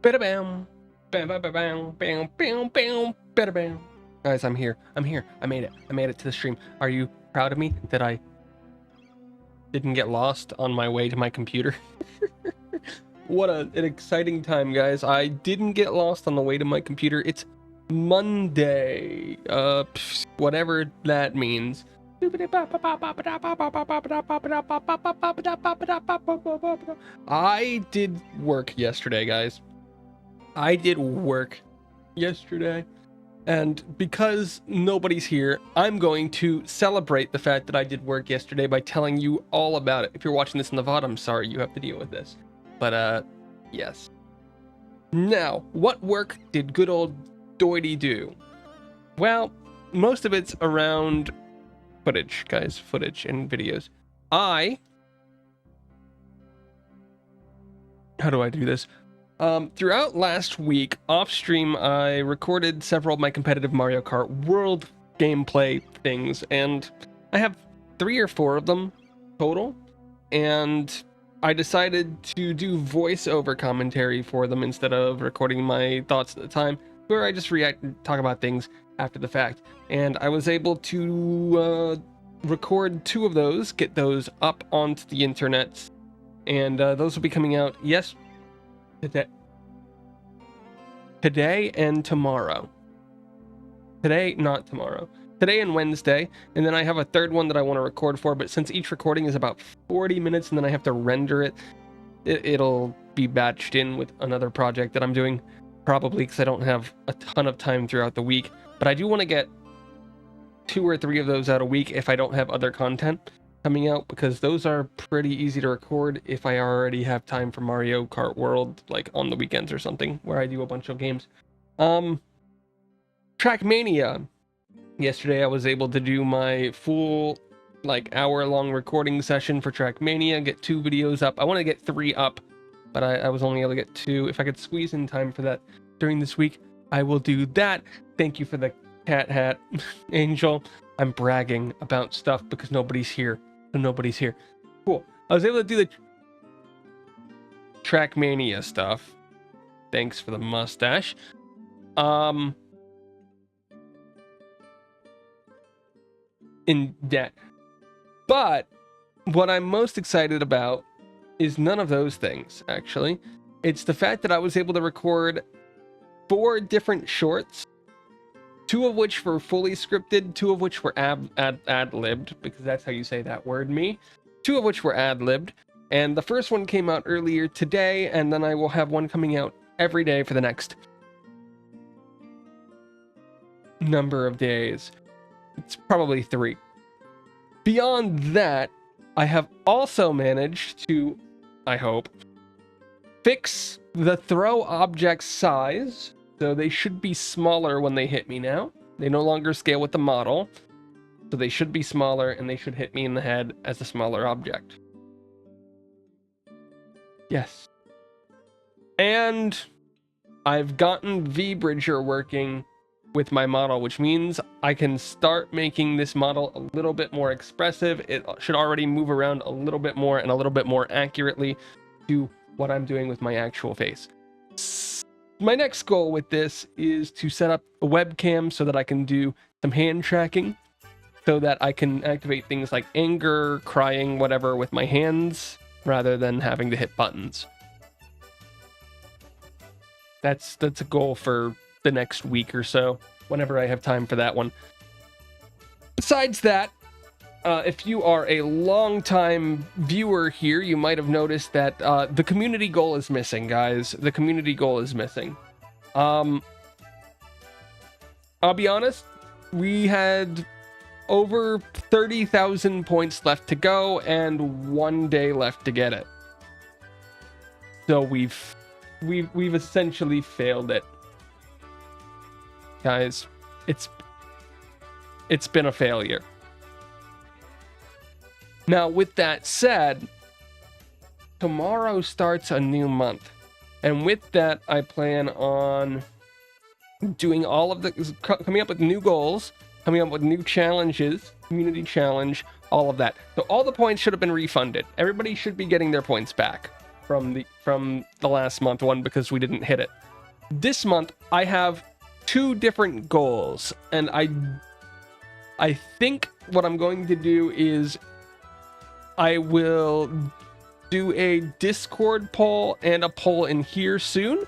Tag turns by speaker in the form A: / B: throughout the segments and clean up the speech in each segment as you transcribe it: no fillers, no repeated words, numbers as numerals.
A: Bam, bam, bam, bam, bam, bam, bam, bam, bam. Guys, I'm here. I made it. I made it to the stream. Are you proud of me that I didn't get lost on my way to my computer? What an exciting time, guys. I didn't get lost on the way to my computer. It's Monday. Whatever that means. I did work yesterday, guys. I did work yesterday. And because nobody's here, I'm going to celebrate the fact that I did work yesterday by telling you all about it. If you're watching this in the VOD, I'm sorry you have to deal with this. But, yes. Now, what work did good old Doity do? Well, most of it's around footage, guys. Footage and videos. How do I do this? Throughout last week, off stream, I recorded several of my competitive Mario Kart World gameplay things, and I have 3 or 4 of them total, and I decided to do voiceover commentary for them instead of recording my thoughts at the time, where I just react and talk about things after the fact. And I was able to record 2 of those, get those up onto the internet, and those will be coming out today and tomorrow. Today, not tomorrow. Today and Wednesday, and then I have a 3rd one that I want to record for, but since each recording is about 40 minutes and then I have to render it, it'll be batched in with another project that I'm doing, probably because I don't have a ton of time throughout the week. But I do want to get 2 or 3 of those out a week if I don't have other content coming out, because those are pretty easy to record if I already have time for Mario Kart World, like on the weekends or something, where I do a bunch of games. Trackmania. Yesterday I was able to do my full, like, hour-long recording session for Trackmania, get 2 videos up. I want to get 3 up, but I was only able to get 2. If I could squeeze in time for that during this week, I will do that. Thank you for the cat hat, Angel. I'm bragging about stuff because nobody's here. So nobody's here. Cool. I was able to do the Trackmania stuff. Thanks for the mustache. In debt. But what I'm most excited about is none of those things, actually. It's the fact that I was able to record 4 different shorts, 2 of which were fully scripted, 2 of which were ad-libbed, because that's how you say that word, me. 2 of which were ad-libbed, and the first one came out earlier today, and then I will have one coming out every day for the next number of days. It's probably 3. Beyond that, I have also managed to, I hope, fix the throw object size, so they should be smaller when they hit me now. They no longer scale with the model, so they should be smaller, and they should hit me in the head as a smaller object. Yes. And I've gotten V-Bridger working with my model, which means I can start making this model a little bit more expressive. It should already move around a little bit more and a little bit more accurately to what I'm doing with my actual face. My next goal with this is to set up a webcam so that I can do some hand tracking, so that I can activate things like anger, crying, whatever with my hands, rather than having to hit buttons. That's a goal for the next week or so, whenever I have time for that one. Besides that, if you are a long-time viewer here, you might have noticed that the community goal is missing, guys. The community goal is missing. I'll be honest, we had over 30,000 points left to go and 1 day left to get it. So we've essentially failed it. Guys, it's been a failure. Now, with that said, tomorrow starts a new month, and with that, I plan on doing all of coming up with new goals, coming up with new challenges, community challenge, all of that. So all the points should have been refunded. Everybody should be getting their points back. from the last month one because we didn't hit it. This month I have 2 different goals, and I think what I'm going to do is I will do a Discord poll and a poll in here soon.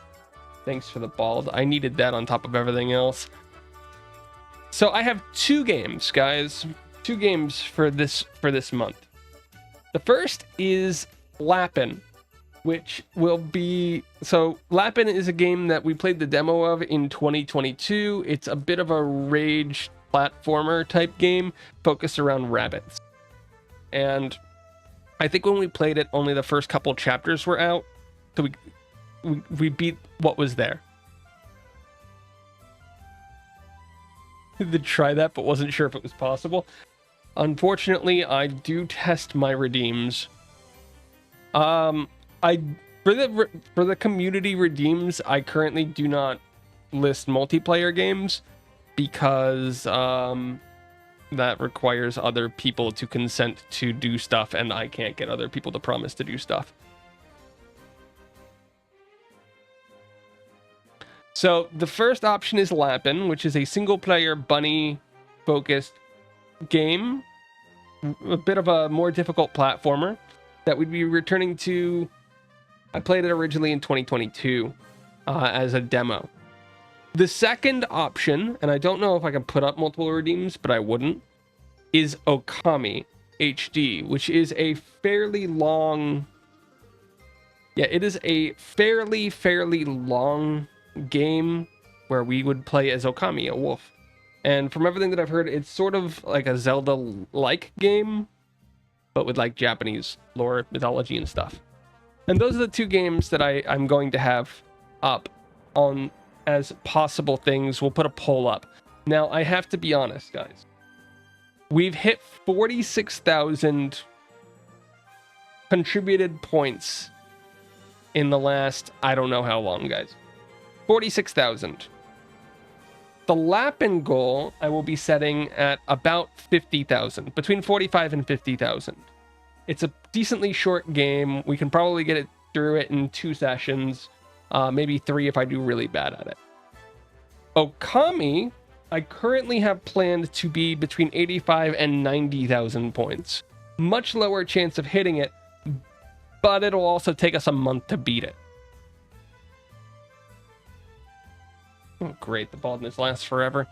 A: Thanks for the bald. I needed that on top of everything else. So I have 2 games, guys. 2 games for this month. The first is Lappin, which will be... So Lappin is a game that we played the demo of in 2022. It's a bit of a rage platformer type game focused around rabbits. And I think when we played it, only the first couple chapters were out. So we beat what was there. To try that, but wasn't sure if it was possible. Unfortunately, I do test my redeems. For the community redeems, I currently do not list multiplayer games because that requires other people to consent to do stuff, and I can't get other people to promise to do stuff. So the first option is Lappin, which is a single-player bunny-focused game, a bit of a more difficult platformer that we'd be returning to. I played it originally in 2022 as a demo. The second option, and I don't know if I can put up multiple redeems, but I wouldn't, is Okami HD, which is a fairly long... Yeah, it is a fairly long game where we would play as Okami, a wolf. And from everything that I've heard, it's sort of like a Zelda-like game, but with like Japanese lore, mythology, and stuff. And those are the 2 games that I'm going to have up on as possible things. We'll put a poll up. Now, I have to be honest, guys. We've hit 46,000 contributed points in the last, I don't know how long, guys. 46,000. The Lappin goal I will be setting at about 50,000, between 45 and 50,000. It's a decently short game. We can probably get it through it in 2 sessions, maybe 3 if I do really bad at it. Okami, I currently have planned to be between 85 and 90,000 points. Much lower chance of hitting it, but it'll also take us a month to beat it. Oh, great. The baldness lasts forever.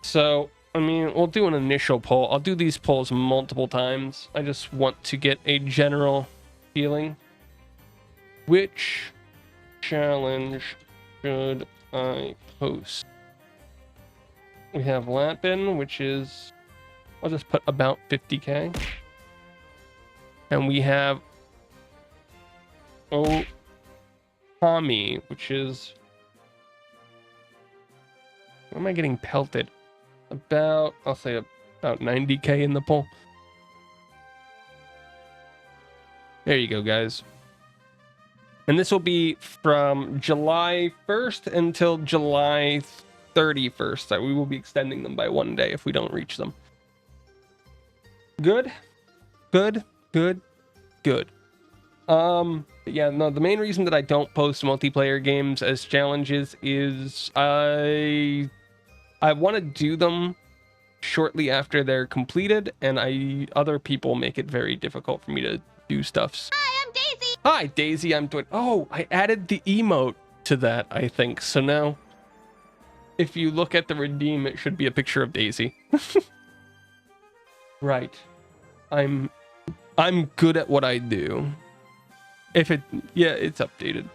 A: So, I mean, we'll do an initial poll. I'll do these polls multiple times. I just want to get a general feeling. Which challenge should I post? We have Lappin, which is... I'll just put about 50k. And we have Okami, which is... Where am I getting pelted? About, I'll say about 90k in the poll. There you go, guys. And this will be from July 1st until July 31st. We will be extending them by 1 day if we don't reach them. Good. Good. Good. Good. Yeah, no, the main reason that I don't post multiplayer games as challenges is I want to do them shortly after they're completed, and other people make it very difficult for me to do stuff.
B: Hi, I'm Daisy.
A: Hi, Daisy. I'm doing... Oh, I added the emote to that, I think. So now, if you look at the redeem, it should be a picture of Daisy. Right. I'm good at what I do. Yeah, it's updated.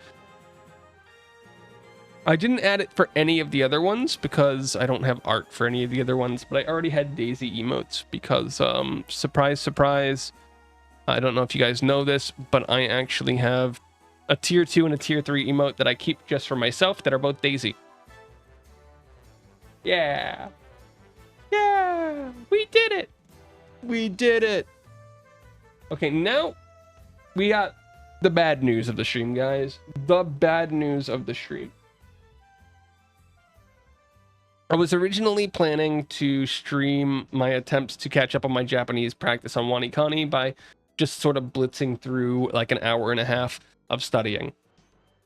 A: I didn't add it for any of the other ones because I don't have art for any of the other ones, but I already had Daisy emotes because, surprise, surprise. I don't know if you guys know this, but I actually have a tier 2 and a tier 3 emote that I keep just for myself that are both Daisy. Yeah. Yeah. We did it. We did it. Okay, now we got the bad news of the stream, guys. The bad news of the stream. I was originally planning to stream my attempts to catch up on my Japanese practice on WaniKani by just sort of blitzing through like an hour and a half of studying.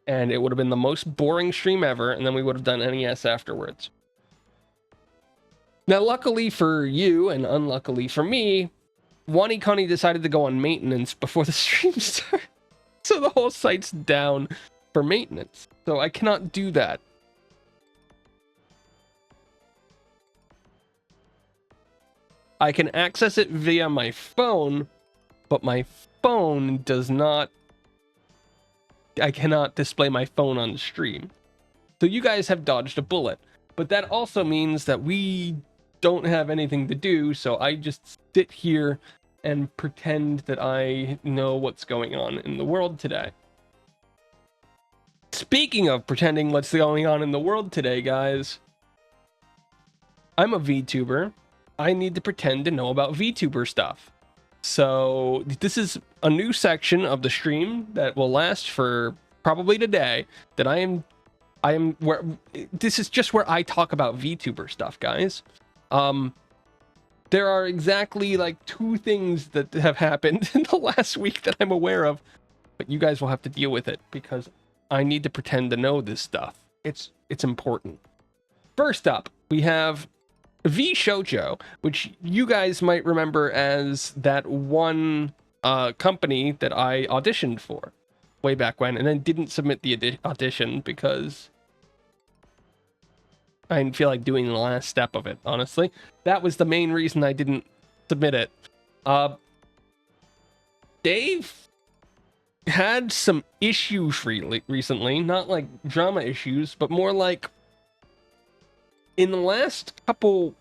A: And it would have been the most boring stream ever, and then we would have done NES afterwards. Now, luckily for you, and unluckily for me, WaniConnie decided to go on maintenance before the stream started. So the whole site's down for maintenance. So I cannot do that. I can access it via my phone, but my phone does not... I cannot display my phone on the stream. So you guys have dodged a bullet. But that also means that we don't have anything to do, so I just sit here and pretend that I know what's going on in the world today. Speaking of pretending what's going on in the world today, guys, I'm a VTuber. I need to pretend to know about VTuber stuff. So this is a new section of the stream that will last for probably today, that I am where this is just where I talk about VTuber stuff, guys. There are exactly like 2 things that have happened in the last week that I'm aware of, but you guys will have to deal with it because I need to pretend to know this stuff. It's important. First up, we have VShojo, which you guys might remember as that one company that I auditioned for way back when, and then didn't submit the audition because I didn't feel like doing the last step of it, honestly. That was the main reason I didn't submit it. They've had some issues recently, not like drama issues, but more like in the last couple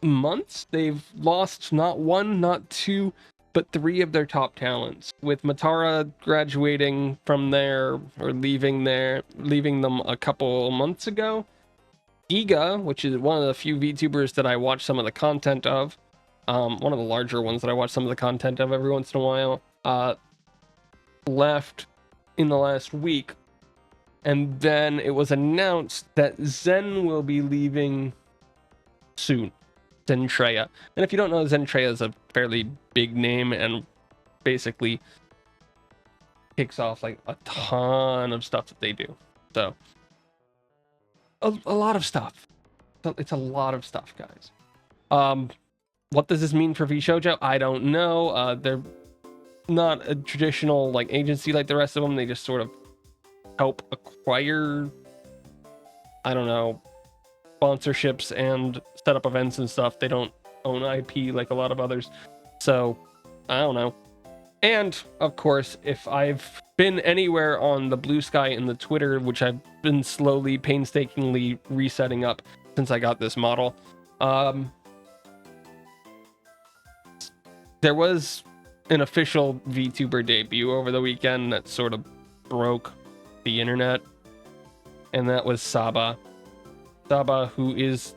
A: months, they've lost not 1, not 2, but 3 of their top talents, with Matara graduating from there or leaving them a couple months ago. Giga, which is one of the few VTubers that I watch some of the content of, one of the larger ones that I watch some of the content of every once in a while, left in the last week. And then it was announced that Zen will be leaving soon. Zentreya. And if you don't know, Zentreya is a fairly big name and basically kicks off like a ton of stuff that they do. So a lot of stuff. It's a lot of stuff, guys. What does this mean for VShojo? I don't know. They're not a traditional like agency like the rest of them. They just sort of help acquire, I don't know, sponsorships and set up events and stuff. They don't own IP like a lot of others. So I don't know. And of course, if I've been anywhere on the Blue Sky and the Twitter, which I've been slowly, painstakingly resetting up since I got this model, there was an official VTuber debut over the weekend that sort of broke the internet, and that was Saba. Saba, who is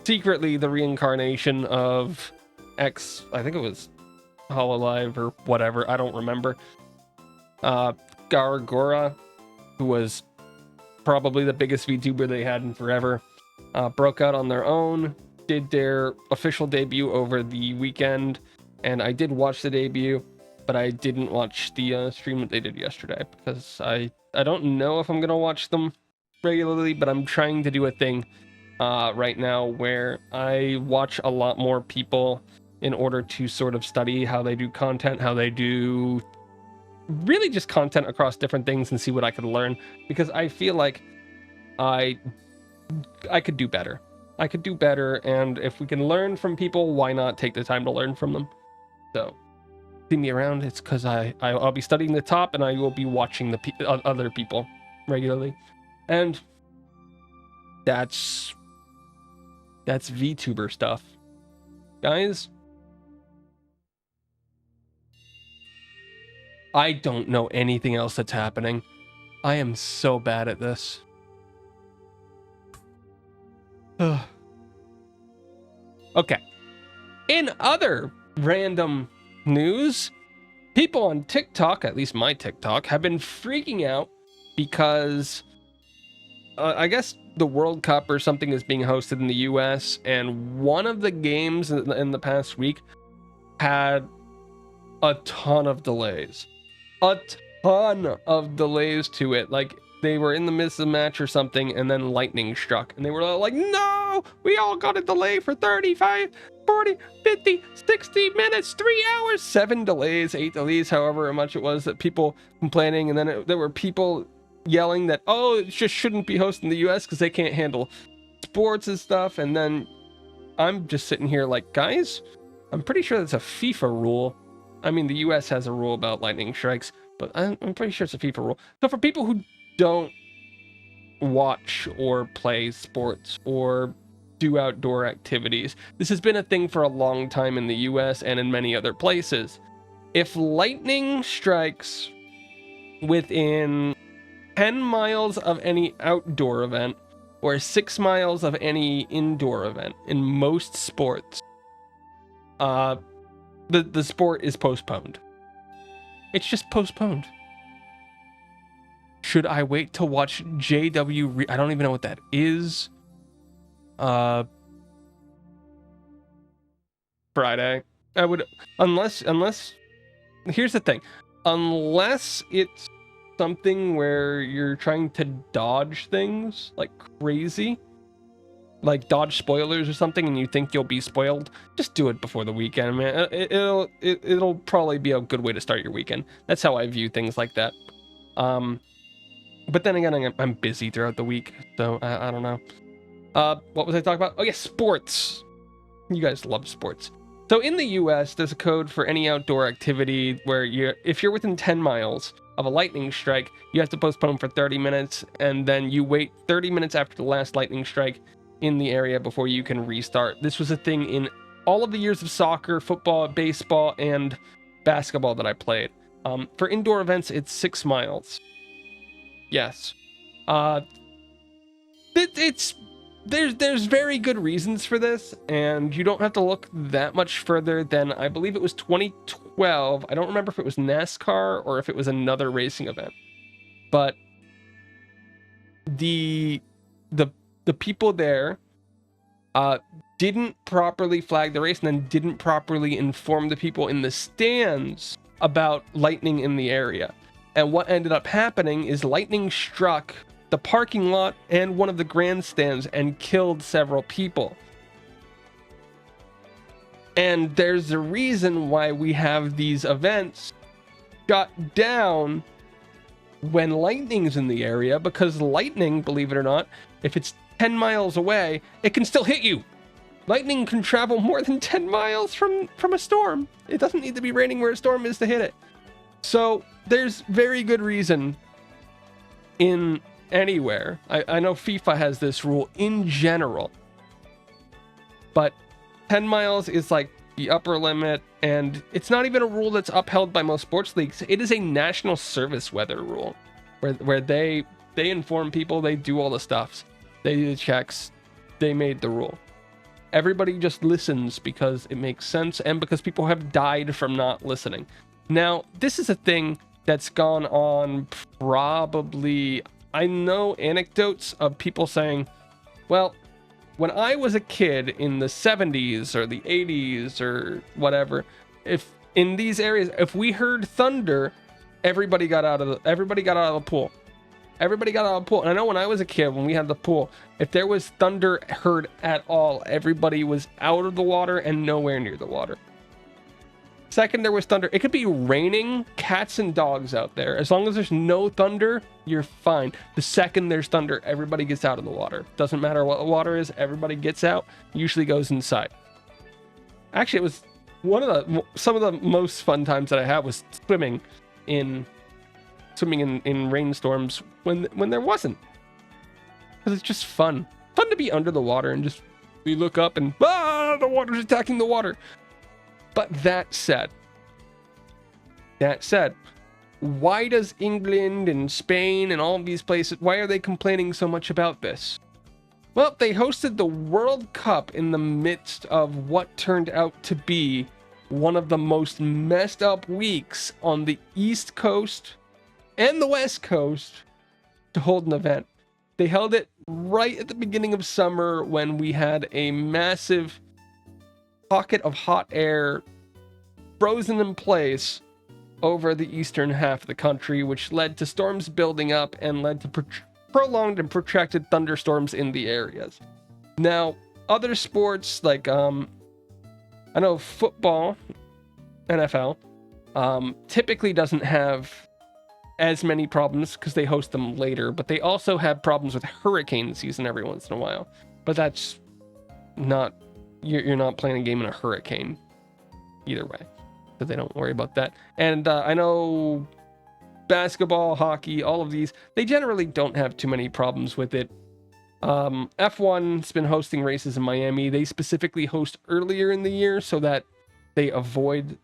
A: secretly the reincarnation of I think it was Hololive or whatever, I don't remember. Garagora, who was probably the biggest VTuber they had in forever, broke out on their own, did their official debut over the weekend, and I did watch the debut, but I didn't watch the stream that they did yesterday because I don't know if I'm gonna watch them regularly, but I'm trying to do a thing right now where I watch a lot more people in order to sort of study how they do content, how they do really just content across different things, and see what I could learn, because I feel like I could do better. I could do better, and if we can learn from people, why not take the time to learn from them? So see me around, it's because I'll be studying the top, and I will be watching the other people regularly. And that's VTuber stuff, guys. I don't know anything else that's happening. I am so bad at this. Okay. In other random news, people on TikTok, at least my TikTok, have been freaking out because I guess the World Cup or something is being hosted in the US, and one of the games in the past week had a ton of delays. A ton of delays to it. Like, they were in the midst of a match or something, and then lightning struck. And they were all like, no! We all got a delay for 35, 40, 50, 60 minutes, 3 hours, 7 delays, 8 delays, however much it was, that people complaining. And then there were people yelling that, oh, it just shouldn't be hosted in the US because they can't handle sports and stuff. And then I'm just sitting here like, guys, I'm pretty sure that's a FIFA rule. I mean, the US has a rule about lightning strikes, but I'm pretty sure it's a FIFA rule. So for people who don't watch or play sports or do outdoor activities, this has been a thing for a long time in the US and in many other places. If lightning strikes within 10 miles of any outdoor event or 6 miles of any indoor event in most sports, the sport is postponed. It's just postponed. Should I wait to watch JW? I don't even know what that is. Friday. I would, unless here's the thing. Unless it's something where you're trying to dodge things like crazy, like dodge spoilers or something, and you think you'll be spoiled, just do it before the weekend, man. It'll probably be a good way to start your weekend. That's how I view things like that. But then again, I'm busy throughout the week, so I don't know. What was I talking about? Oh yeah, sports. You guys love sports. So in the US, there's a code for any outdoor activity where if you're within 10 miles of a lightning strike, you have to postpone for 30 minutes, and then you wait 30 minutes after the last lightning strike in the area before you can restart. This was a thing in all of the years of soccer, football, baseball, and basketball that I played. For indoor events, it's 6 miles. Yes. There's very good reasons for this, and you don't have to look that much further than, I believe it was 2012. I don't remember if it was NASCAR or if it was another racing event. But the people there didn't properly flag the race and then didn't properly inform the people in the stands about lightning in the area. And what ended up happening is lightning struck the parking lot and one of the grandstands and killed several people. And there's a reason why we have these events shut down when lightning's in the area, because lightning, believe it or not, if it's 10 miles away, it can still hit you. Lightning can travel more than 10 miles from a storm. It doesn't need to be raining where a storm is to hit it. So there's very good reason in anywhere. I know FIFA has this rule in general, but 10 miles is like the upper limit, and it's not even a rule that's upheld by most sports leagues. It is a national service weather rule where they inform people, they do all the stuffs, they do the checks, they made the rule. Everybody just listens because it makes sense and because people have died from not listening. Now, this is a thing that's gone on probably, I know anecdotes of people saying, well, when I was a kid in the 70s or the 80s or whatever, if in these areas, if we heard thunder, everybody got out of the pool. Everybody got out of the pool. And I know when I was a kid, when we had the pool, if there was thunder heard at all, everybody was out of the water and nowhere near the water. Second there was thunder, it could be raining cats and dogs out there. As long as there's no thunder, you're fine. The second there's thunder, everybody gets out of the water. Doesn't matter what the water is, everybody gets out, usually goes inside. Actually, it was some of the most fun times that I had was swimming in rainstorms when there wasn't. Because it's just fun to be under the water and just we look up and the water's attacking the water. But that said, why does England and Spain and all of these places, why are they complaining so much about this? Well, they hosted the World Cup in the midst of what turned out to be one of the most messed up weeks on the East Coast and the West Coast to hold an event. They held it right at the beginning of summer when we had a massive pocket of hot air frozen in place over the eastern half of the country, which led to storms building up and led to prolonged and protracted thunderstorms in the areas. Now, other sports like I know football, NFL, typically doesn't have as many problems because they host them later, but they also have problems with hurricane season every once in a while. But that's not, you're not playing a game in a hurricane either way, so they don't worry about that. And I know basketball, hockey, all of these, they generally don't have too many problems with it. F1's been hosting races in Miami. They specifically host earlier in the year so that they avoid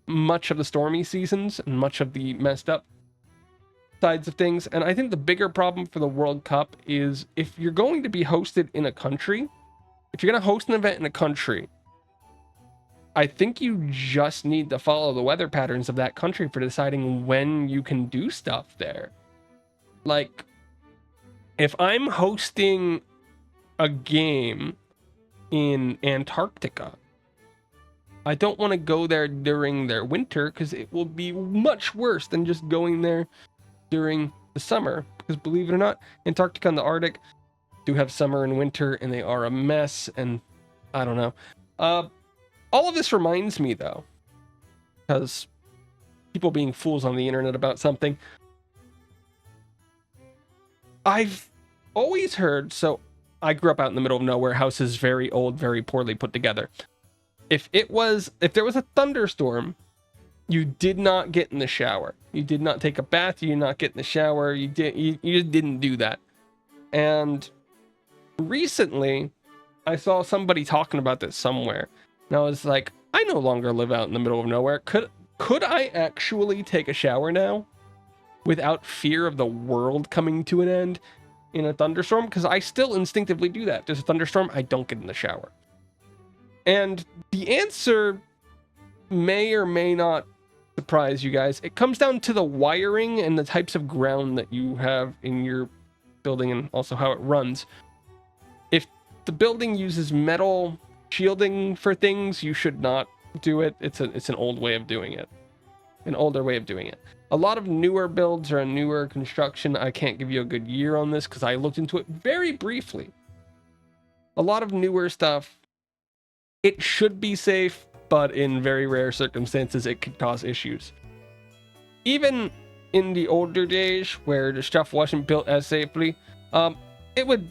A: much of the stormy seasons and much of the messed up sides of things. And I think the bigger problem for the World Cup is if you're going to be hosted in a country, if you're going to host an event in a country, I think you just need to follow the weather patterns of that country for deciding when you can do stuff there. Like, if I'm hosting a game in Antarctica, I don't want to go there during their winter because it will be much worse than just going there during the summer. Because believe it or not, Antarctica and the Arctic do have summer and winter, and they are a mess. And I don't know. All of this reminds me, though, because people being fools on the internet about something. I've always heard, so I grew up out in the middle of nowhere, houses very old, very poorly put together. If there was a thunderstorm, you did not get in the shower. You did not take a bath, you did not get in the shower, you just didn't do that. And recently, I saw somebody talking about this somewhere. And I was like, I no longer live out in the middle of nowhere. Could I actually take a shower now without fear of the world coming to an end in a thunderstorm? Because I still instinctively do that. There's a thunderstorm, I don't get in the shower. And the answer may or may not surprise you guys. It comes down to the wiring and the types of ground that you have in your building and also how it runs. If the building uses metal shielding for things, you should not do it. It's an old way of doing it. An older way of doing it. A lot of newer builds or a newer construction, I can't give you a good year on this because I looked into it very briefly. A lot of newer stuff, it should be safe, but in very rare circumstances, it could cause issues. Even in the older days where the stuff wasn't built as safely, it would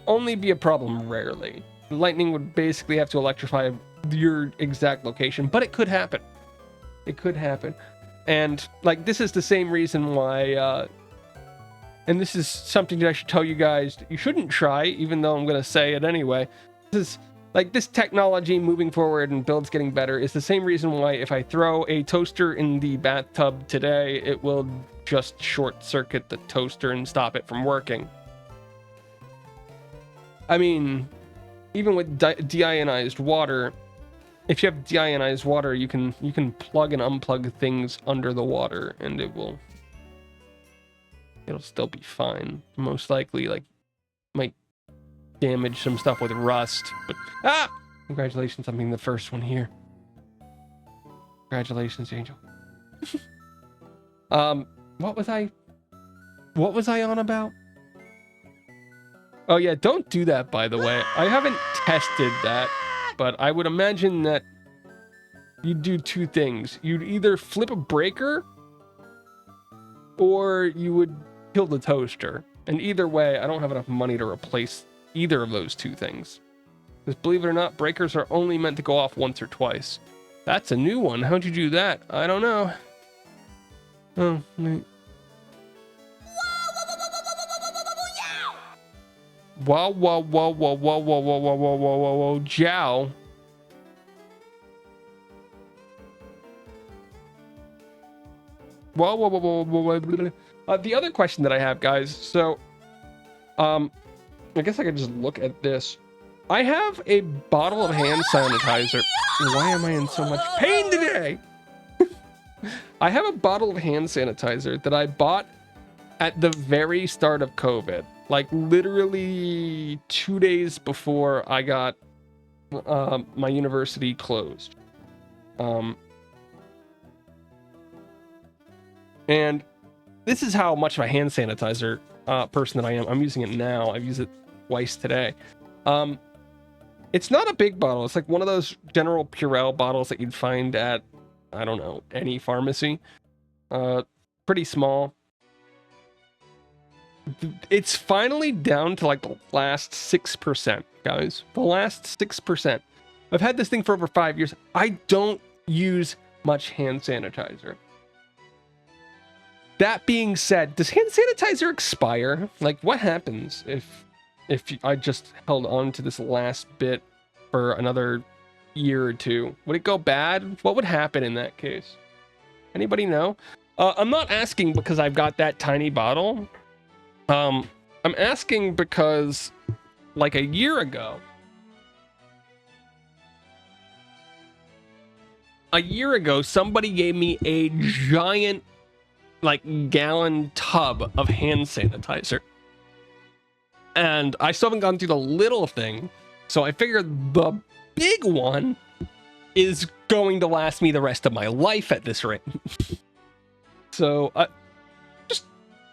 A: only be a problem rarely. Lightning would basically have to electrify your exact location, but it could happen. It could happen. And like, this is the same reason why, and this is something that I should tell you guys that you shouldn't try, even though I'm going to say it anyway. This is like, this technology moving forward and builds getting better is the same reason why if I throw a toaster in the bathtub today, it will just short circuit the toaster and stop it from working. I mean, even with deionized water, if you have deionized water, you can plug and unplug things under the water and it'll still be fine. Most likely, like, might damage some stuff with rust, but congratulations on being the first one here. Congratulations, Angel. What was I on about? Oh yeah, don't do that, by the way. I haven't tested that, but I would imagine that you'd do two things. You'd either flip a breaker or you would kill the toaster. And either way, I don't have enough money to replace either of those two things. Because believe it or not, breakers are only meant to go off once or twice. That's a new one. How'd you do that? I don't know. Oh, Whoa, whoa, whoa, whoa, whoa, whoa, whoa, whoa, whoa, whoa, whoa, whoa, Jow. Whoa, whoa, whoa, whoa, whoa, whoa. The other question that I have, guys, so, I guess I could just look at this. I have a bottle of hand sanitizer. Why am I in so much pain today? I have a bottle of hand sanitizer that I bought at the very start of COVID. Like literally 2 days before I got my university closed. And this is how much of a hand sanitizer person that I am. I'm using it now. I've used it twice today. It's not a big bottle. It's like one of those General Purell bottles that you'd find at, I don't know, any pharmacy. Pretty small. It's finally down to like the last 6%, guys. The last 6%. I've had this thing for over 5 years. I don't use much hand sanitizer. That being said, does hand sanitizer expire? Like, what happens if I just held on to this last bit for another year or two? Would it go bad? What would happen in that case? Anybody know? I'm not asking because I've got that tiny bottle. I'm asking because, like a year ago, somebody gave me a giant, like, gallon tub of hand sanitizer. And I still haven't gone through the little thing, so I figured the big one is going to last me the rest of my life at this rate. So,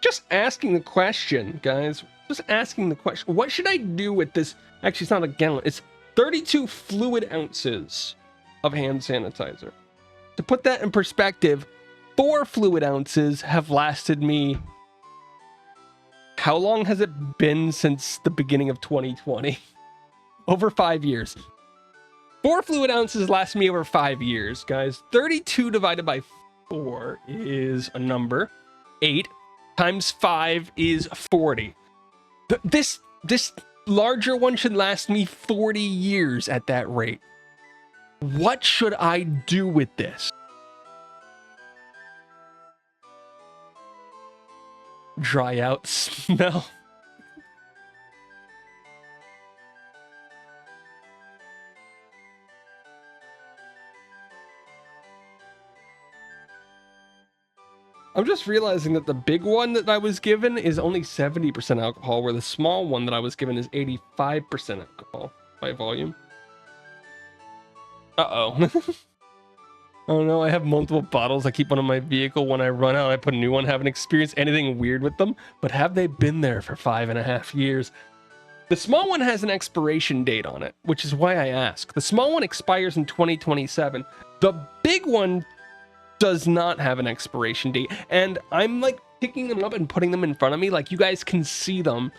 A: just asking the question, guys. Just asking the question. What should I do with this? Actually, it's not a gallon. It's 32 fluid ounces of hand sanitizer. To put that in perspective, 4 fluid ounces have lasted me... How long has it been since the beginning of 2020? Over 5 years. 4 fluid ounces last me over 5 years, guys. 32 divided by 4 is a number. 8 times 5 is 40. This larger one should last me 40 years at that rate. What should I do with this? Dry out smell. I'm just realizing that the big one that I was given is only 70% alcohol, where the small one that I was given is 85% alcohol by volume. Uh-oh. Oh no, I have multiple bottles. I keep one in my vehicle. When I run out, I put a new one. Haven't experienced anything weird with them, but have they been there for 5.5 years? The small one has an expiration date on it, which is why I ask. The small one expires in 2027. The big one does not have an expiration date, and I'm like picking them up and putting them in front of me. Like, you guys can see them,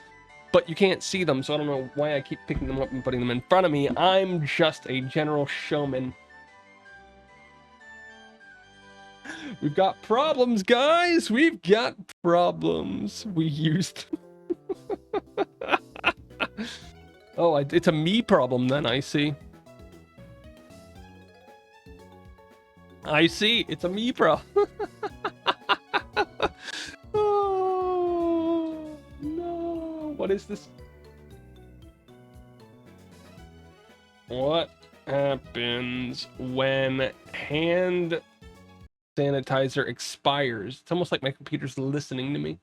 A: but you can't see them, so I don't know why I keep picking them up and putting them in front of me. I'm just a general showman. We've got problems, guys. We've got problems. We used... Oh, it's a me problem then, I see. I see, it's a me problem. Oh, no. What is this? What happens when hand sanitizer expires? It's almost like my computer's listening to me.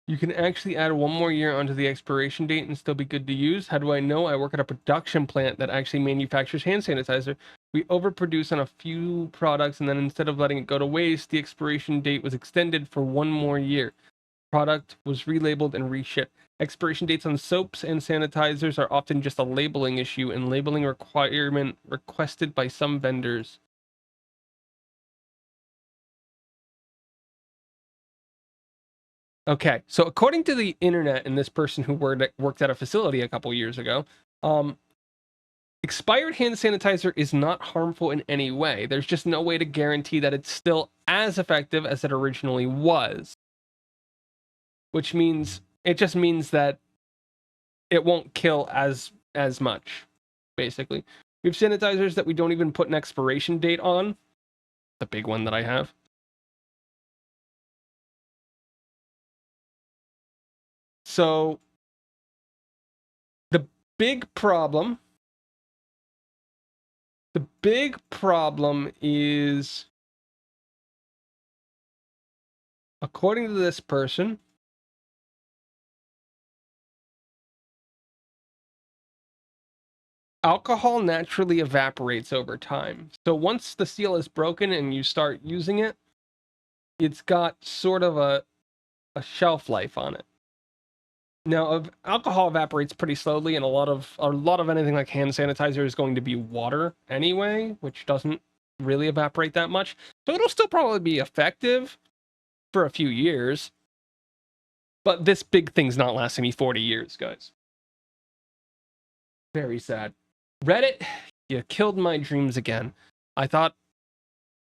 A: You can actually add one more year onto the expiration date and still be good to use. How do I know? I work at a production plant that actually manufactures hand sanitizer. We overproduce on a few products, and then instead of letting it go to waste, the expiration date was extended for one more year. Product was relabeled and reshipped. Expiration dates on soaps and sanitizers are often just a labeling issue and labeling requirement requested by some vendors. Okay, so according to the internet and this person who worked at a facility a couple years ago, expired hand sanitizer is not harmful in any way. There's just no way to guarantee that it's still as effective as it originally was. Which means, it just means that it won't kill as much, basically. We have sanitizers that we don't even put an expiration date on. The big one that I have. So the big problem is According to this person, alcohol naturally evaporates over time. So once the seal is broken and you start using it, it's got sort of a shelf life on it. Now, alcohol evaporates pretty slowly, and a lot of anything like hand sanitizer is going to be water anyway, which doesn't really evaporate that much. So it'll still probably be effective for a few years. But this big thing's not lasting me 40 years, guys. Very sad. Reddit, you killed my dreams again. I thought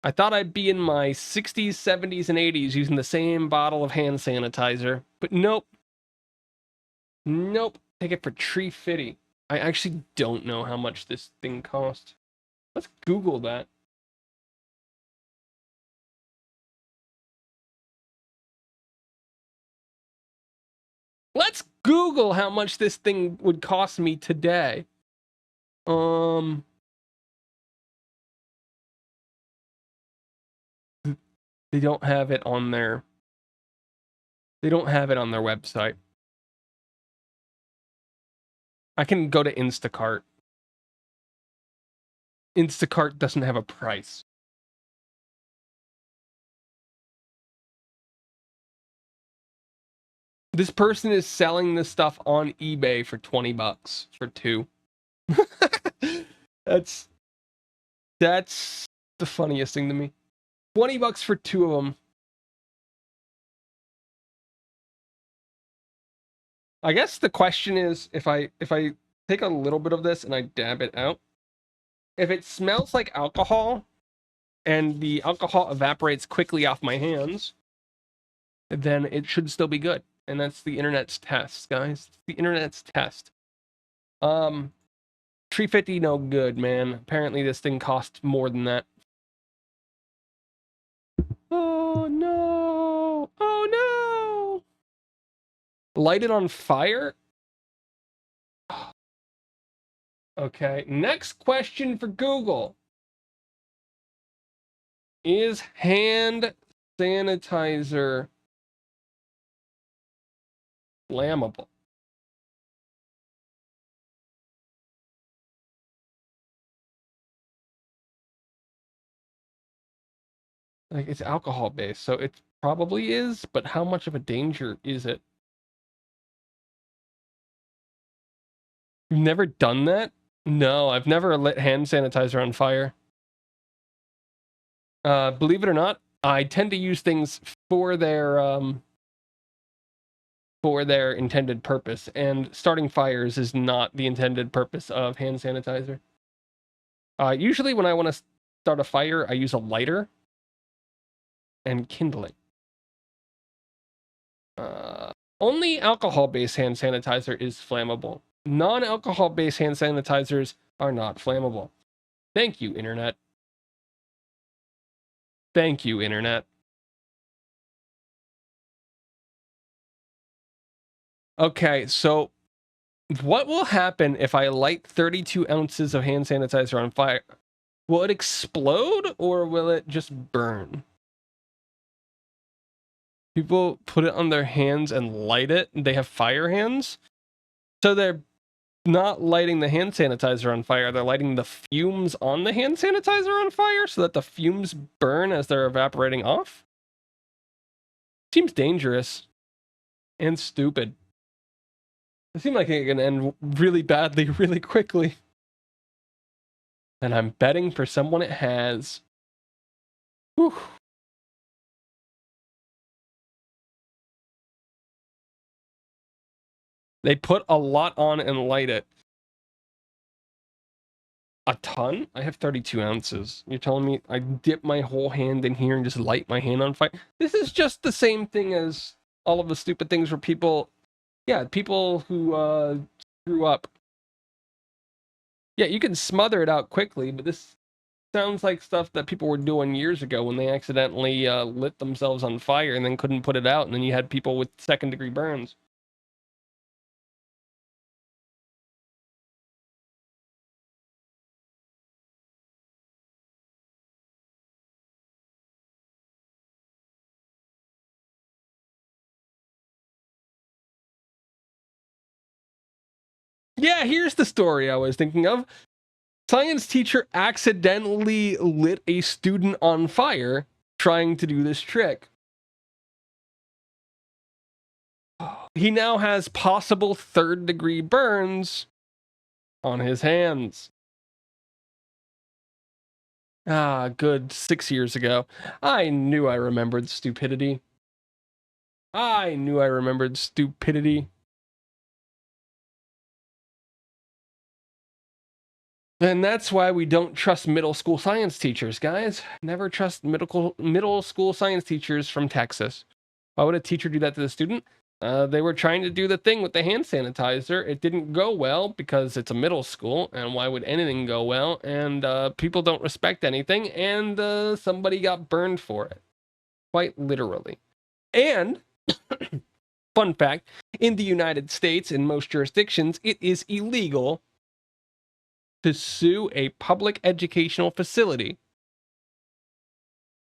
A: I'd be in my 60s, 70s, and 80s using the same bottle of hand sanitizer, but nope. Nope. Take it for $3.50. I actually don't know how much this thing cost. Let's Google that. Let's Google how much this thing would cost me today. They don't have it on their website. I can go to Instacart. Instacart doesn't have a price. This person is selling this stuff on eBay for $20 for 2. That's the funniest thing to me. $20 for 2 of them. I guess the question is, if I take a little bit of this and I dab it out, if it smells like alcohol and the alcohol evaporates quickly off my hands, then it should still be good. And that's the internet's test, guys. The internet's test. $3.50 no good, man. Apparently this thing costs more than that. Oh no! Oh no! Light it on fire? Okay, next question for Google. Is hand sanitizer flammable? Like, it's alcohol based, so it probably is, but how much of a danger is it? You've never done that? No, I've never lit hand sanitizer on fire. Believe it or not, I tend to use things for their intended purpose, and starting fires is not the intended purpose of hand sanitizer. Usually when I want to start a fire, I use a lighter and kindling. Only alcohol-based hand sanitizer is flammable. Non-alcohol-based hand sanitizers are not flammable. Thank you, Internet. Thank you, Internet. Okay, so what will happen if I light 32 ounces of hand sanitizer on fire? Will it explode or will it just burn? People put it on their hands and light it. They have fire hands. So they're not lighting the hand sanitizer on fire. They're lighting the fumes on the hand sanitizer on fire so that the fumes burn as they're evaporating off. Seems dangerous and stupid. It seems like it can end really badly really quickly. And I'm betting for someone it has. Whew. They put a lot on and light it. A ton? I have 32 ounces. You're telling me I dip my whole hand in here and just light my hand on fire? This is just the same thing as all of the stupid things where people who screw up. Yeah, you can smother it out quickly, but this sounds like stuff that people were doing years ago when they accidentally lit themselves on fire and then couldn't put it out, and then you had people with second-degree burns. Yeah, here's the story I was thinking of. Science teacher accidentally lit a student on fire trying to do this trick. He now has possible third-degree burns on his hands. Ah, good 6 years ago. I knew I remembered stupidity. I knew I remembered stupidity. And that's why we don't trust middle school science teachers, guys. Never trust middle school science teachers from Texas. Why would a teacher do that to the student? They were trying to do the thing with the hand sanitizer. It didn't go well because it's a middle school, and why would anything go well? And people don't respect anything, and somebody got burned for it. Quite literally. And, fun fact, in the United States, in most jurisdictions, it is illegal to sue a public educational facility,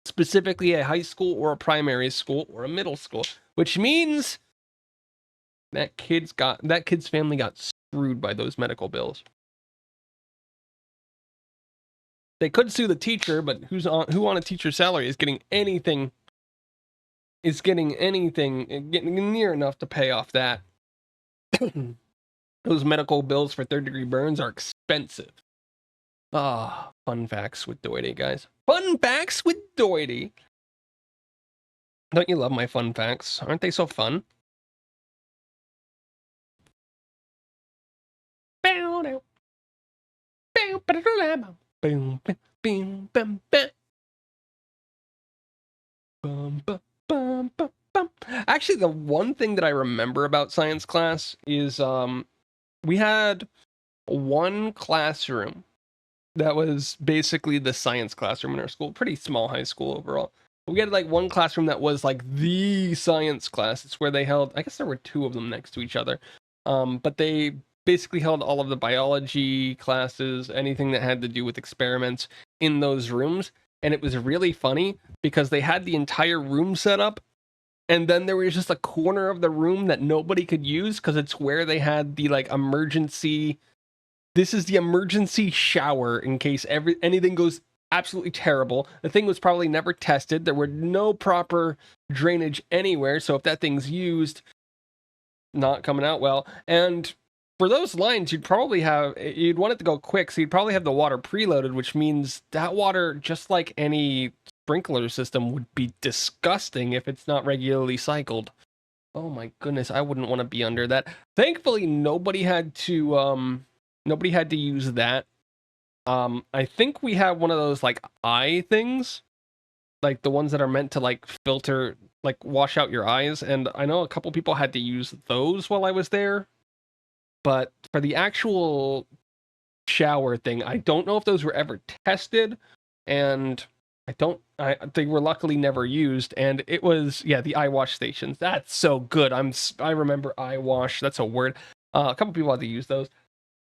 A: specifically a high school or a primary school or a middle school, which means that kid's family got screwed by those medical bills. They could sue the teacher, but who on a teacher's salary is getting anything getting near enough to pay off that? Those medical bills for third-degree burns are expensive. Ah, fun facts with Doity, guys. Fun facts with Doity. Don't you love my fun facts? Aren't they so fun? Actually, the one thing that I remember about science class is we had one classroom that was basically the science classroom in our school. Pretty small high school overall. We had like one classroom that was like the science class. It's where they held, I guess there were two of them next to each other. But they basically held all of the biology classes, anything that had to do with experiments in those rooms. And it was really funny because they had the entire room set up, and then there was just a corner of the room that nobody could use because it's where they had the like emergency. This is the emergency shower in case anything goes absolutely terrible. The thing was probably never tested. There were no proper drainage anywhere, so if that thing's used, not coming out well. And for those lines, you'd want it to go quick, so you'd probably have the water preloaded, which means that water, just like any sprinkler system, would be disgusting if it's not regularly cycled. Oh my goodness, I wouldn't want to be under that. Thankfully, nobody had to use that. I think we have one of those like eye things, like the ones that are meant to like filter, like wash out your eyes, and I know a couple people had to use those while I was there. But for the actual shower thing, I don't know if those were ever tested, and they were luckily never used. And it was, yeah, the eye wash stations. That's so good. I remember eye wash. That's a word. A couple people had to use those.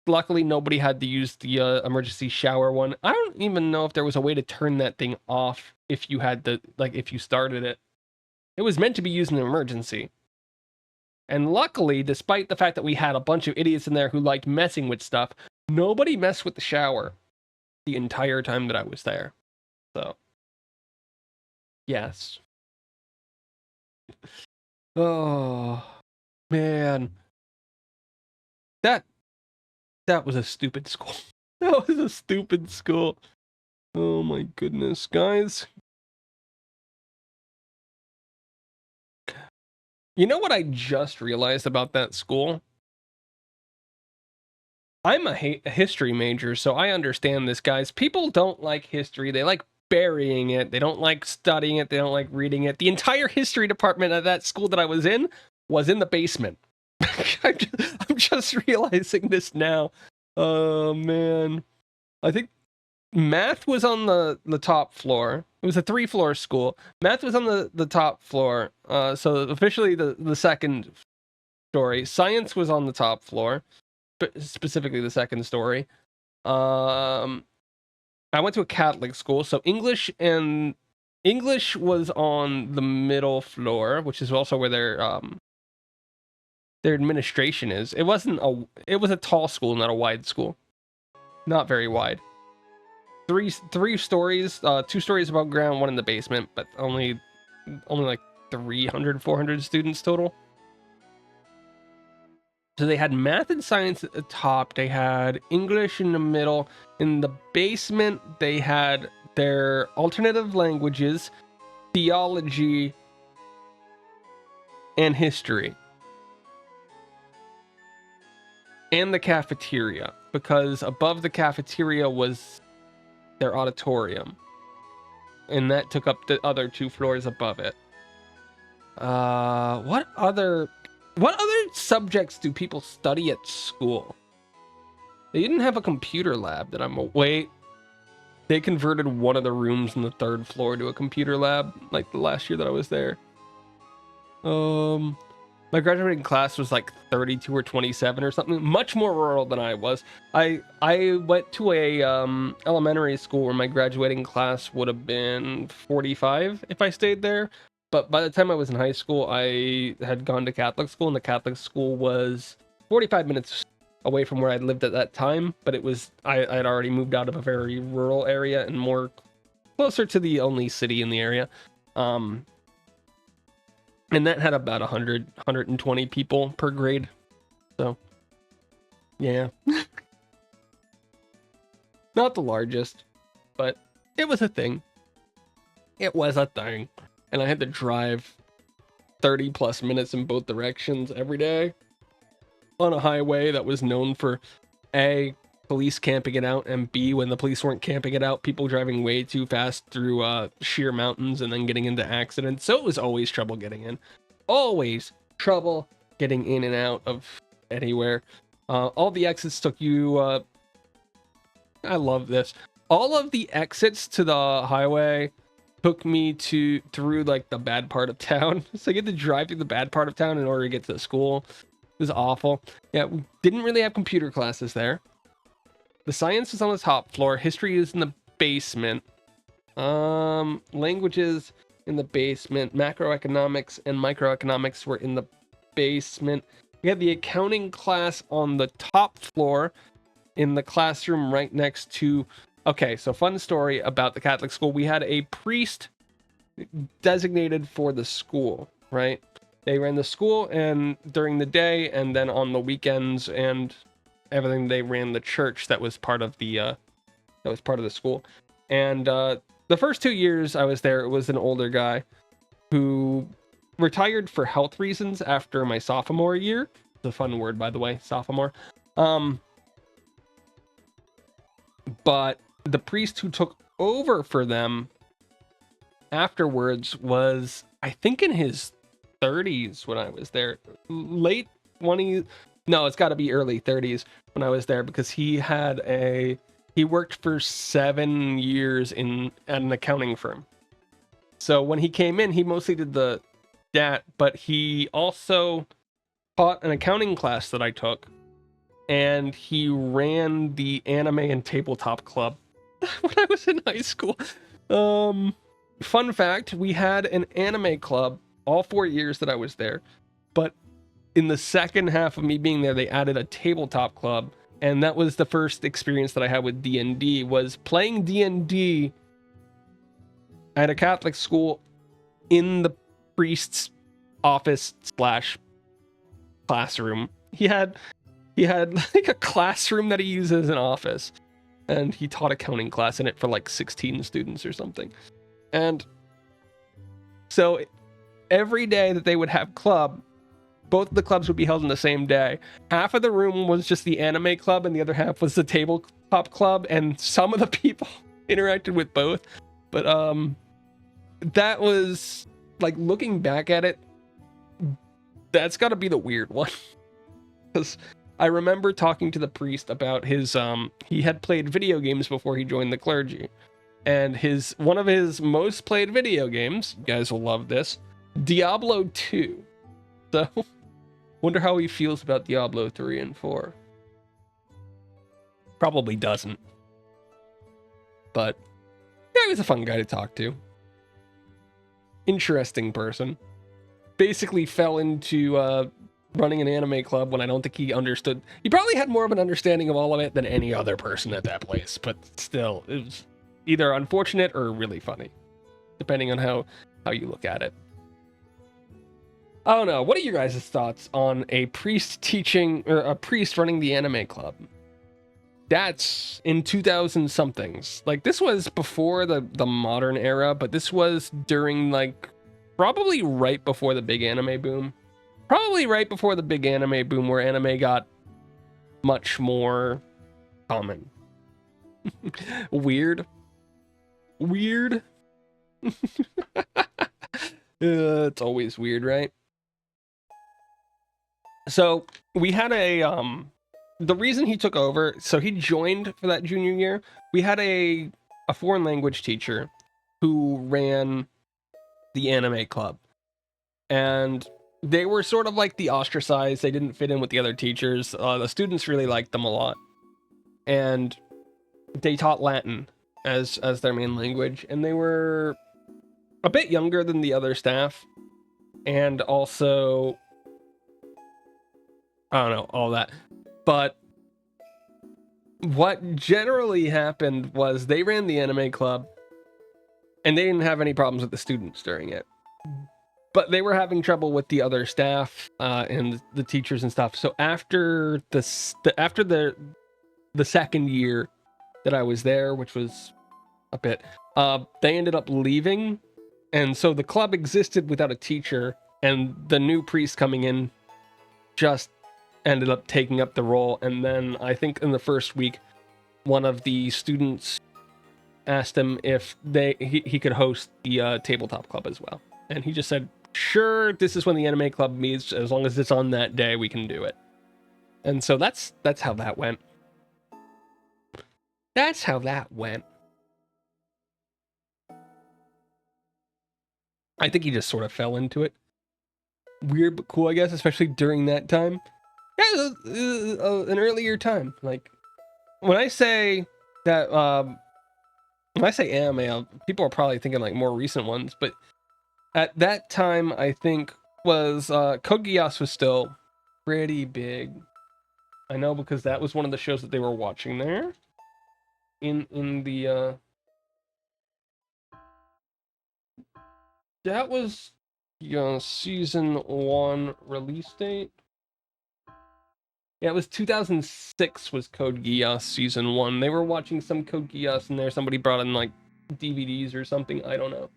A: Luckily, nobody had to use the emergency shower one. I don't even know if there was a way to turn that thing off if you had to, like, if you started it. It was meant to be used in an emergency. And luckily, despite the fact that we had a bunch of idiots in there who liked messing with stuff, nobody messed with the shower the entire time that I was there. So, yes. Oh, man. That was a stupid school. That was a stupid school. Oh my goodness, guys. You know what I just realized about that school? I'm a history major, so I understand this, guys. People don't like history. They like burying it. They don't like studying it. They don't like reading it. The entire history department of that school that I was in the basement. I'm just realizing this now. Oh, man. I think math was on the top floor. It was a 3-floor school. Math was on the top floor. So officially the second story. Science was on the top floor, specifically the second story. I went to a Catholic school, so English was on the middle floor, which is also where their their administration is. It was a tall school, not a wide school. Not very wide. Three stories, 2 stories above ground, 1 in the basement, but only like 300, 400 students total. So they had math and science at the top. They had English in the middle. In the basement, they had their alternative languages, theology, and history. And the cafeteria, because above the cafeteria was their auditorium. And that took up the other 2 floors above it. What other subjects do people study at school? They didn't have a computer lab that wait. They converted one of the rooms on the 3rd floor to a computer lab, like the last year that I was there. My graduating class was like 32 or 27 or something, much more rural than I was. I went to a elementary school where my graduating class would have been 45 if I stayed there. But by the time I was in high school, I had gone to Catholic school, and the Catholic school was 45 minutes away from where I lived at that time. But it was I had already moved out of a very rural area and more closer to the only city in the area. And that had about 120 people per grade. So, yeah. Not the largest, but it was a thing. It was a thing. And I had to drive 30 plus minutes in both directions every day on a highway that was known for A, police camping it out, and B, when the police weren't camping it out, people driving way too fast through sheer mountains and then getting into accidents. So it was always trouble getting in. Always trouble getting in and out of anywhere. All the exits took you... I love this. All of the exits to the highway took me through like the bad part of town. So I get to drive through the bad part of town in order to get to the school. It was awful. Yeah, we didn't really have computer classes there. The science is on the top floor. History is in the basement. Languages in the basement. Macroeconomics and microeconomics were in the basement. We had the accounting class on the top floor in the classroom right next to... Okay, so fun story about the Catholic school. We had a priest designated for the school, right? They ran the school and during the day, and then on the weekends and everything, they ran the church that was part of the school. And the first 2 years I was there, it was an older guy who retired for health reasons after my sophomore year. It's a fun word, by the way, sophomore. But the priest who took over for them afterwards was, I think, in his 30s when I was there. Late 20s. No, it's got to be early 30s when I was there, because he worked for 7 years at an accounting firm. So when he came in, he mostly did that, but he also taught an accounting class that I took, and he ran the anime and tabletop club when I was in high school. Fun fact, we had an anime club all 4 years that I was there, but in the second half of me being there, they added a tabletop club, and that was the first experience that I had with D&D, was playing D&D at a Catholic school in the priest's office / classroom. He had like a classroom that he used as an office, and he taught accounting class in it for like 16 students or something. And so every day that they would have club, both of the clubs would be held on the same day. Half of the room was just the anime club, and the other half was the tabletop club, and some of the people interacted with both. But that was, like, looking back at it, that's got to be the weird one. Because I remember talking to the priest about his he had played video games before he joined the clergy, and one of his most played video games, you guys will love this, Diablo 2. So wonder how he feels about Diablo 3 and 4. Probably doesn't. But yeah, he was a fun guy to talk to. Interesting person. Basically fell into running an anime club when I don't think he understood. He probably had more of an understanding of all of it than any other person at that place, but still, it was either unfortunate or really funny, depending on how you look at it. I don't know. What are your guys' thoughts on a priest teaching, or a priest running the anime club? That's in 2000 somethings. Like, this was before the modern era, but this was during, like, probably right before the big anime boom. Probably right before the big anime boom, where anime got much more common. Weird. It's always weird, right? So we had the reason he took over, so he joined for that junior year. We had a foreign language teacher who ran the anime club, and they were sort of like the ostracized. They didn't fit in with the other teachers. The students really liked them a lot, and they taught Latin as their main language, and they were a bit younger than the other staff, and also, I don't know, all that. But what generally happened was they ran the anime club, and they didn't have any problems with the students during it. But they were having trouble with the other staff and the teachers and stuff. So after the second year that I was there, which was a bit, they ended up leaving, and so the club existed without a teacher, and the new priest coming in just ended up taking up the role. And then I think in the first week, one of the students asked him if he could host the tabletop club as well, and he just said, sure, this is when the anime club meets, as long as it's on that day, we can do it. And so that's how that went. That's how that went. I think he just sort of fell into it. Weird but cool, I guess, especially during that time. Yeah, an earlier time. Like, when I say that, when I say anime, people are probably thinking like more recent ones, but at that time, I think was Code Geass was still pretty big. I know because that was one of the shows that they were watching there. In the that was season 1 release date. Yeah, it was 2006 was Code Geass season 1. They were watching some Code Geass in there. Somebody brought in like DVDs or something. I don't know.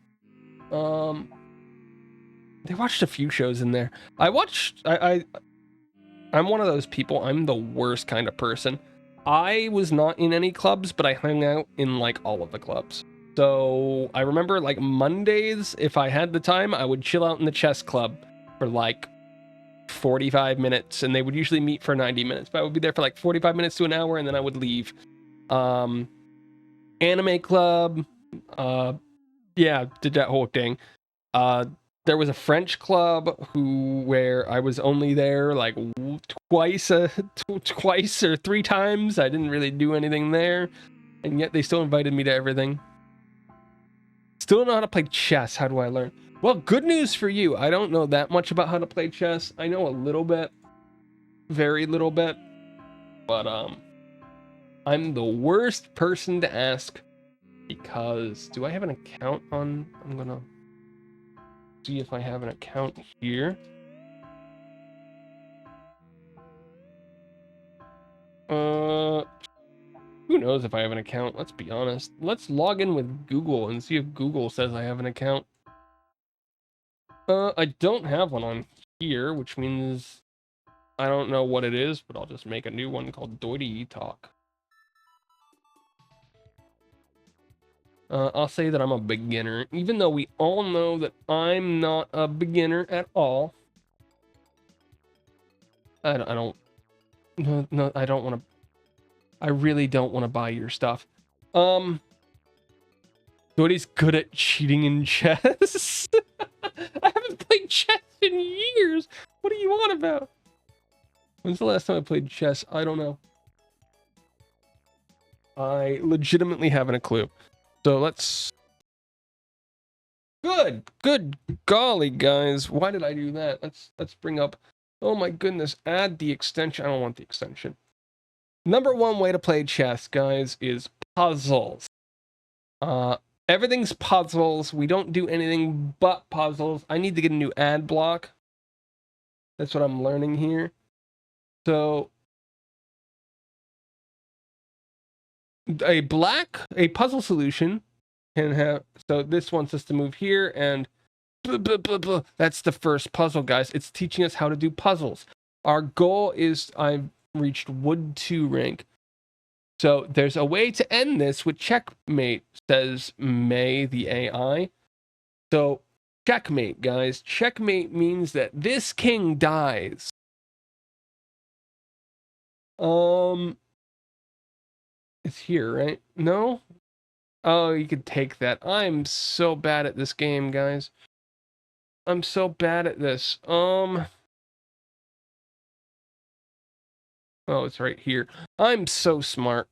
A: They watched a few shows in there. I'm one of those people. I'm the worst kind of person. I was not in any clubs, but I hung out in like all of the clubs. So I remember like Mondays, if I had the time, I would chill out in the chess club for like 45 minutes, and they would usually meet for 90 minutes, but I would be there for like 45 minutes to an hour, and then I would leave. Anime club, yeah, did that whole thing. There was a French club where I was only there like twice or 3 times. I didn't really do anything there, and yet they still invited me to everything. Still don't know how to play chess. How do I learn? Well, good news for you. I don't know that much about how to play chess. I know a little bit, very little bit, but I'm the worst person to ask, because do I have an account on? I'm gonna see if I have an account here. Who knows if I have an account? Let's be honest. Let's log in with Google and see if Google says I have an account. I don't have one on here, which means I don't know what it is, but I'll just make a new one called Doity Talk. I'll say that I'm a beginner, even though we all know that I'm not a beginner at all. I don't want to. I really don't want to buy your stuff. Doity's good at cheating in chess. I haven't played chess in years. What do you want about? When's the last time I played chess? I don't know. I legitimately haven't a clue. So let's... Good golly, guys. Why did I do that? Let's bring up Oh my goodness, add the extension. I don't want the extension. Number one way to play chess, guys, is puzzles. Everything's puzzles. We don't do anything but puzzles. I need to get a new ad block. That's what I'm learning here. So a puzzle solution can have, so this wants us to move here and blah, blah, blah, blah. That's the first puzzle, guys. It's teaching us how to do puzzles. Our goal is, I've reached Wood 2 rank. So there's a way to end this with checkmate, says May, the AI. So checkmate, guys. Checkmate means that this king dies. It's here, right? No? Oh, you could take that. I'm so bad at this game, guys. I'm so bad at this. Oh, it's right here. I'm so smart.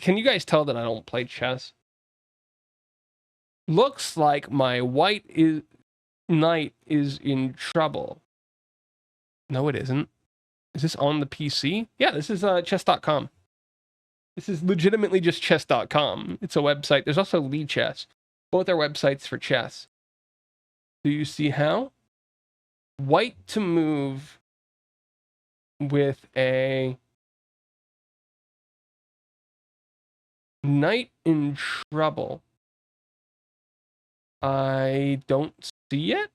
A: Can you guys tell that I don't play chess? Looks like my knight is in trouble. No, it isn't. Is this on the PC? Yeah, this is chess.com. This is legitimately just chess.com. It's a website. There's also Lichess. Both are websites for chess. Do you see how? White to move with a knight in trouble. I don't see it.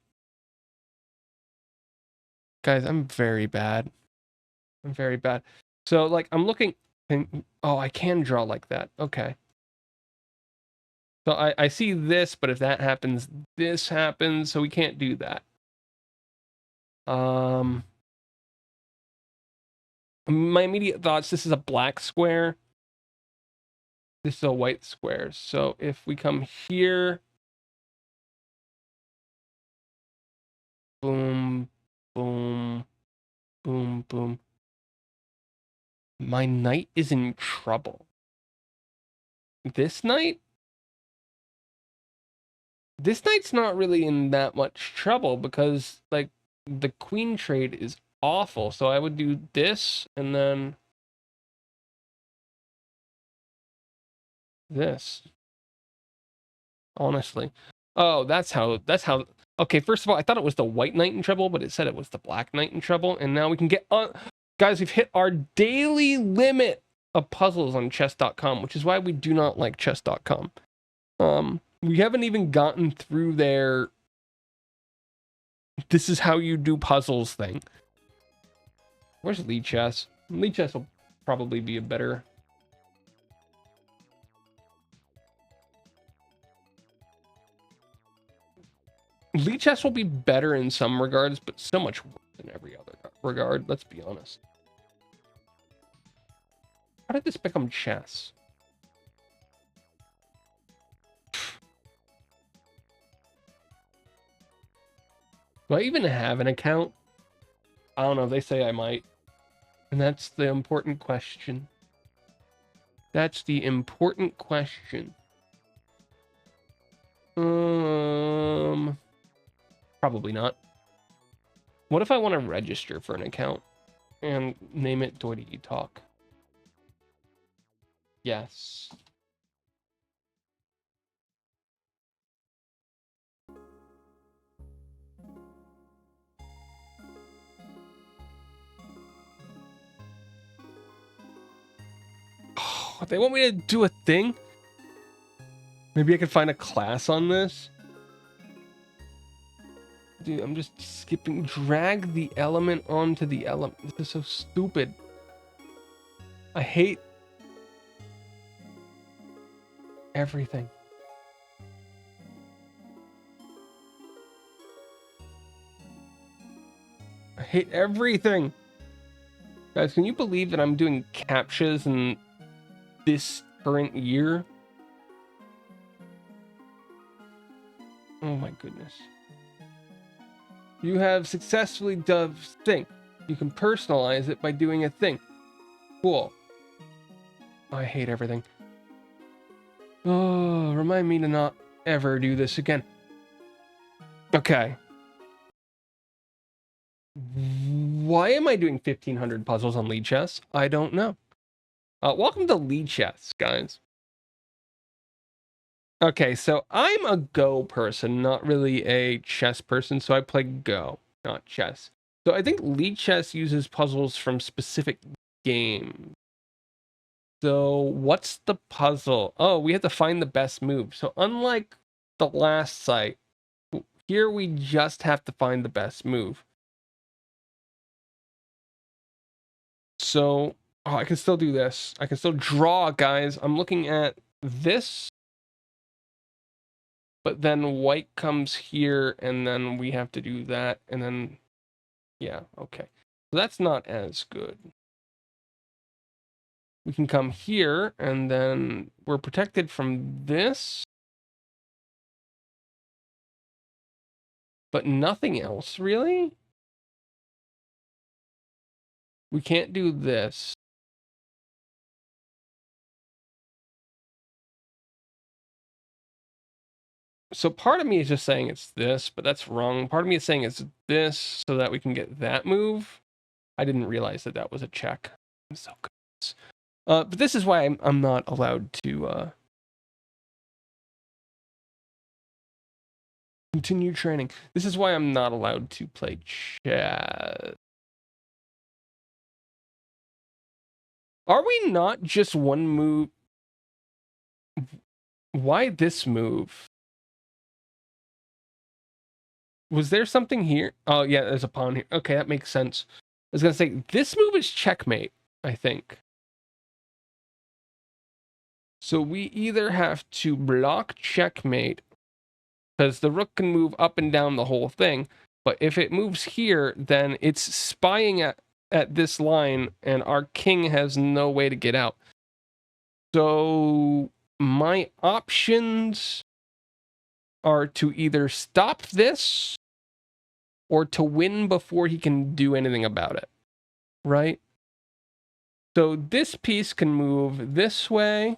A: Guys, I'm very bad. I'm very bad. So, like, I'm looking... Oh, I can draw like that. Okay. So I see this, but if that happens, this happens, so we can't do that. My immediate thoughts, this is a black square. This is a white square. So if we come here... Boom, boom, boom, boom. My knight is in trouble. This knight? This knight's not really in that much trouble because, like, the queen trade is awful. So I would do this and then this. Honestly. Oh, that's how, okay, first of all, I thought it was the white knight in trouble, but it said it was the black knight in trouble. And now we can get on. Guys, we've hit our daily limit of puzzles on chess.com, which is why we do not like chess.com. We haven't even gotten through their this is how you do puzzles thing. Where's Lichess? Lichess will probably be a better... Lichess will be better in some regards, but so much worse in every other regard, let's be honest. How did this become chess? Do I even have an account? I don't know, they say I might. And that's the important question. That's the important question. Probably not. What if I want to register for an account and name it Doity Talk? Yes. Oh, they want me to do a thing? Maybe I could find a class on this? Dude, I'm just skipping. Drag the element onto the element. This is so stupid. I hate everything. I hate everything. Guys, can you believe that I'm doing CAPTCHAs in this current year? Oh my goodness. You have successfully done thing. You can personalize it by doing a thing. Cool. I hate everything. Oh, remind me to not ever do this again. Okay. Why am I doing 1,500 puzzles on Lead Chess? I don't know. Welcome to Lead Chess, guys. Okay, so I'm a Go person, not really a chess person, so I play Go, not chess. So I think Lead Chess uses puzzles from specific games. So what's the puzzle? Oh, we have to find the best move. So unlike the last site, here we just have to find the best move. So, oh, I can still do this. I can still draw, guys. I'm looking at this. But then white comes here, and then we have to do that, and then, yeah, okay. So that's not as good. We can come here, and then we're protected from this. But nothing else, really? We can't do this. So part of me is just saying it's this, but that's wrong. Part of me is saying it's this so that we can get that move. I didn't realize that that was a check. I'm so good. But this is why I'm not allowed to continue training. This is why I'm not allowed to play chess. Are we not just one move? Why this move? Was there something here? Oh, yeah, there's a pawn here. Okay, that makes sense. I was going to say, this move is checkmate, I think. So we either have to block checkmate, because the rook can move up and down the whole thing, but if it moves here, then it's spying at this line, and our king has no way to get out. So my options are to either stop this or to win before he can do anything about it, right? So this piece can move this way.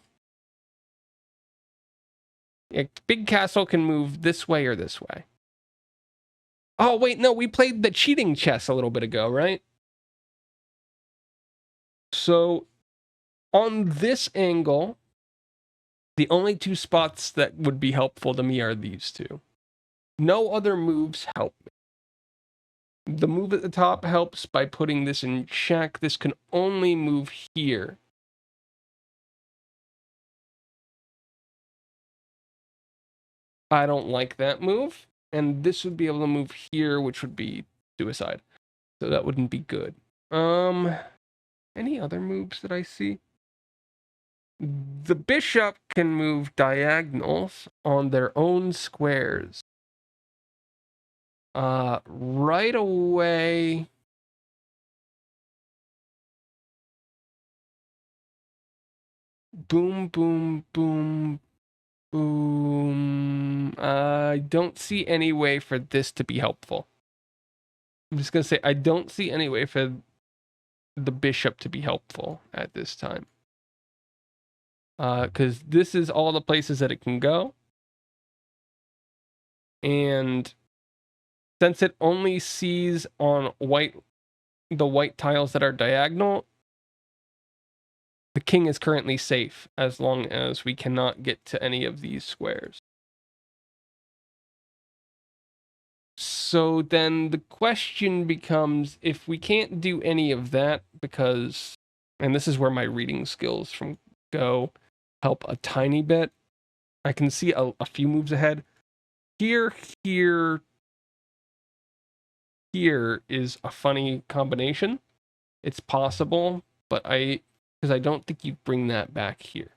A: Big castle can move this way or this way. Oh, wait, no, we played the cheating chess a little bit ago, right? So on this angle, the only two spots that would be helpful to me are these two. No other moves help me. The move at the top helps by putting this in check. This can only move here. I don't like that move. And this would be able to move here, which would be suicide. So that wouldn't be good. Any other moves that I see? The bishop can move diagonals on their own squares. Right away. Boom, boom, boom, boom. I don't see any way for this to be helpful. I'm just going to say, I don't see any way for the bishop to be helpful at this time. Because this is all the places that it can go. And since it only sees on the white tiles that are diagonal, the king is currently safe as long as we cannot get to any of these squares. So then the question becomes, if we can't do any of that because, and this is where my reading skills from Go help a tiny bit. I can see a few moves ahead. Here is a funny combination. It's possible, but because I don't think you bring that back here.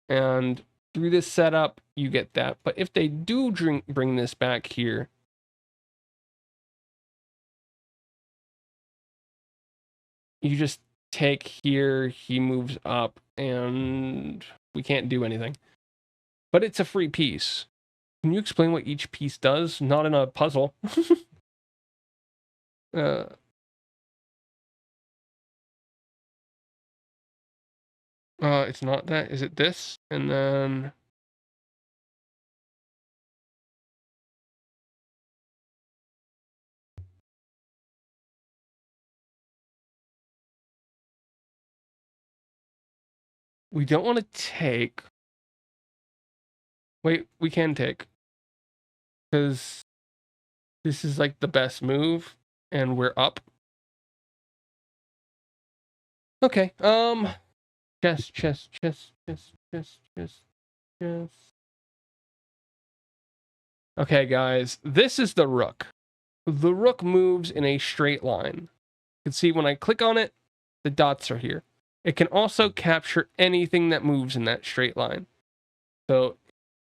A: And through this setup, you get that. But if they do bring this back here, you just take here, he moves up, and we can't do anything. But it's a free piece. Can you explain what each piece does? Not in a puzzle. It's not that. Is it this? And then... We don't want to take... Wait, we can take. Because this is like the best move, and we're up. Okay, chess. Okay, guys, this is the rook. The rook moves in a straight line. You can see when I click on it, the dots are here. It can also capture anything that moves in that straight line. So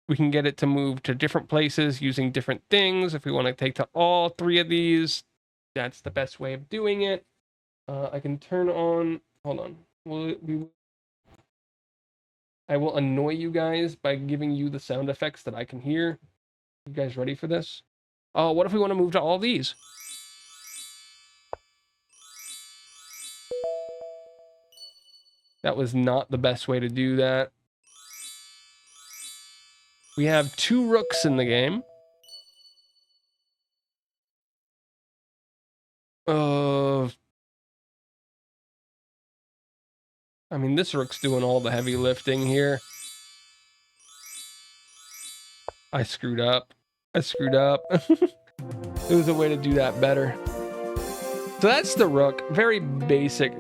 A: we can get it to move to different places using different things. If we want to take to all three of these, that's the best way of doing it. I can turn on, hold on. I will annoy you guys by giving you the sound effects that I can hear. You guys ready for this? Oh, what if we want to move to all these? That was not the best way to do that. We have 2 rooks in the game. I mean, this rook's doing all the heavy lifting here. I screwed up. There was a way to do that better. So that's the rook. Very basic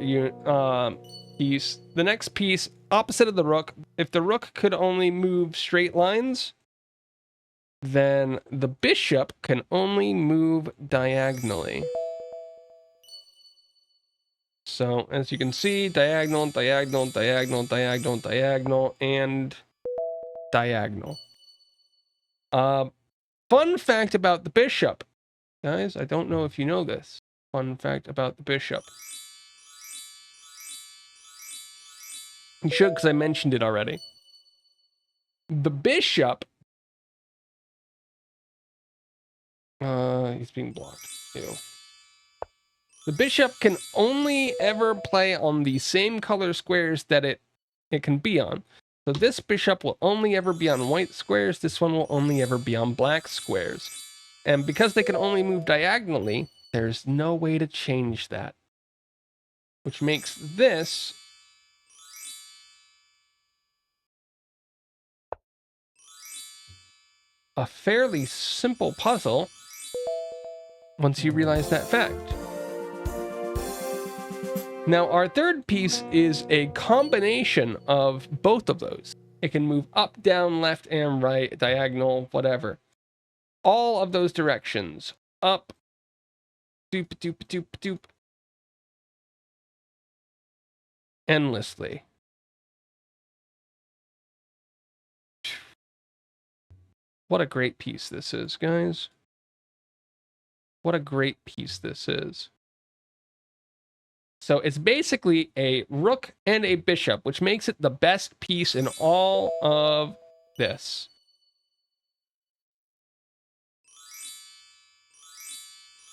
A: piece. The next piece, opposite of the rook. If the rook could only move straight lines, then the bishop can only move diagonally. So as you can see, diagonal, and diagonal. Fun fact about the bishop. Guys, I don't know if you know this. Fun fact about the bishop. You should, because I mentioned it already. The bishop... he's being blocked, too. The bishop can only ever play on the same color squares that it can be on. So this bishop will only ever be on white squares. This one will only ever be on black squares. And because they can only move diagonally, there's no way to change that. Which makes this a fairly simple puzzle once you realize that fact. Now, our third piece is a combination of both of those. It can move up, down, left, and right, diagonal, whatever. All of those directions. Up, doop, doop, doop, doop. Endlessly. What a great piece this is, guys. What a great piece this is. So it's basically a rook and a bishop, which makes it the best piece in all of this.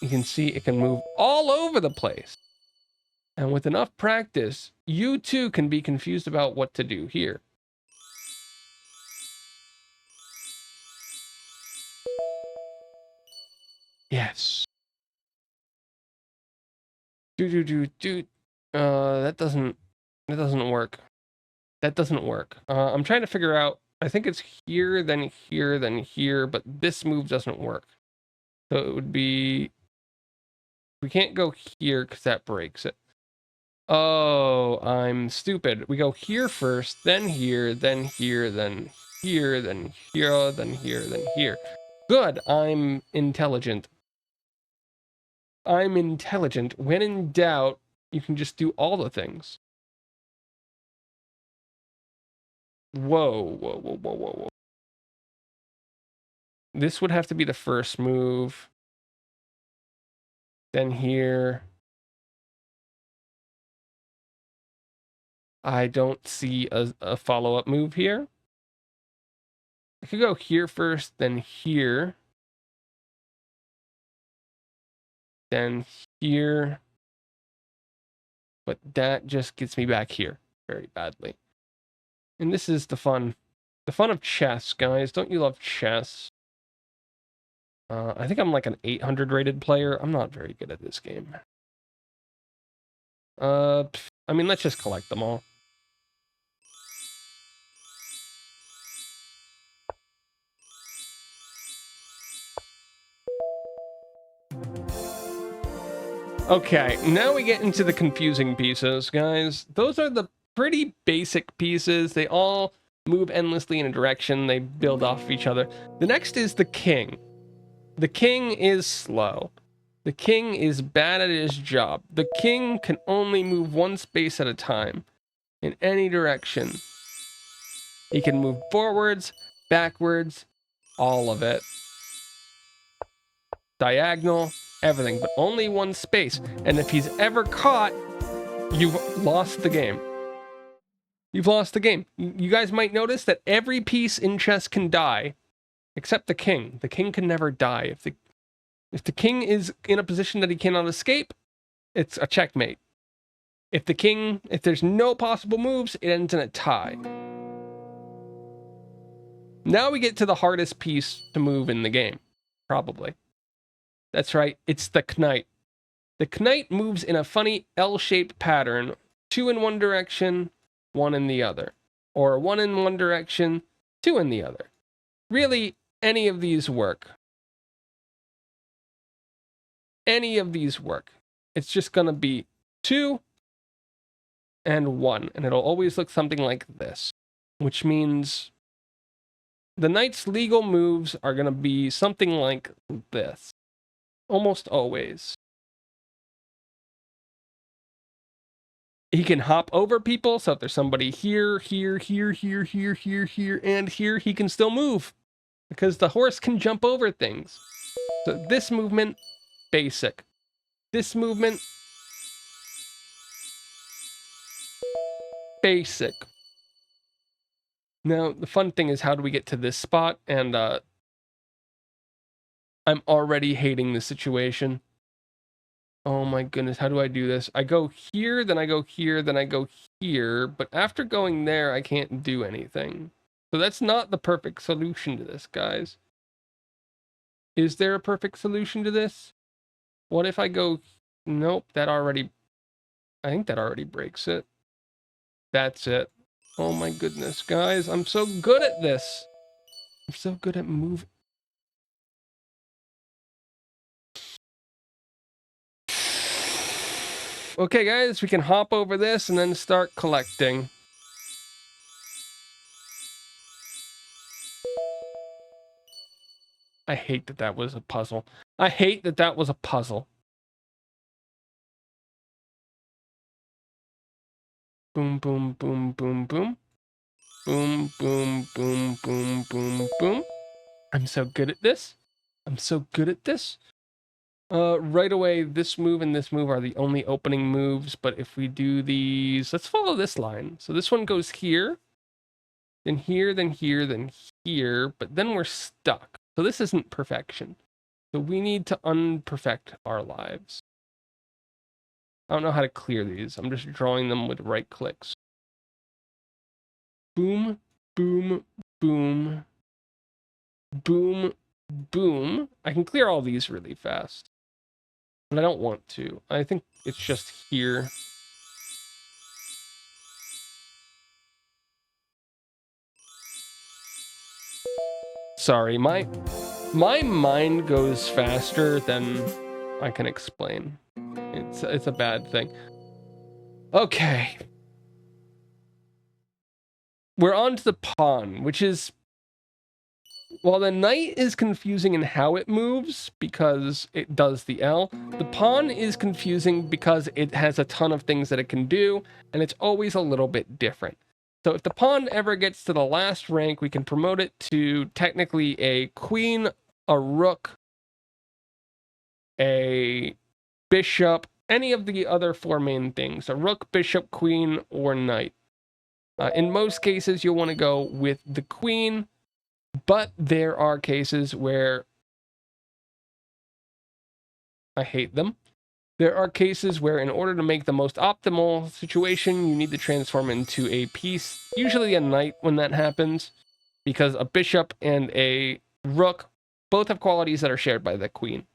A: You can see it can move all over the place. And with enough practice, you too can be confused about what to do here. Yes. That doesn't work. That doesn't work. I'm trying to figure out, I think it's here, then here, then here, but this move doesn't work. So it would be, we can't go here because that breaks it. Oh, I'm stupid. We go here first, then here, then here, then here, then here, then here, then here. Good, I'm intelligent. I'm intelligent. When in doubt, you can just do all the things. Whoa. This would have to be the first move. Then here. I don't see a follow-up move here. I could go here first, then here. Then here. But that just gets me back here very badly. And this is the fun of chess, guys. Don't you love chess? I think I'm like an 800 rated player. I'm not very good at this game. I mean, let's just collect them all. Okay, now we get into the confusing pieces, guys. Those are the pretty basic pieces. They all move endlessly in a direction. They build off of each other. The next is the king. The king is slow. The king is bad at his job. The king can only move one space at a time in any direction. He can move forwards, backwards, all of it. Diagonal, everything, but only one space. And if he's ever caught, you've lost the game. You've lost the game. You guys might notice that every piece in chess can die, except the king. The king can never die. If the king is in a position that he cannot escape, it's a checkmate. If there's no possible moves, it ends in a tie. Now we get to the hardest piece to move in the game, probably. That's right, it's the knight. The knight moves in a funny L-shaped pattern, 2 in one direction, 1 in the other. Or 1 in one direction, 2 in the other. Really, any of these work. Any of these work. It's just going to be 2 and 1, and it'll always look something like this, which means the knight's legal moves are going to be something like this. Almost always. He can hop over people, so if there's somebody here, here, here, here, here, here, here, and here, he can still move. Because the horse can jump over things. So this movement, basic. This movement, basic. Now, the fun thing is, how do we get to this spot? And I'm already hating the situation. Oh my goodness, how do I do this? I go here, then I go here, then I go here. But after going there, I can't do anything. So that's not the perfect solution to this, guys. Is there a perfect solution to this? What if I go... Nope, I think that already breaks it. That's it. Oh my goodness, guys. I'm so good at this. I'm so good at moving. Okay, guys, we can hop over this and then start collecting. I hate that that was a puzzle. I hate that that was a puzzle. Boom, boom, boom, boom, boom. Boom, boom, boom, boom, boom, boom. I'm so good at this. I'm so good at this. Right away, this move and this move are the only opening moves, but if we do these... Let's follow this line. So this one goes here, then here, then here, then here, but then we're stuck. So this isn't perfection. So we need to unperfect our lives. I don't know how to clear these. I'm just drawing them with right clicks. Boom, boom, boom, boom, boom. I can clear all these really fast, but I don't want to. I think it's just here. Sorry, my mind goes faster than I can explain. It's a bad thing. Okay. We're on to the pawn, which is... While the knight is confusing in how it moves, because it does the L, the pawn is confusing because it has a ton of things that it can do, and it's always a little bit different. So if the pawn ever gets to the last rank, we can promote it to technically a queen, a rook, a bishop, any of the other 4 main things. A rook, bishop, queen, or knight. In most cases, you'll want to go with the queen, but there are cases where... I hate them. There are cases where in order to make the most optimal situation, you need to transform into a piece, usually a knight when that happens, because a bishop and a rook both have qualities that are shared by the queen.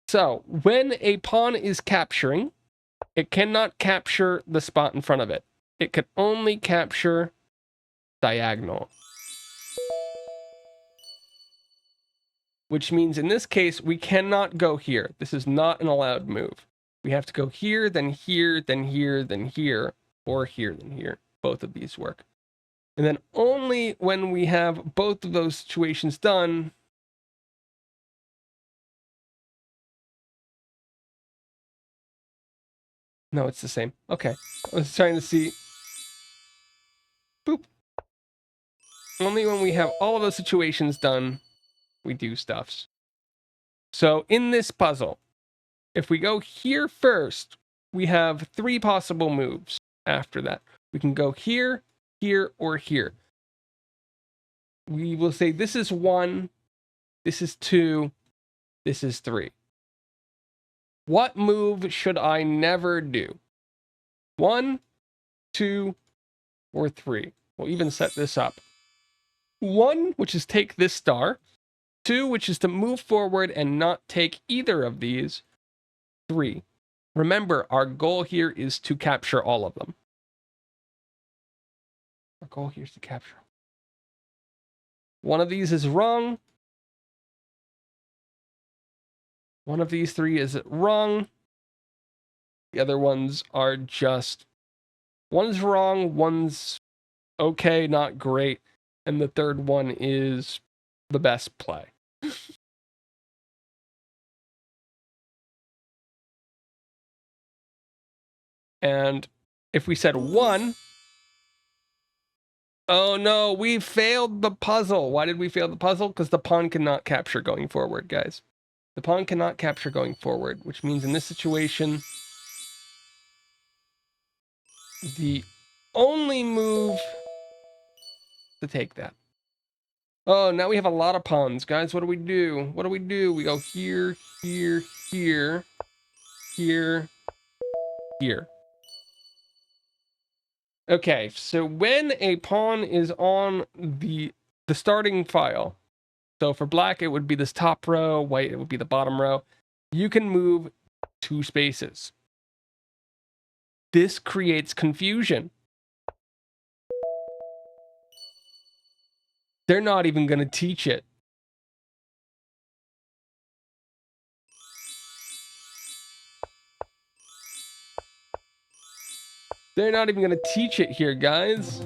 A: So, when a pawn is capturing, it cannot capture the spot in front of it. It can only capture diagonal. which means in this case, we cannot go here. This is not an allowed move. We have to go here, then here, then here, then here, or here, then here. Both of these work. And then only when we have both of those situations done, no, it's the same. Okay. I was trying to see. Boop. Only when we have all of those situations done, we do stuffs. So in this puzzle, if we go here first, we have 3 possible moves after that. We can go here, here, or here. We will say this is 1, this is 2, this is 3. What move should I never do? 1, 2, or 3. We'll even set this up. 1, which is take this star. 2, which is to move forward and not take either of these. 3. Remember, our goal here is to capture all of them. Our goal here is to capture. One of these is wrong. One of these 3 is wrong. The other ones are just... One's wrong, one's okay, not great. And the third one is the best play. And if we said 1... Oh no, we failed the puzzle. Why did we fail the puzzle? Because the pawn cannot capture going forward, guys. The pawn cannot capture going forward, which means in this situation, the only move to take that. Oh, now we have a lot of pawns, guys. What do we do? What do we do? We go here, here, here, here, here. Okay, so when a pawn is on the starting file, so for black it would be this top row, white it would be the bottom row, you can move 2 spaces. This creates confusion. They're not even going to teach it. They're not even going to teach it here, guys.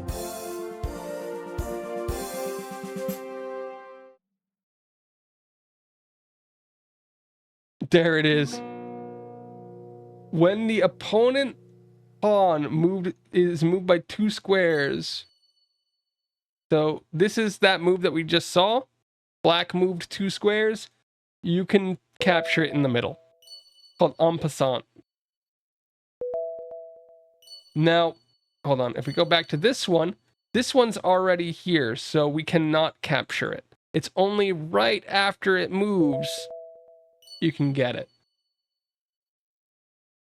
A: There it is. When the opponent pawn is moved by 2 squares. So this is that move that we just saw. Black moved 2 squares. You can capture it in the middle. Called en passant. Now, hold on. If we go back to this one's already here, so we cannot capture it. It's only right after it moves you can get it.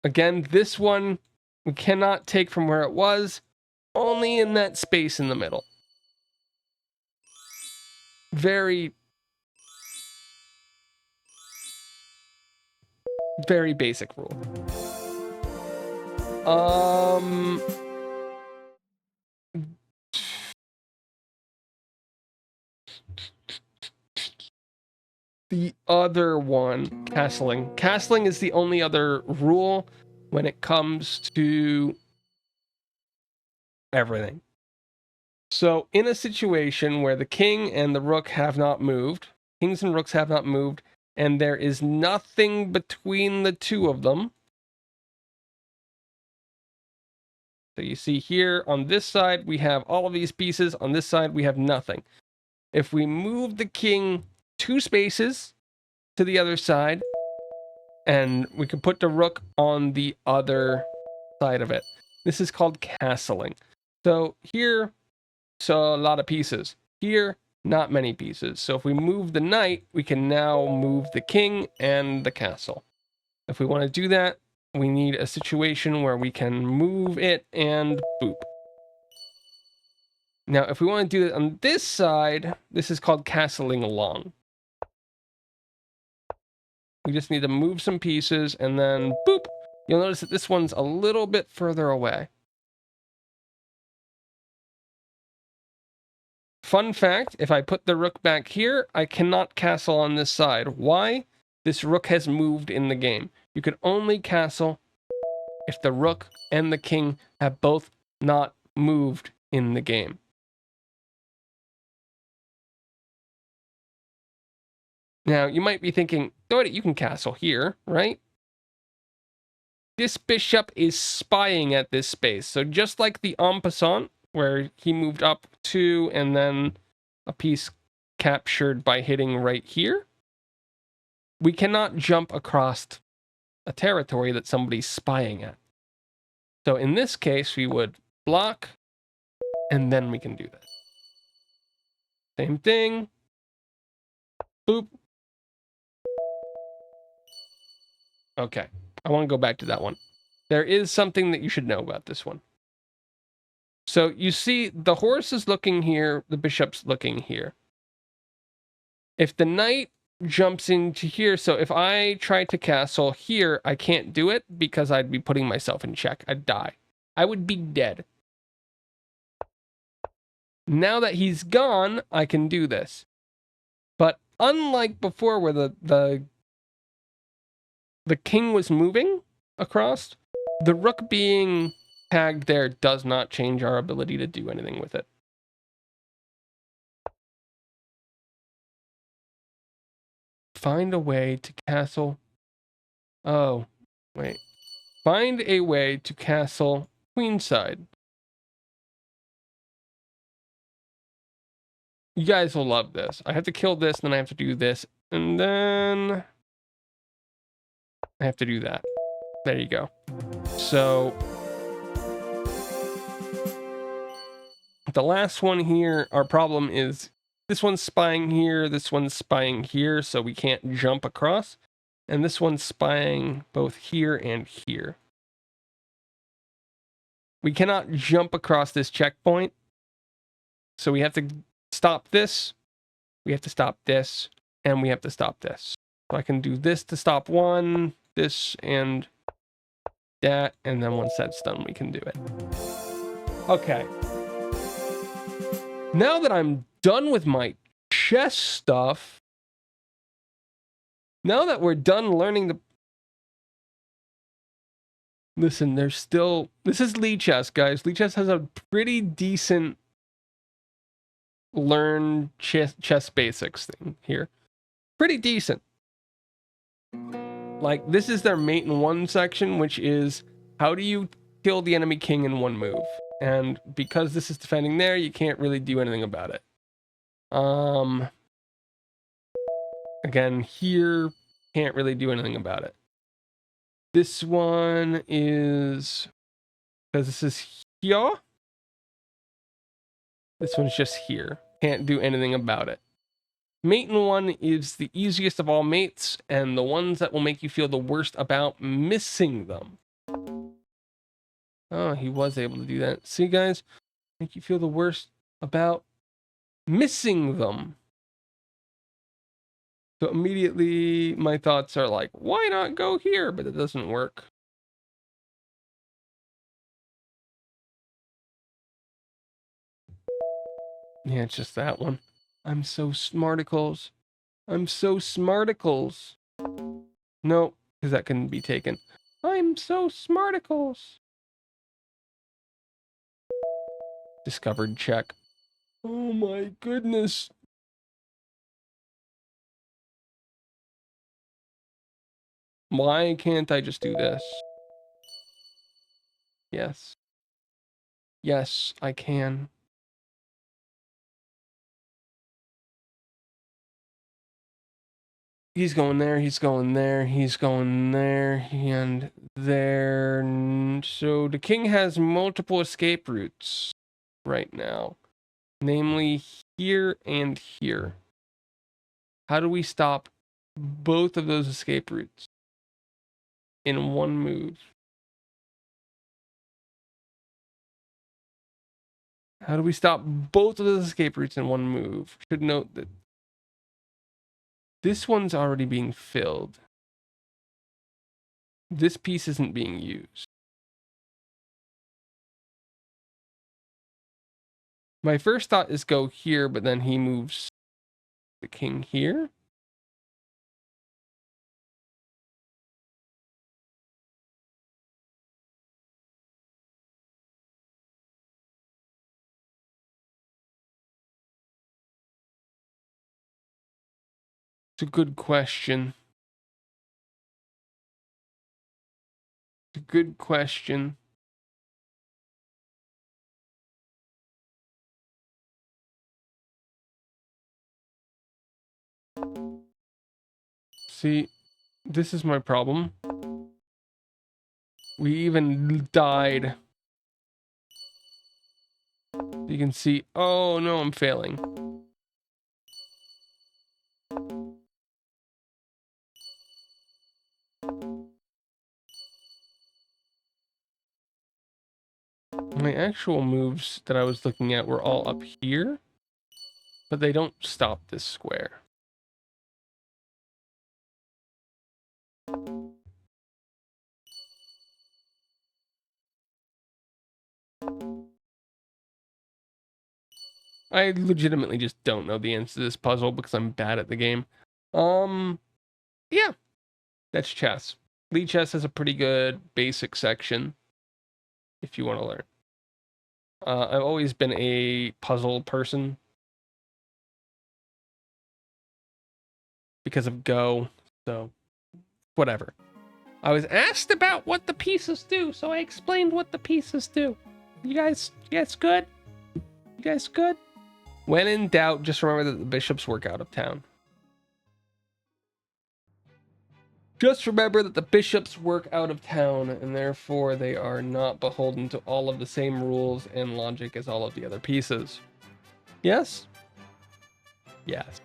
A: Again, this one we cannot take from where it was, only in that space in the middle. Very, very basic rule. The other one, castling. Castling is the only other rule when it comes to everything. So in a situation where the king and the rook have not moved, kings and rooks have not moved, and there is nothing between the 2 of them. So you see here on this side, we have all of these pieces. On this side, we have nothing. If we move the king 2 spaces to the other side, and we can put the rook on the other side of it. This is called castling. So here, so a lot of pieces. Here, not many pieces. So if we move the knight, we can now move the king and the castle. If we want to do that, we need a situation where we can move it and boop. Now, if we want to do it on this side, this is called castling along. We just need to move some pieces and then boop. You'll notice that this one's a little bit further away. fun fact, if I put the rook back here, I cannot castle on this side. Why? This rook has moved in the game. You can only castle if the rook and the king have both not moved in the game. Now, you might be thinking, oh, you can castle here, right? This bishop is spying at this space. So just like the en passant, where he moved up 2 and then a piece captured by hitting right here, we cannot jump across a territory that somebody's spying at. So in this case, we would block, and then we can do that. Same thing. Boop. Okay, I want to go back to that one. There is something that you should know about this one. So you see the horse is looking here, the bishop's looking here. If the knight jumps into here, so if I try to castle here, I can't do it because I'd be putting myself in check. I'd die. I would be dead. Now that he's gone, I can do this. But unlike before where the king was moving across, the rook being tagged there does not change our ability to do anything with it. Find a way to castle. Oh, wait. Find a way to castle queenside. You guys will love this. I have to kill this, then I have to do this, and then I have to do that. There you go. So the last one here, our problem is this one's spying here, this one's spying here, so we can't jump across. And this one's spying both here and here. We cannot jump across this checkpoint. So we have to stop this, we have to stop this, and we have to stop this. So I can do this to stop one, this, and that, and then once that's done, we can do it. Okay. Now that I'm done with my chess stuff, now that we're done learning the... Listen, there's still... This is Lichess, guys. Lichess has a pretty decent learn chess basics thing here. Pretty decent. Like, this is their mate in one section, which is how do you kill the enemy king in one move? And because this is defending there, you can't really do anything about it. Again, here, can't really do anything about it. This one is, because this is here. This one's just here. Can't do anything about it. Mate in one is the easiest of all mates, and the ones that will make you feel the worst about missing them. Oh, he was able to do that. See, guys? Make you feel the worst about missing them. So immediately my thoughts are like, why not go here? But it doesn't work. Yeah, it's just that one. I'm so smarticles. I'm so smarticles. No, because that couldn't be taken. I'm so smarticles. Discovered check. Oh my goodness. Why can't I just do this? Yes. Yes, I can. He's going there, he's going there, he's going there, and there. So the king has multiple escape routes right now. Namely, here and here. How do we stop both of those escape routes in one move? How do we stop both of those escape routes in one move? Should note that this one's already being filled. This piece isn't being used. My first thought is go here, but then he moves the king here. It's a good question. It's a good question. See, this is my problem. We even died. You can see, oh no, I'm failing. My actual moves that I was looking at were all up here, but they don't stop this square. I legitimately just don't know the answer to this puzzle because I'm bad at the game. Yeah, that's chess. Lichess has a pretty good basic section if you want to learn. I've always been a puzzle person because of Go, so whatever. I was asked about what the pieces do, so I explained what the pieces do. You guys good? You guys good? When in doubt, just remember that the bishops work out of town. Just remember that the bishops work out of town, and therefore they are not beholden to all of the same rules and logic as all of the other pieces. Yes? Yes.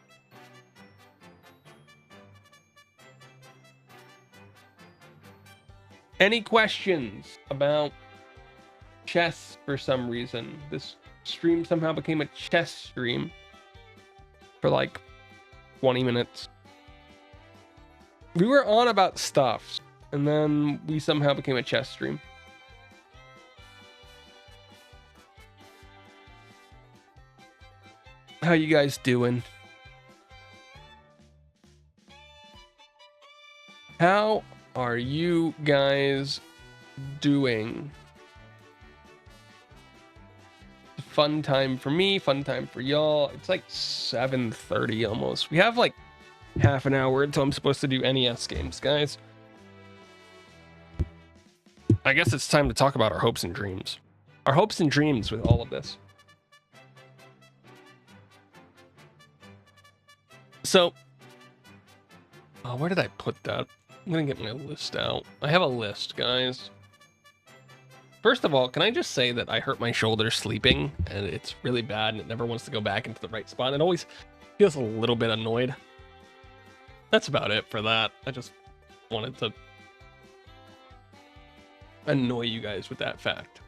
A: Any questions about chess for some reason? This stream somehow became a chess stream for like 20 minutes. We were on about stuff, and then we somehow became a chess stream. How you guys doing? How are you guys doing? Fun time for me, fun time for y'all. It's like 7:30 almost. We have like half an hour until I'm supposed to do NES games, guys. I guess it's time to talk about our hopes and dreams. Our hopes and dreams with all of this. So, where did I put that? I'm gonna get my list out. I have a list, guys. First of all, can I just say that I hurt my shoulder sleeping, and it's really bad, and it never wants to go back into the right spot. It always feels a little bit annoyed. That's about it for that. I just wanted to annoy you guys with that fact.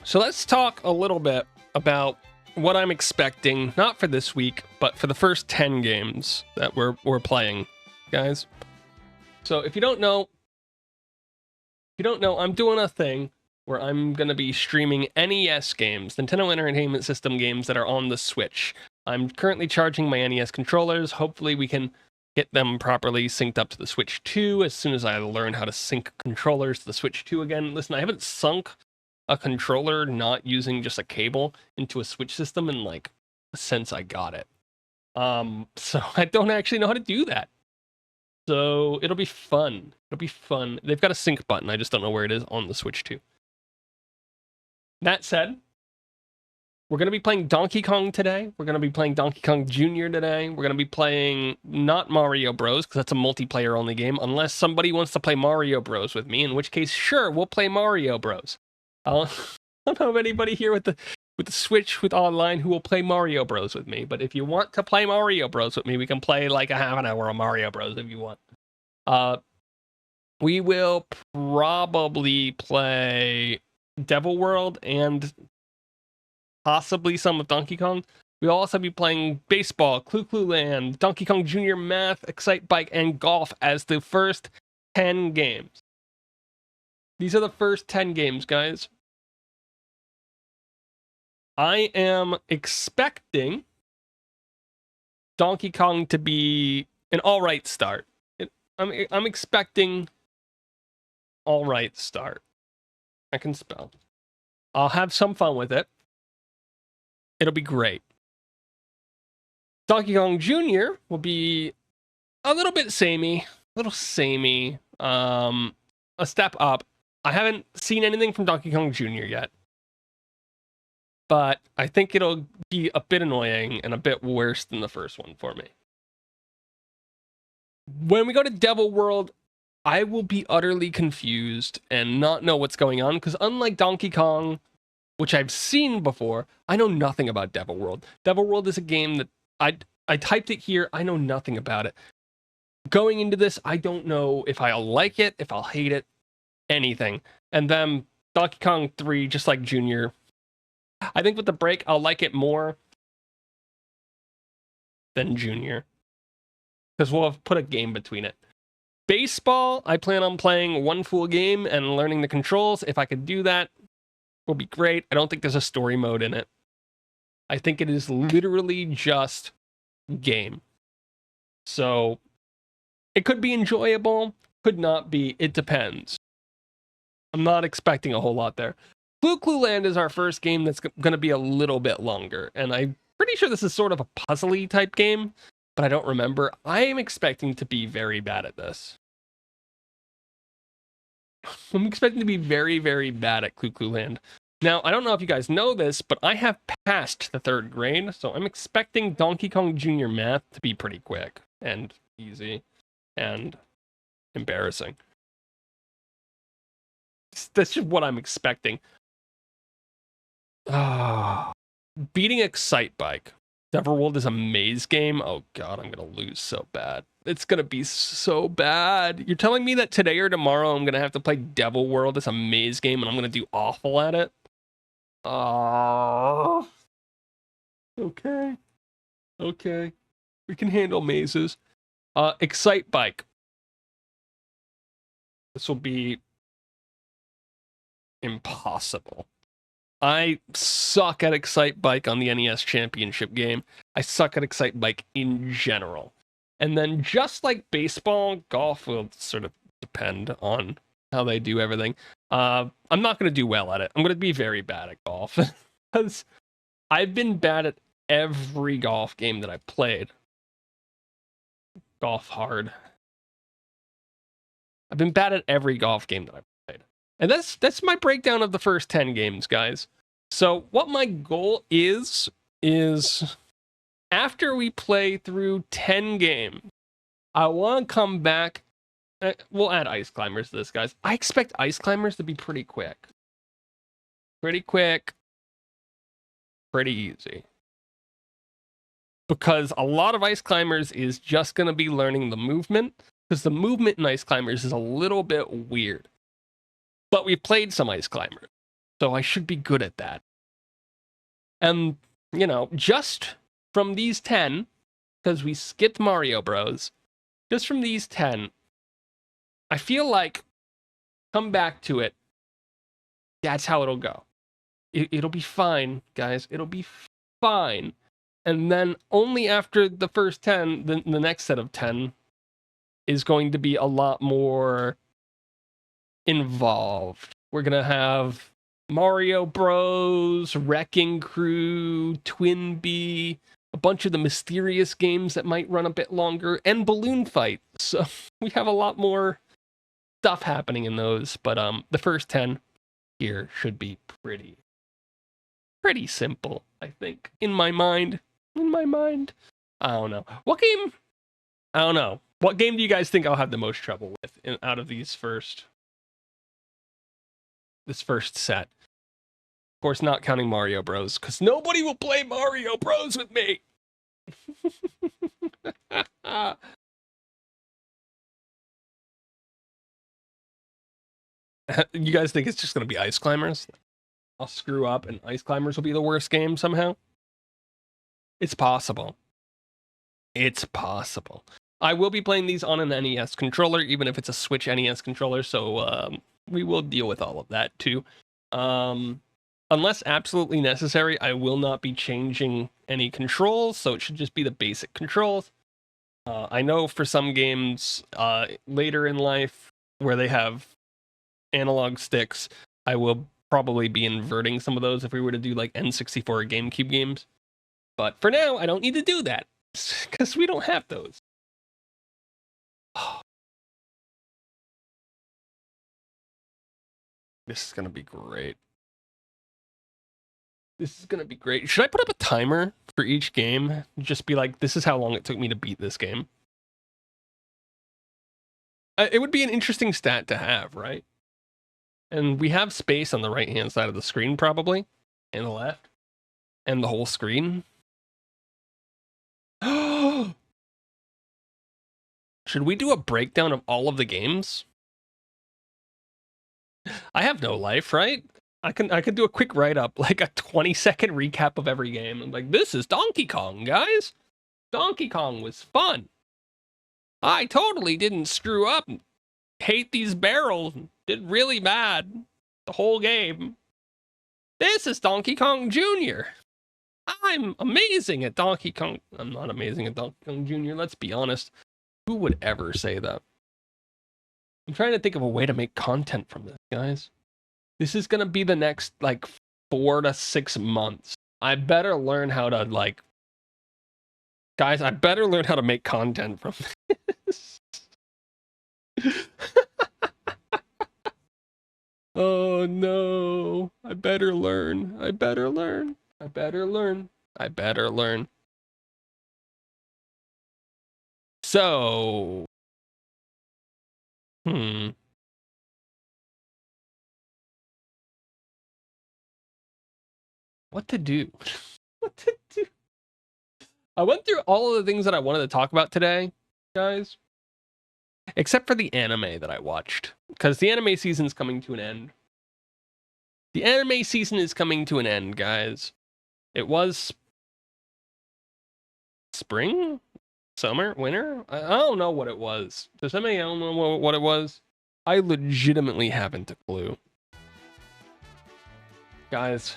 A: So let's talk a little bit about what I'm expecting, not for this week, but for the first 10 games that we're playing, guys. So if you don't know, I'm doing a thing where I'm going to be streaming NES games, Nintendo Entertainment System games that are on the Switch. I'm currently charging my NES controllers. Hopefully we can get them properly synced up to the Switch 2 as soon as I learn how to sync controllers to the Switch 2 again. Listen, I haven't sunk a controller not using just a cable into a Switch system in like since I got it. So I don't actually know how to do that. So it'll be fun. It'll be fun. They've got a sync button. I just don't know where it is on the Switch 2. That said, we're going to be playing Donkey Kong today. We're going to be playing Donkey Kong Jr. today. We're going to be playing not Mario Bros. Because that's a multiplayer only game. Unless somebody wants to play Mario Bros. With me. In which case, sure, we'll play Mario Bros. I don't know of anybody here with the Switch with online who will play Mario Bros. With me. But if you want to play Mario Bros. With me, we can play like a half an hour of Mario Bros. If you want. We will probably play Devil World and possibly some of Donkey Kong. We'll also be playing baseball, Clue Clue Land, Donkey Kong Jr. Math, Excite Bike, and golf as the first 10 games. These are the first 10 games, guys. I am expecting Donkey Kong to be an all right start. I'm expecting all right start. I can spell. I'll have some fun with it. It'll be great. Donkey Kong Jr. will be a little bit samey, a step up. I haven't seen anything from Donkey Kong Jr. yet, but I think it'll be a bit annoying and a bit worse than the first one for me. When we go to Devil World, I will be utterly confused and not know what's going on, because unlike Donkey Kong, which I've seen before, I know nothing about Devil World. Devil World is a game that I typed it here, I know nothing about it. Going into this, I don't know if I'll like it, if I'll hate it, anything. And then Donkey Kong 3, just like Junior, I think with the break, I'll like it more than Junior, because we'll have put a game between it. Baseball, I plan on playing one full game and learning the controls. If I could do that, will be great. I don't think there's a story mode in it. I think it is literally just game. So it could be enjoyable, could not be. It depends. I'm not expecting a whole lot there. Clu Land is our first game that's going to be a little bit longer, and I'm pretty sure this is sort of a puzzly type game, but I don't remember. I am expecting to be very bad at this. I'm expecting to be very, very bad at Clu Land. Now, I don't know if you guys know this, but I have passed the 3rd grade, so I'm expecting Donkey Kong Jr. math to be pretty quick and easy and embarrassing. That's just what I'm expecting. Beating Excite Bike. Devil World is a maze game. Oh god, I'm gonna lose so bad. It's gonna be so bad. You're telling me that today or tomorrow I'm gonna have to play Devil World as a maze game and I'm gonna do awful at it? Okay. Okay. We can handle mazes. Excite Bike. This will be impossible. I suck at Excite Bike on the NES Championship game. I suck at Excite Bike in general. And then just like baseball, golf will sort of depend on how they do everything. I'm not going to do well at it. I'm going to be very bad at golf. Because I've been bad at every golf game that I've played. Golf hard. I've been bad at every golf game that I've played. And that's my breakdown of the first 10 games, guys. So what my goal is after we play through 10 games, I want to come back. We'll add Ice Climbers to this, guys. I expect Ice Climbers to be pretty quick. Pretty quick. Pretty easy. Because a lot of Ice Climbers is just going to be learning the movement. Because the movement in Ice Climbers is a little bit weird. But we've played some Ice Climbers, so I should be good at that. And, you know, just from these 10, because we skipped Mario Bros, just from these 10, I feel like, come back to it, that's how it'll go. It'll be fine, guys. It'll be fine. And then only after the first 10, the next set of 10 is going to be a lot more involved. We're gonna have Mario Bros, Wrecking Crew, Twinbee, a bunch of the mysterious games that might run a bit longer, and Balloon Fight. So we have a lot more stuff happening in those, but the first 10 here should be pretty simple, I think. In my mind. I don't know. What game? I don't know. What game do you guys think I'll have the most trouble with out of these this first set? Of course, not counting Mario Bros, because nobody will play Mario Bros with me. You guys think it's just going to be Ice Climbers? I'll screw up and Ice Climbers will be the worst game somehow? It's possible. It's possible. I will be playing these on an NES controller, even if it's a Switch NES controller, so We will deal with all of that too. Unless absolutely necessary, I will not be changing any controls, so it should just be the basic controls. I know for some games later in life where they have analog sticks, I will probably be inverting some of those if we were to do like N64 or GameCube games. But for now, I don't need to do that because we don't have those. This is going to be great. This is going to be great. Should I put up a timer for each game? Just be like, this is how long it took me to beat this game. It would be an interesting stat to have, right? And we have space on the right-hand side of the screen, probably, and the left, and the whole screen. Should we do a breakdown of all of the games? I have no life, right? I can do a quick write-up, like a 20-second recap of every game. I'm like, this is Donkey Kong, guys. Donkey Kong was fun. I totally didn't screw up. Hate these barrels. Did really bad the whole game. This is Donkey Kong Jr. I'm amazing at Donkey Kong. I'm not amazing at Donkey Kong Jr. Let's be honest. Who would ever say that? I'm trying to think of a way to make content from this, guys. This is going to be the next, like, 4 to 6 months. I better learn how to, like... Guys, I better learn how to make content from this. Oh, no. I better learn. I better learn. I better learn. I better learn. So... What to do? What to do? I went through all of the things that I wanted to talk about today, guys. Except for the anime that I watched. Because the anime season's coming to an end. The anime season is coming to an end, guys. It was... spring? Summer? Winter? I don't know what it was. Does somebody don't know what it was? I legitimately haven't a clue. Guys,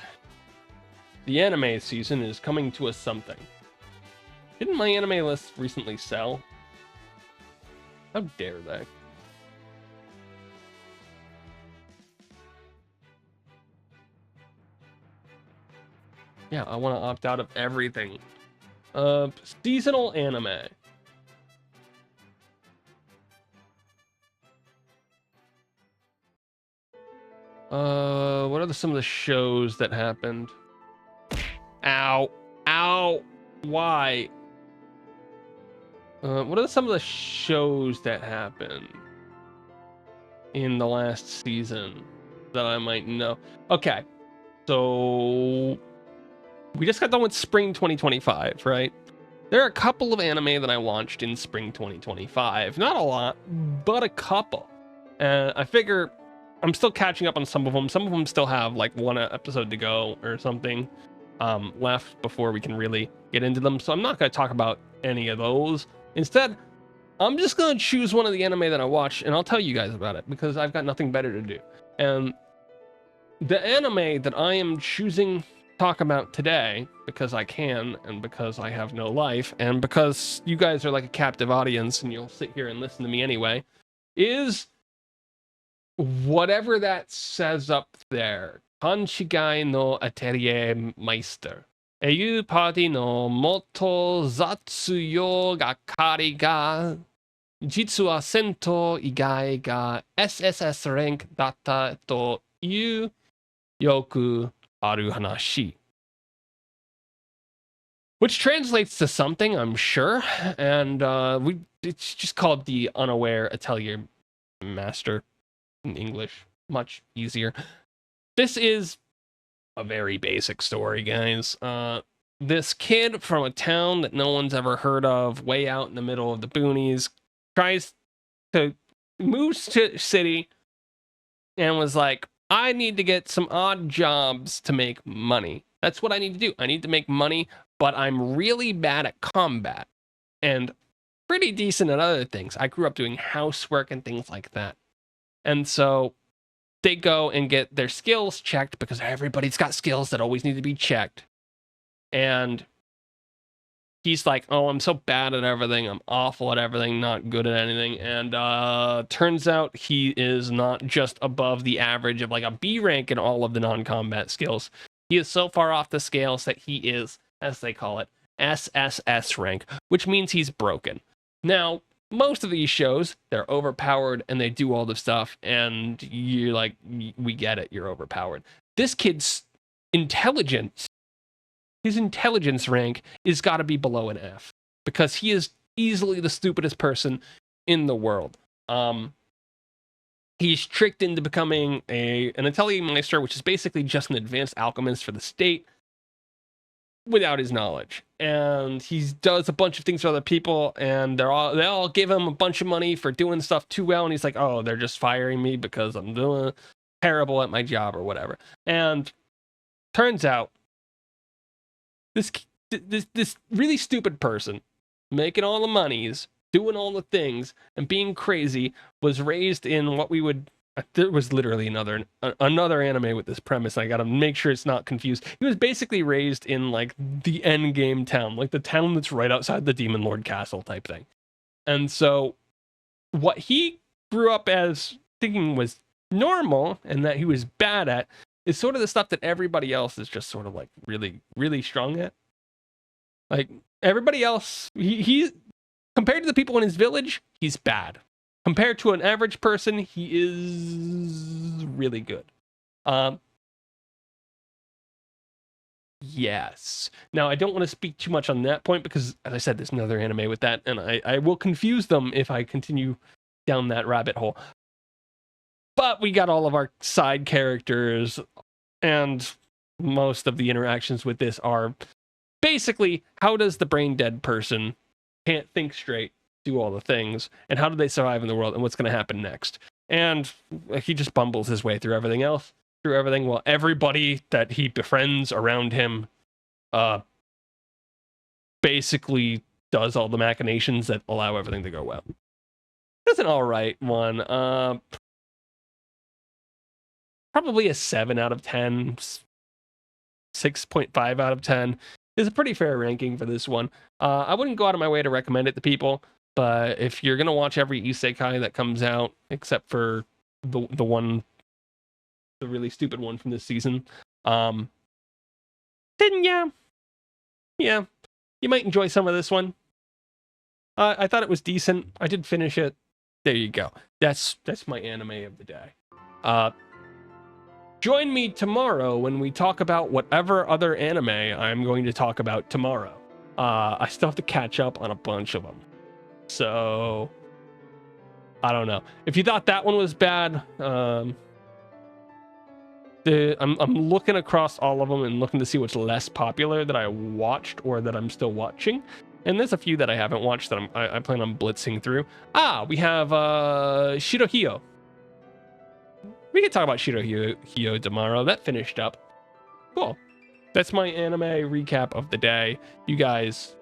A: the anime season is coming to a something. Didn't my anime list recently sell? How dare they? Yeah, I want to opt out of everything. Seasonal anime. What are some of the shows that happened? Ow. Ow. Why? What are some of the shows that happened in the last season that I might know? Okay, so we just got done with spring 2025, right? There are a couple of anime that I watched in spring 2025. Not a lot, but a couple. I figure I'm still catching up on some of them. Some of them still have like one episode to go or something left before we can really get into them. So I'm not going to talk about any of those. Instead, I'm just going to choose one of the anime that I watch, and I'll tell you guys about it, because I've got nothing better to do. And the anime that I am choosing to talk about today, because I can, and because I have no life, and because you guys are like a captive audience, and you'll sit here and listen to me anyway, is whatever that says up there. Kanshigai no Atelier Meister. Eiyu Party no Moto Zatsuyo Gakari ga Jitsu wa Sento Igai ga SSS rank datta to iu yoku aru hanashi. Which translates to something, I'm sure, and it's just called the Unaware Atelier Master in English. Much easier. This is a very basic story, guys. This kid from a town that no one's ever heard of, way out in the middle of the boonies, moves to city and was like, I need to get some odd jobs to make money. That's what I need to do. I need to make money, but I'm really bad at combat and pretty decent at other things. I grew up doing housework and things like that. And so they go and get their skills checked because everybody's got skills that always need to be checked. And he's like, oh, I'm so bad at everything. I'm awful at everything, not good at anything. And turns out he is not just above the average of like a B rank in all of the non-combat skills. He is so far off the scales that he is, as they call it, SSS rank, which means he's broken. Now, most of these shows, they're overpowered and they do all the stuff, and you're like, we get it, you're overpowered. This kid's intelligence, his intelligence rank is got to be below an F, because he is easily the stupidest person in the world. He's tricked into becoming an Atelier Meister, which is basically just an advanced alchemist for the state, without his knowledge. And he does a bunch of things for other people, and they all give him a bunch of money for doing stuff too well, and he's like, oh, they're just firing me because I'm doing terrible at my job or whatever. And turns out this really stupid person making all the monies, doing all the things, and being crazy was raised in what we would... There was literally another anime with this premise. I gotta make sure it's not confused. He was basically raised in like the end game town, like the town that's right outside the Demon Lord Castle type thing. And so what he grew up as thinking was normal and that he was bad at is sort of the stuff that everybody else is just sort of like really, really strong at. Like everybody else, he compared to the people in his village, he's bad. Compared to an average person, he is really good. Yes. Now, I don't want to speak too much on that point because, as I said, there's another anime with that, and I will confuse them if I continue down that rabbit hole. But we got all of our side characters, and most of the interactions with this are basically, how does the brain dead person can't think straight do all the things, and how do they survive in the world, and what's going to happen next? And he just bumbles his way through everything while everybody that he befriends around him basically does all the machinations that allow everything to go well. It's an all right one. Probably a 7 out of 10, 6.5 out of 10 is a pretty fair ranking for this one. I wouldn't go out of my way to recommend it to people, but if you're gonna watch every isekai that comes out, except for the really stupid one from this season, then yeah, you might enjoy some of this one. I thought it was decent. I did finish it. There you go. That's my anime of the day. Join me tomorrow when we talk about whatever other anime I'm going to talk about tomorrow. I still have to catch up on a bunch of them. So, I don't know. If you thought that one was bad, I'm looking across all of them and looking to see what's less popular that I watched or that I'm still watching. And there's a few that I haven't watched that I plan on blitzing through. We have Shirohyo. We can talk about Shirohyo tomorrow. That finished up. Cool. That's my anime recap of the day. You guys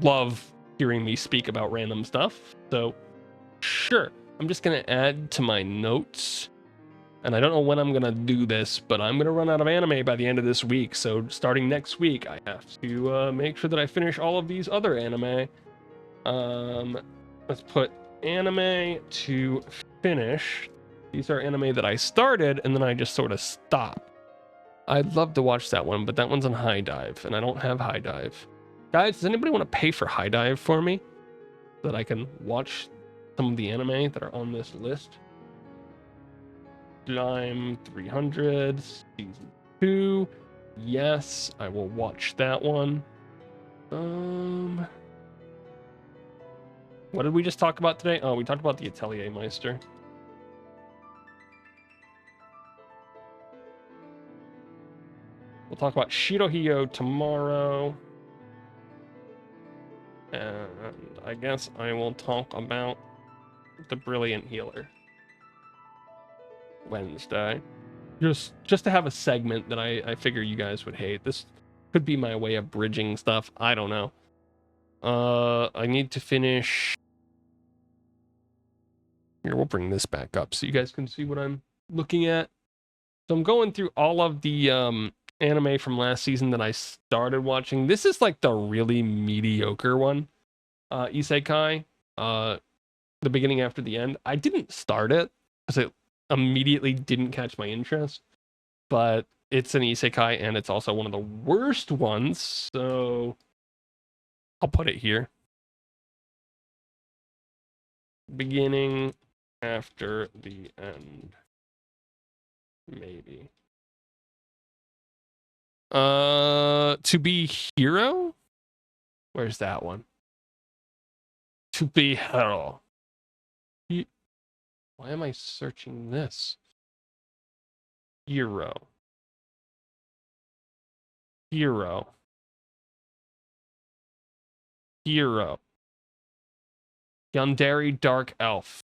A: love hearing me speak about random stuff. So, sure. I'm just going to add to my notes. And I don't know when I'm going to do this, but I'm going to run out of anime by the end of this week. So, starting next week, I have to make sure that I finish all of these other anime. Let's put anime to finish. These are anime that I started and then I just sort of stopped. I'd love to watch that one, but that one's on High Dive and I don't have High Dive. Guys, does anybody want to pay for High Dive for me so that I can watch some of the anime that are on this list? Slime 300 season 2. Yes, I will watch that one. What did we just talk about today? Oh, we talked about the Atelier Meister. We'll talk about Shirohyo tomorrow. And I guess I will talk about the Brilliant Healer Wednesday. Just to have a segment that I figure you guys would hate. This could be my way of bridging stuff. I don't know. I need to finish. Here, we'll bring this back up so you guys can see what I'm looking at. So I'm going through all of the anime from last season that I started watching. This is like the really mediocre one, Isekai. The beginning after the end. I didn't start it because it immediately didn't catch my interest, but it's an isekai and it's also one of the worst ones, so I'll put it here. Beginning after the end. Maybe. To Be Hero? Where's that one? To Be Hero. Why am I searching this? Hero. Hero. Hero. Yandere Dark Elf.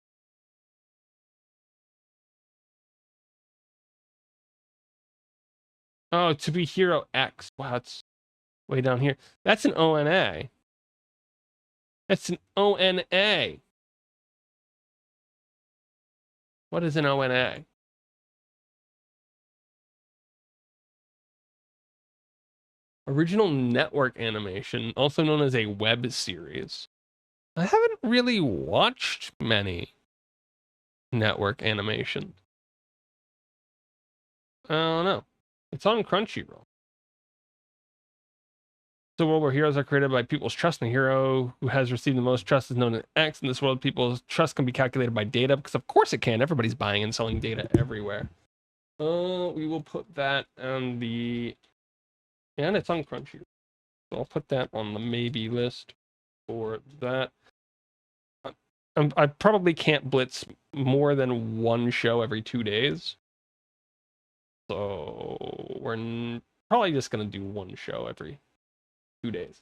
A: Oh, To Be Hero X. Wow, it's way down here. That's an ONA. That's an ONA. What is an ONA? Original network animation, also known as a web series. I haven't really watched many network animation. I don't know. It's on Crunchyroll. The world where heroes are created by people's trust, and the hero who has received the most trust is known as X. In this world, people's trust can be calculated by data, because of course it can. Everybody's buying and selling data everywhere. We will put that on the... And it's on Crunchyroll. So I'll put that on the maybe list for that. I probably can't blitz more than one show every 2 days. So we're probably just going to do one show every 2 days.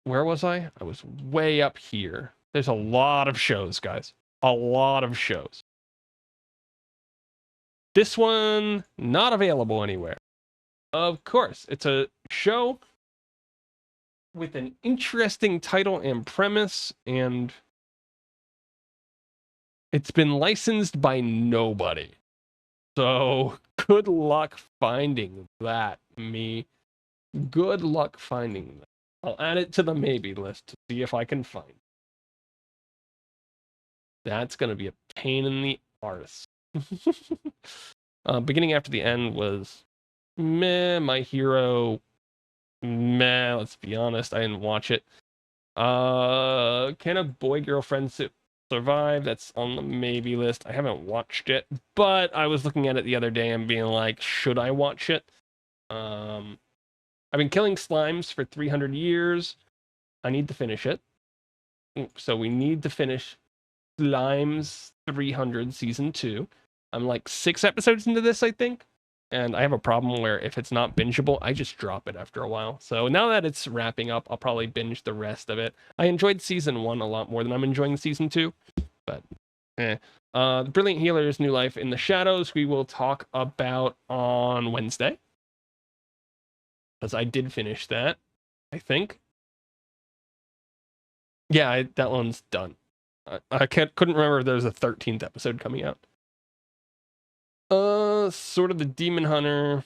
A: Where was I? I was way up here. There's a lot of shows, guys. A lot of shows. This one, not available anywhere. Of course, it's a show with an interesting title and premise, and it's been licensed by nobody. So good luck finding that, me. Good luck finding that. I'll add it to the maybe list to see if I can find it. That's going to be a pain in the arse. Beginning after the end was meh. My Hero, meh. Let's be honest, I didn't watch it. Can a boy girlfriend survive? That's on the maybe list. I haven't watched it, but I was looking at it the other day and being like, should I watch it? I've been killing slimes for 300 years. I need to finish it. So we need to finish Slimes 300 season 2. I'm like 6 episodes into this, I think. And I have a problem where if it's not bingeable, I just drop it after a while. So now that it's wrapping up, I'll probably binge the rest of it. I enjoyed season 1 a lot more than I'm enjoying season 2. But, The Brilliant Healer's New Life in the Shadows, we will talk about on Wednesday. Because I did finish that, I think. Yeah, that one's done. I couldn't remember if there was a 13th episode coming out. Sort of the Demon Hunter.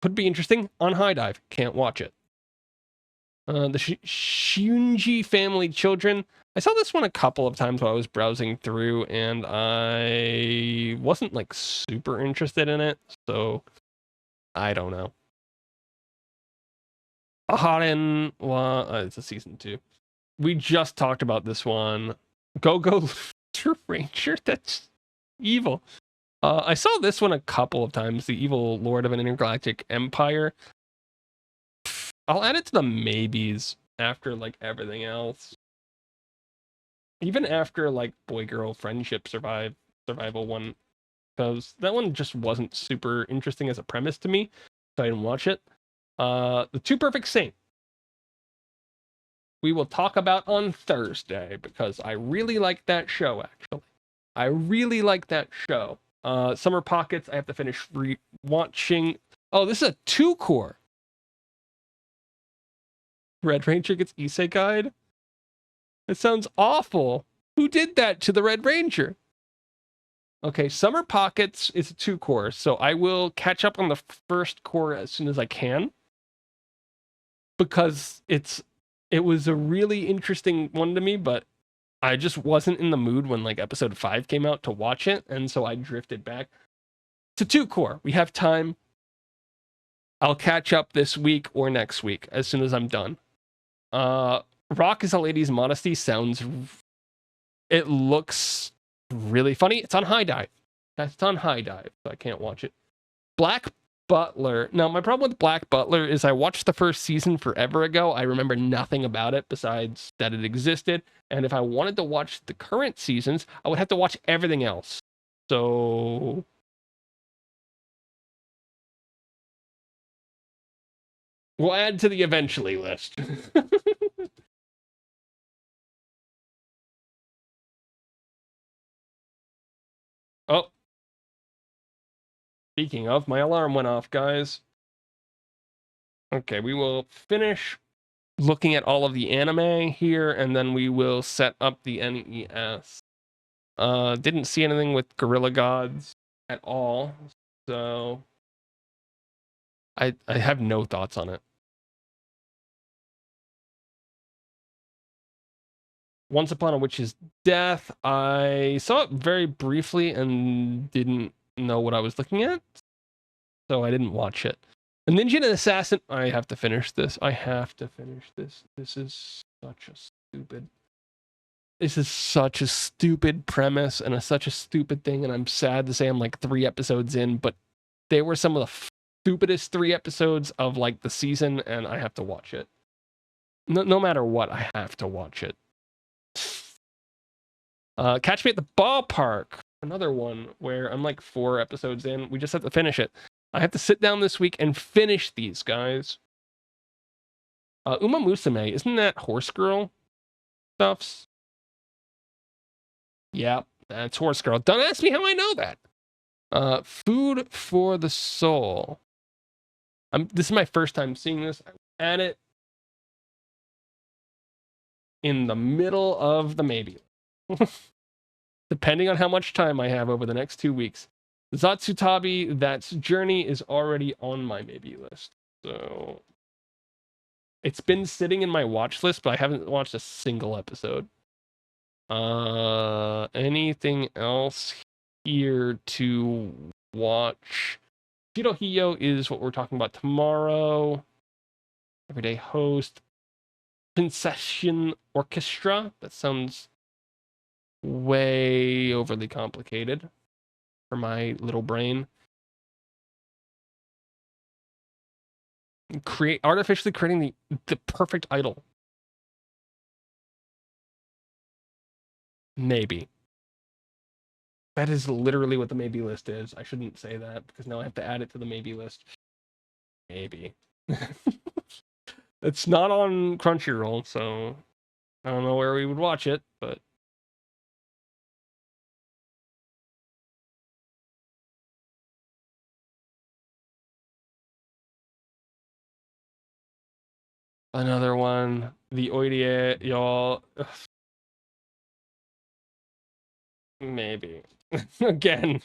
A: Could be interesting. On High Dive. Can't watch it. The Shunji Family Children. I saw this one a couple of times while I was browsing through, and I wasn't like super interested in it, so I don't know. Aharen, it's a season 2. We just talked about this one. Go Ranger. That's evil. I saw this one a couple of times. The Evil Lord of an Intergalactic Empire. I'll add it to the maybes after like everything else. Even after like Boy Girl Friendship Survival one, because that one just wasn't super interesting as a premise to me, so I didn't watch it. The Two Perfect Saint. We will talk about on Thursday because I really like that show, actually. I really like that show. Summer Pockets, I have to finish watching. Oh, this is a 2-core. Red Ranger gets isekai'd? It sounds awful. Who did that to the Red Ranger? Okay, Summer Pockets is a 2-core, so I will catch up on the first core as soon as I can. Because it was a really interesting one to me, but I just wasn't in the mood when like episode 5 came out to watch it, and so I drifted back. To 2-core. We have time. I'll catch up this week or next week as soon as I'm done. Rock is a Lady's Modesty sounds... It looks really funny. It's on High Dive. That's on High Dive, so I can't watch it. Black Butler. Now, my problem with Black Butler is I watched the first season forever ago. I remember nothing about it besides that it existed. And if I wanted to watch the current seasons, I would have to watch everything else. So... we'll add to the eventually list. Oh. Speaking of, my alarm went off, guys. Okay, we will finish looking at all of the anime here, and then we will set up the NES. Didn't see anything with Gorilla Gods at all, so I have no thoughts on it. Once Upon a Witch's Death, I saw it very briefly and didn't know what I was looking at, so I didn't watch it. A Ninja and an Assassin, I have to finish this. I have to finish this. This is such a stupid premise and such a stupid thing, and I'm sad to say I'm like 3 episodes in, but they were some of the stupidest 3 episodes of like the season, and I have to watch it. No matter what, I have to watch it. Catch Me at the Ballpark, another one where I'm like 4 episodes in. We just have to finish it. I have to sit down this week and finish these, guys. Uma Musume, isn't that Horse Girl stuffs? Yeah, that's Horse Girl. Don't ask me how I know that. Food for the Soul. This is my first time seeing this. I add it in the middle of the maybe. Depending on how much time I have over the next 2 weeks. Zatsutabi, That's Journey is already on my maybe list. So it's been sitting in my watch list, but I haven't watched a single episode. Anything else here to watch? Shirohio is what we're talking about tomorrow. Everyday Host. Concession Orchestra. That sounds way overly complicated for my little brain. Artificially creating the perfect idol. Maybe. That is literally what the maybe list is. I shouldn't say that because now I have to add it to the maybe list. Maybe. It's not on Crunchyroll, so I don't know where we would watch it, but another one. The Oidie, y'all. Maybe. Again,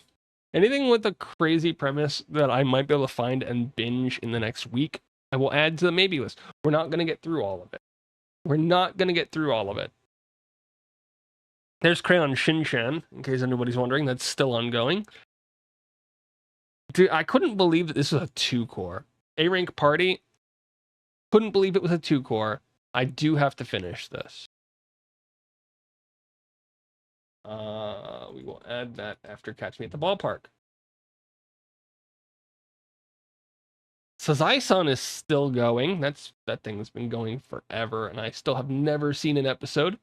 A: anything with a crazy premise that I might be able to find and binge in the next week, I will add to the maybe list. We're not going to get through all of it. There's Crayon Shinchan, in case anybody's wondering. That's still ongoing. Dude, I couldn't believe that this was a 2-core. A-Rank Party, couldn't believe it was a 2-core. I do have to finish this. We will add that after Catch Me at the Ballpark. Sazai-san is still going. That thing's been going forever, and I still have never seen an episode.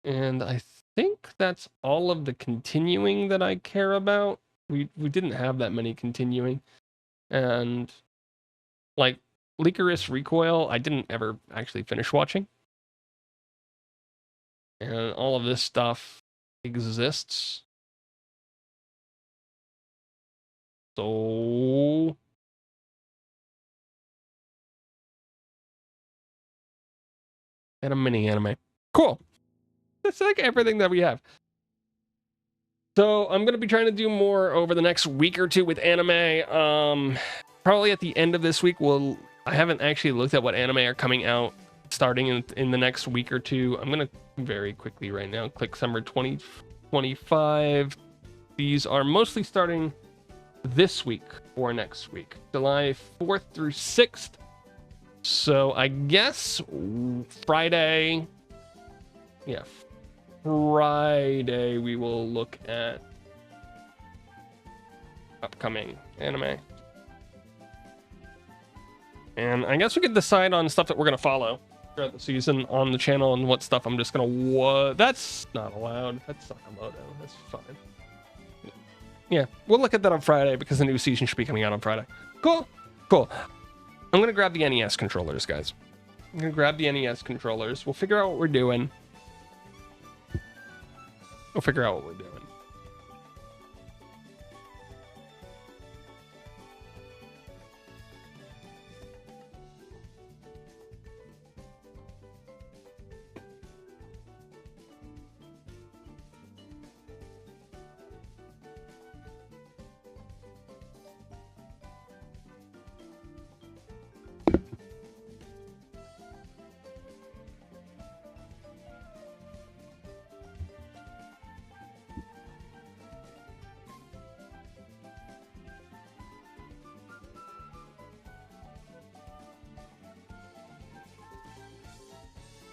A: And I think that's all of the continuing that I care about. We didn't have that many continuing. And like Lycoris Recoil, I didn't ever actually finish watching. And all of this stuff exists. So and a mini anime. Cool. That's like everything that we have. So I'm gonna be trying to do more over the next week or two with anime. Probably at the end of this week. I haven't actually looked at what anime are coming out starting in the next week or two. I'm gonna very quickly right now click summer 2025. These are mostly starting this week or next week, July 4th through 6th. So I guess Friday, yeah, Friday we will look at upcoming anime. And I guess we could decide on stuff that we're going to follow throughout the season on the channel and what stuff I'm just going to... That's not allowed. That's Sakamoto. That's fine. Yeah, we'll look at that on Friday because the new season should be coming out on Friday. Cool. Cool. I'm going to grab the NES controllers, guys. I'm going to grab the NES controllers. We'll figure out what we're doing.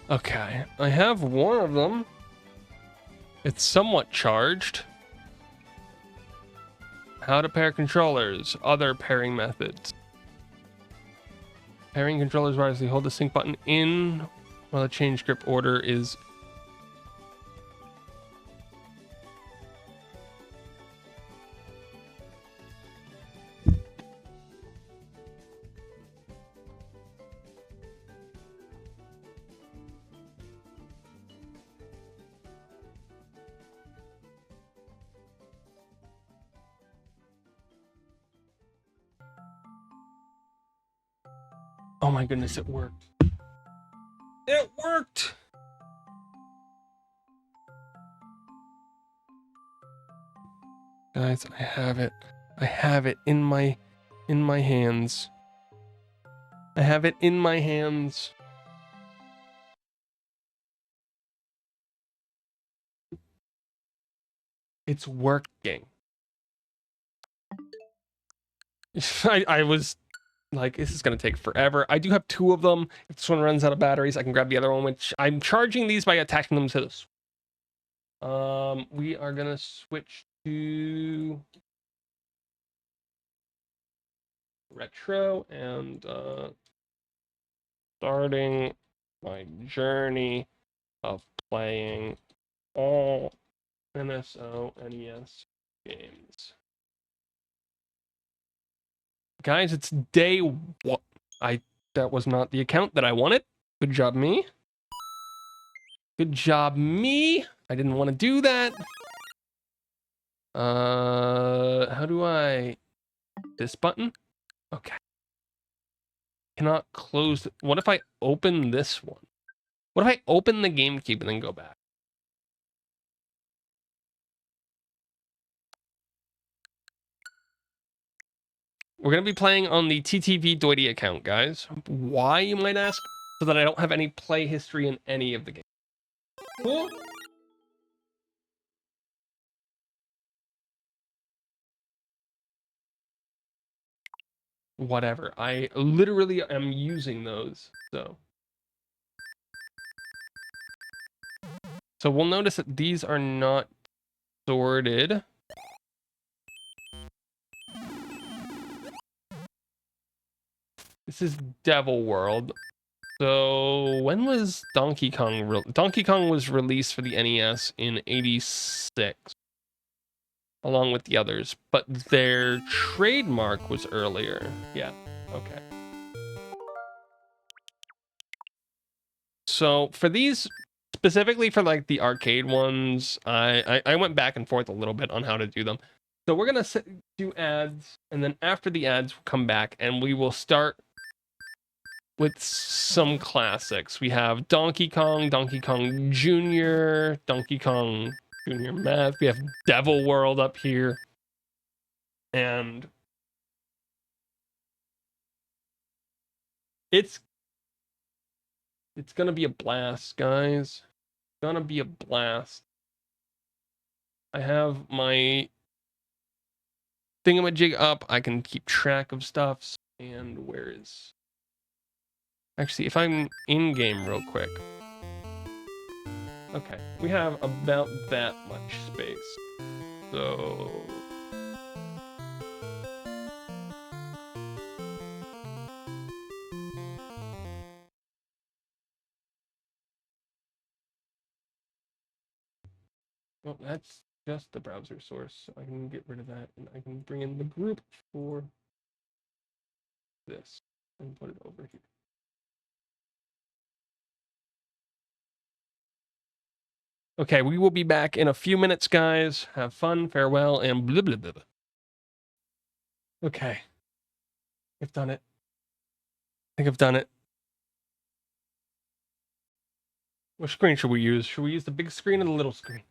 A: Okay, I have one of them. It's somewhat charged. How to pair controllers. Other pairing methods. Pairing controllers wisely. Hold the sync button in while the change grip order is... Oh my goodness, it worked. It worked! Guys, I have it. I have it in my hands. I have it in my hands. It's working. I was like, this is going to take forever. I do have two of them. If this one runs out of batteries, I can grab the other one, which I'm charging these by attaching them to this. We are going to switch to retro and starting my journey of playing all NSO NES games. Guys, it's day one. That was not the account that I wanted. Good job, me. Good job, me. I didn't want to do that. How do I... This button? Okay. Cannot close... What if I open this one? What if I open the GameCube and then go back? We're going to be playing on the TTV Doity account, guys. Why, you might ask? So that I don't have any play history in any of the games. Cool. Whatever. I literally am using those, so. So we'll notice that these are not sorted. This is Devil World. So when was Donkey Kong? Donkey Kong was released for the NES in '86, along with the others, but their trademark was earlier. Yeah. Okay. So for these, specifically for like the arcade ones, I went back and forth a little bit on how to do them. So we're gonna do ads, and then after the ads, we'll come back and we will start with some classics. We have Donkey Kong, Donkey Kong Jr., Donkey Kong Jr. Math. We have Devil World up here. And it's gonna be a blast, guys. It's gonna be a blast. I have my thingamajig up. I can keep track of stuff. And where is... Actually, if I'm in game real quick. Okay, we have about that much space. So... Well, that's just the browser source, so I can get rid of that, and I can bring in the group for this and put it over here. Okay, we will be back in a few minutes, guys. Have fun, farewell, and blah, blah, blah. Okay. I've done it. I think I've done it. What screen should we use? Should we use the big screen or the little screen?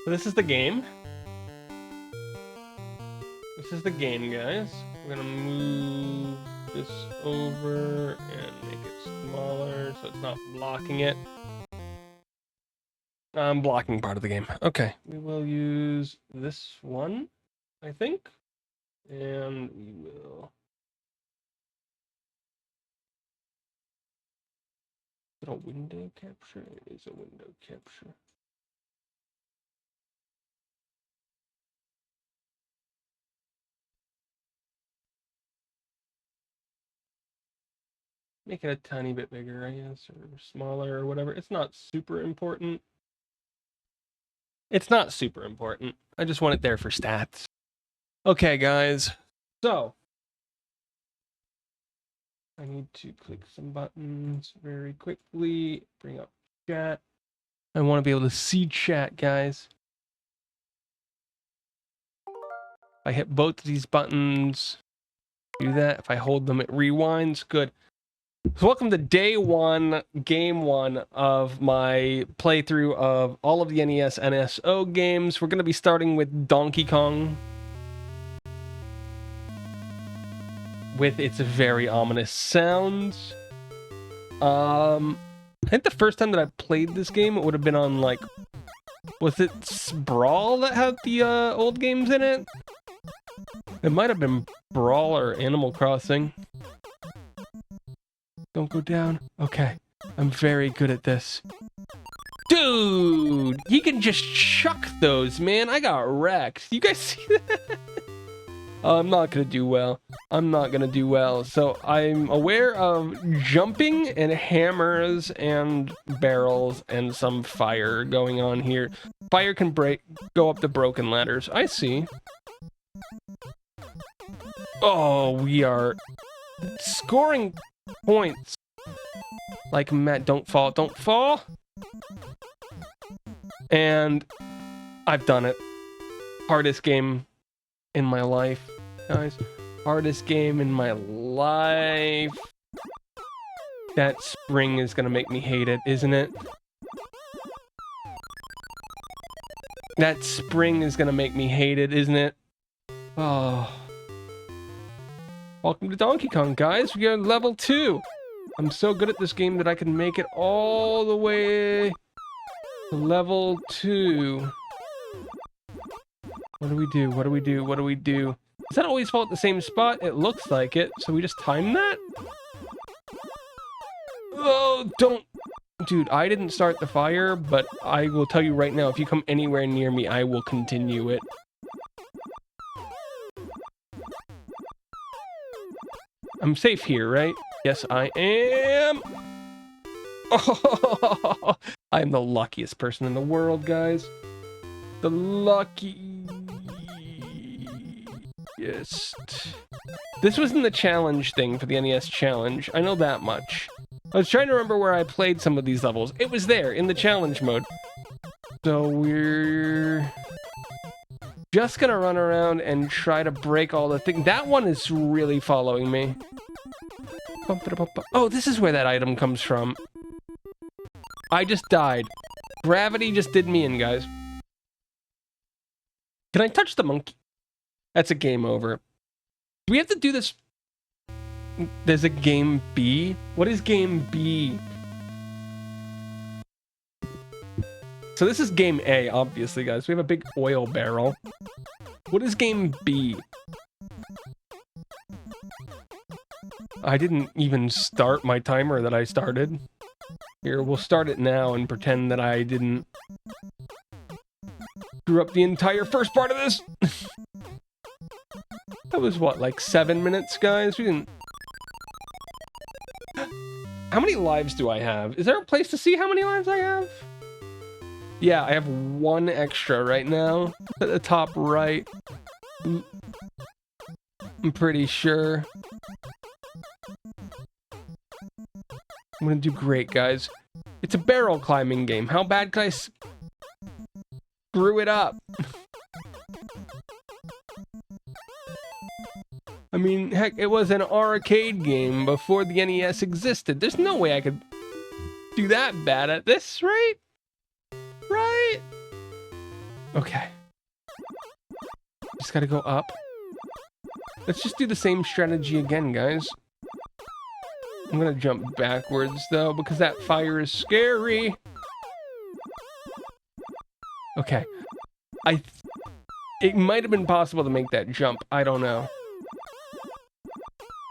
A: So this is the game. This is the game, guys. We're gonna move this over and make it smaller so it's not blocking it. I'm blocking part of the game. Okay, we will use this one, I think. And we will... Is it a window capture? It is a window capture. Make it a tiny bit bigger, I guess, or smaller or whatever. It's not super important. It's not super important. I just want it there for stats. Okay, guys. So, I need to click some buttons very quickly. Bring up chat. I want to be able to see chat, guys. If I hit both of these buttons, do that. If I hold them, it rewinds. Good. So welcome to day one, game one of my playthrough of all of the NES NSO games. We're going to be starting with Donkey Kong, with its very ominous sounds. I think the first time that I played this game, it would have been on, like, was it Brawl that had the old games in it? It might have been Brawl or Animal Crossing. Don't go down. Okay. I'm very good at this. Dude! He can just chuck those, man. I got wrecked. You guys see that? I'm not gonna do well. I'm not gonna do well. So I'm aware of jumping and hammers and barrels and some fire going on here. Fire can go up the broken ladders. I see. Oh, we are scoring points. Like, Matt, don't fall, don't fall. And I've done it. Hardest game in my life, guys. Hardest game in my life. That spring is gonna make me hate it, isn't it? That spring is gonna make me hate it, isn't it? Oh. Welcome to Donkey Kong, guys. We are level 2. I'm so good at this game that I can make it all the way to level 2. What do we do? What do we do? What do we do? Does that always fall at the same spot? It looks like it. So we just time that? Oh, don't... Dude, I didn't start the fire, but I will tell you right now, if you come anywhere near me, I will continue it. I'm safe here, right? Yes, I am. Oh, I'm the luckiest person in the world, guys. The luckiest. This was in the challenge thing for the NES challenge. I know that much. I was trying to remember where I played some of these levels. It was there in the challenge mode. So we're Just gonna run around and try to break all the things. That one is really following me. Oh, this is where that item comes from. I just died. Gravity just did me in, guys. Can I touch the monkey? That's a game over. Do we have to do this? There's a game B? What is game B? So this is game A, obviously, guys. We have a big oil barrel. What is game B? I didn't even start my timer that I started. Here, we'll start it now and pretend that I didn't screw up the entire first part of this. That was what, like 7 minutes, guys? We didn't... How many lives do I have? Is there a place to see how many lives I have? Yeah, I have 1 extra right now at the top right. I'm pretty sure. I'm gonna do great, guys. It's a barrel climbing game. How bad could I screw it up? I mean, heck, it was an arcade game before the NES existed. There's no way I could do that bad at this, right? Right? Okay. Just gotta go up. Let's just do the same strategy again, guys. I'm gonna jump backwards, though, because that fire is scary. Okay. It might have been possible to make that jump. I don't know.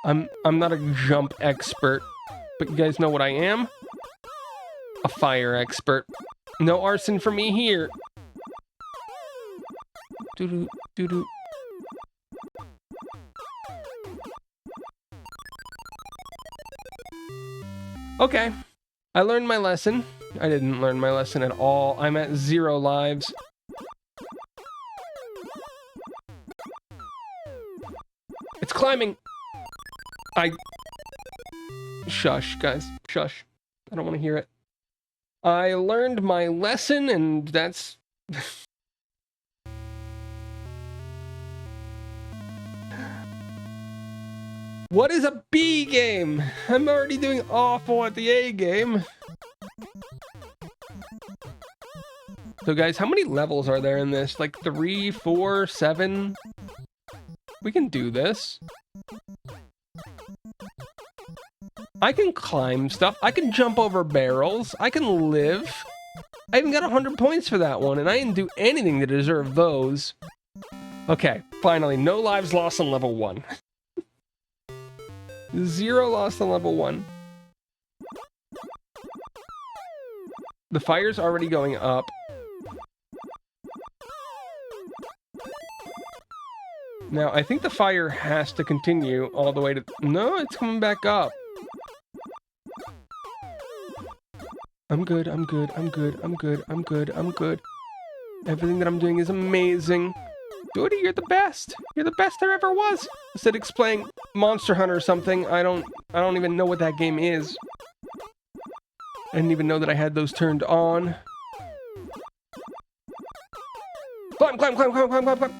A: I'm not a jump expert, but you guys know what I am? A fire expert. No arson for me here. Doo-doo, doo-doo. Okay. I learned my lesson. I didn't learn my lesson at all. I'm at 0 lives. It's climbing. Shush, guys. Shush. I don't want to hear it. I learned my lesson, and that's... What is a B game? I'm already doing awful at the A game. So guys, how many levels are there in this? Like 3, 4, 7? We can do this. I can climb stuff. I can jump over barrels. I can live. I even got 100 points for that one, and I didn't do anything to deserve those. Okay, finally, no lives lost on level 1. 0 lost on level 1. The fire's already going up. Now, I think the fire has to continue all the way to... No, it's coming back up. I'm good, I'm good, I'm good, I'm good, I'm good, I'm good. Everything that I'm doing is amazing. Doody, you're the best. You're the best there ever was. Instead of explaining Monster Hunter or something, I don't even know what that game is. I didn't even know that I had those turned on. Climb, climb, climb, climb, climb, climb, climb.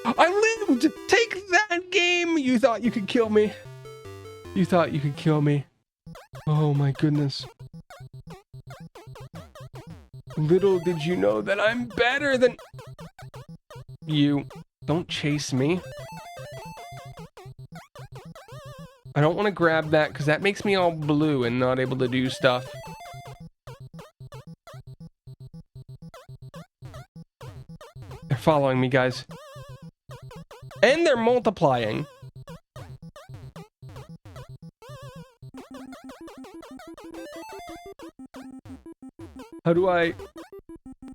A: I lived! Take that game! You thought you could kill me. You thought you could kill me. Oh my goodness. Little did you know that I'm better than... You. Don't chase me. I don't want to grab that because that makes me all blue and not able to do stuff. They're following me, guys. And they're multiplying. How do I...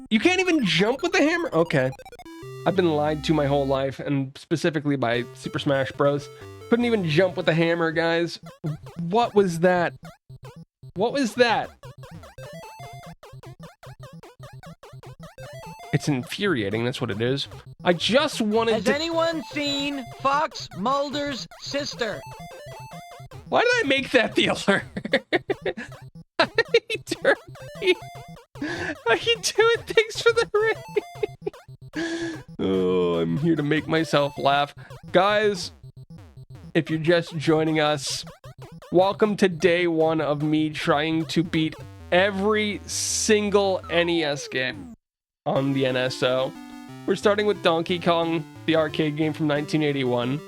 A: You can't even jump with the hammer? Okay. I've been lied to my whole life, and specifically by Super Smash Bros. Couldn't even jump with the hammer, guys. What was that? What was that? It's infuriating, that's what it is. I just wanted to...
B: Has anyone seen Fox Mulder's sister?
A: Why did I make that the alert? Hey, Derby. How you doing? Thanks for the raid. Oh, I'm here to make myself laugh. Guys, if you're just joining us, welcome to day one of me trying to beat every single NES game on the NSO. We're starting with Donkey Kong, the arcade game from 1981.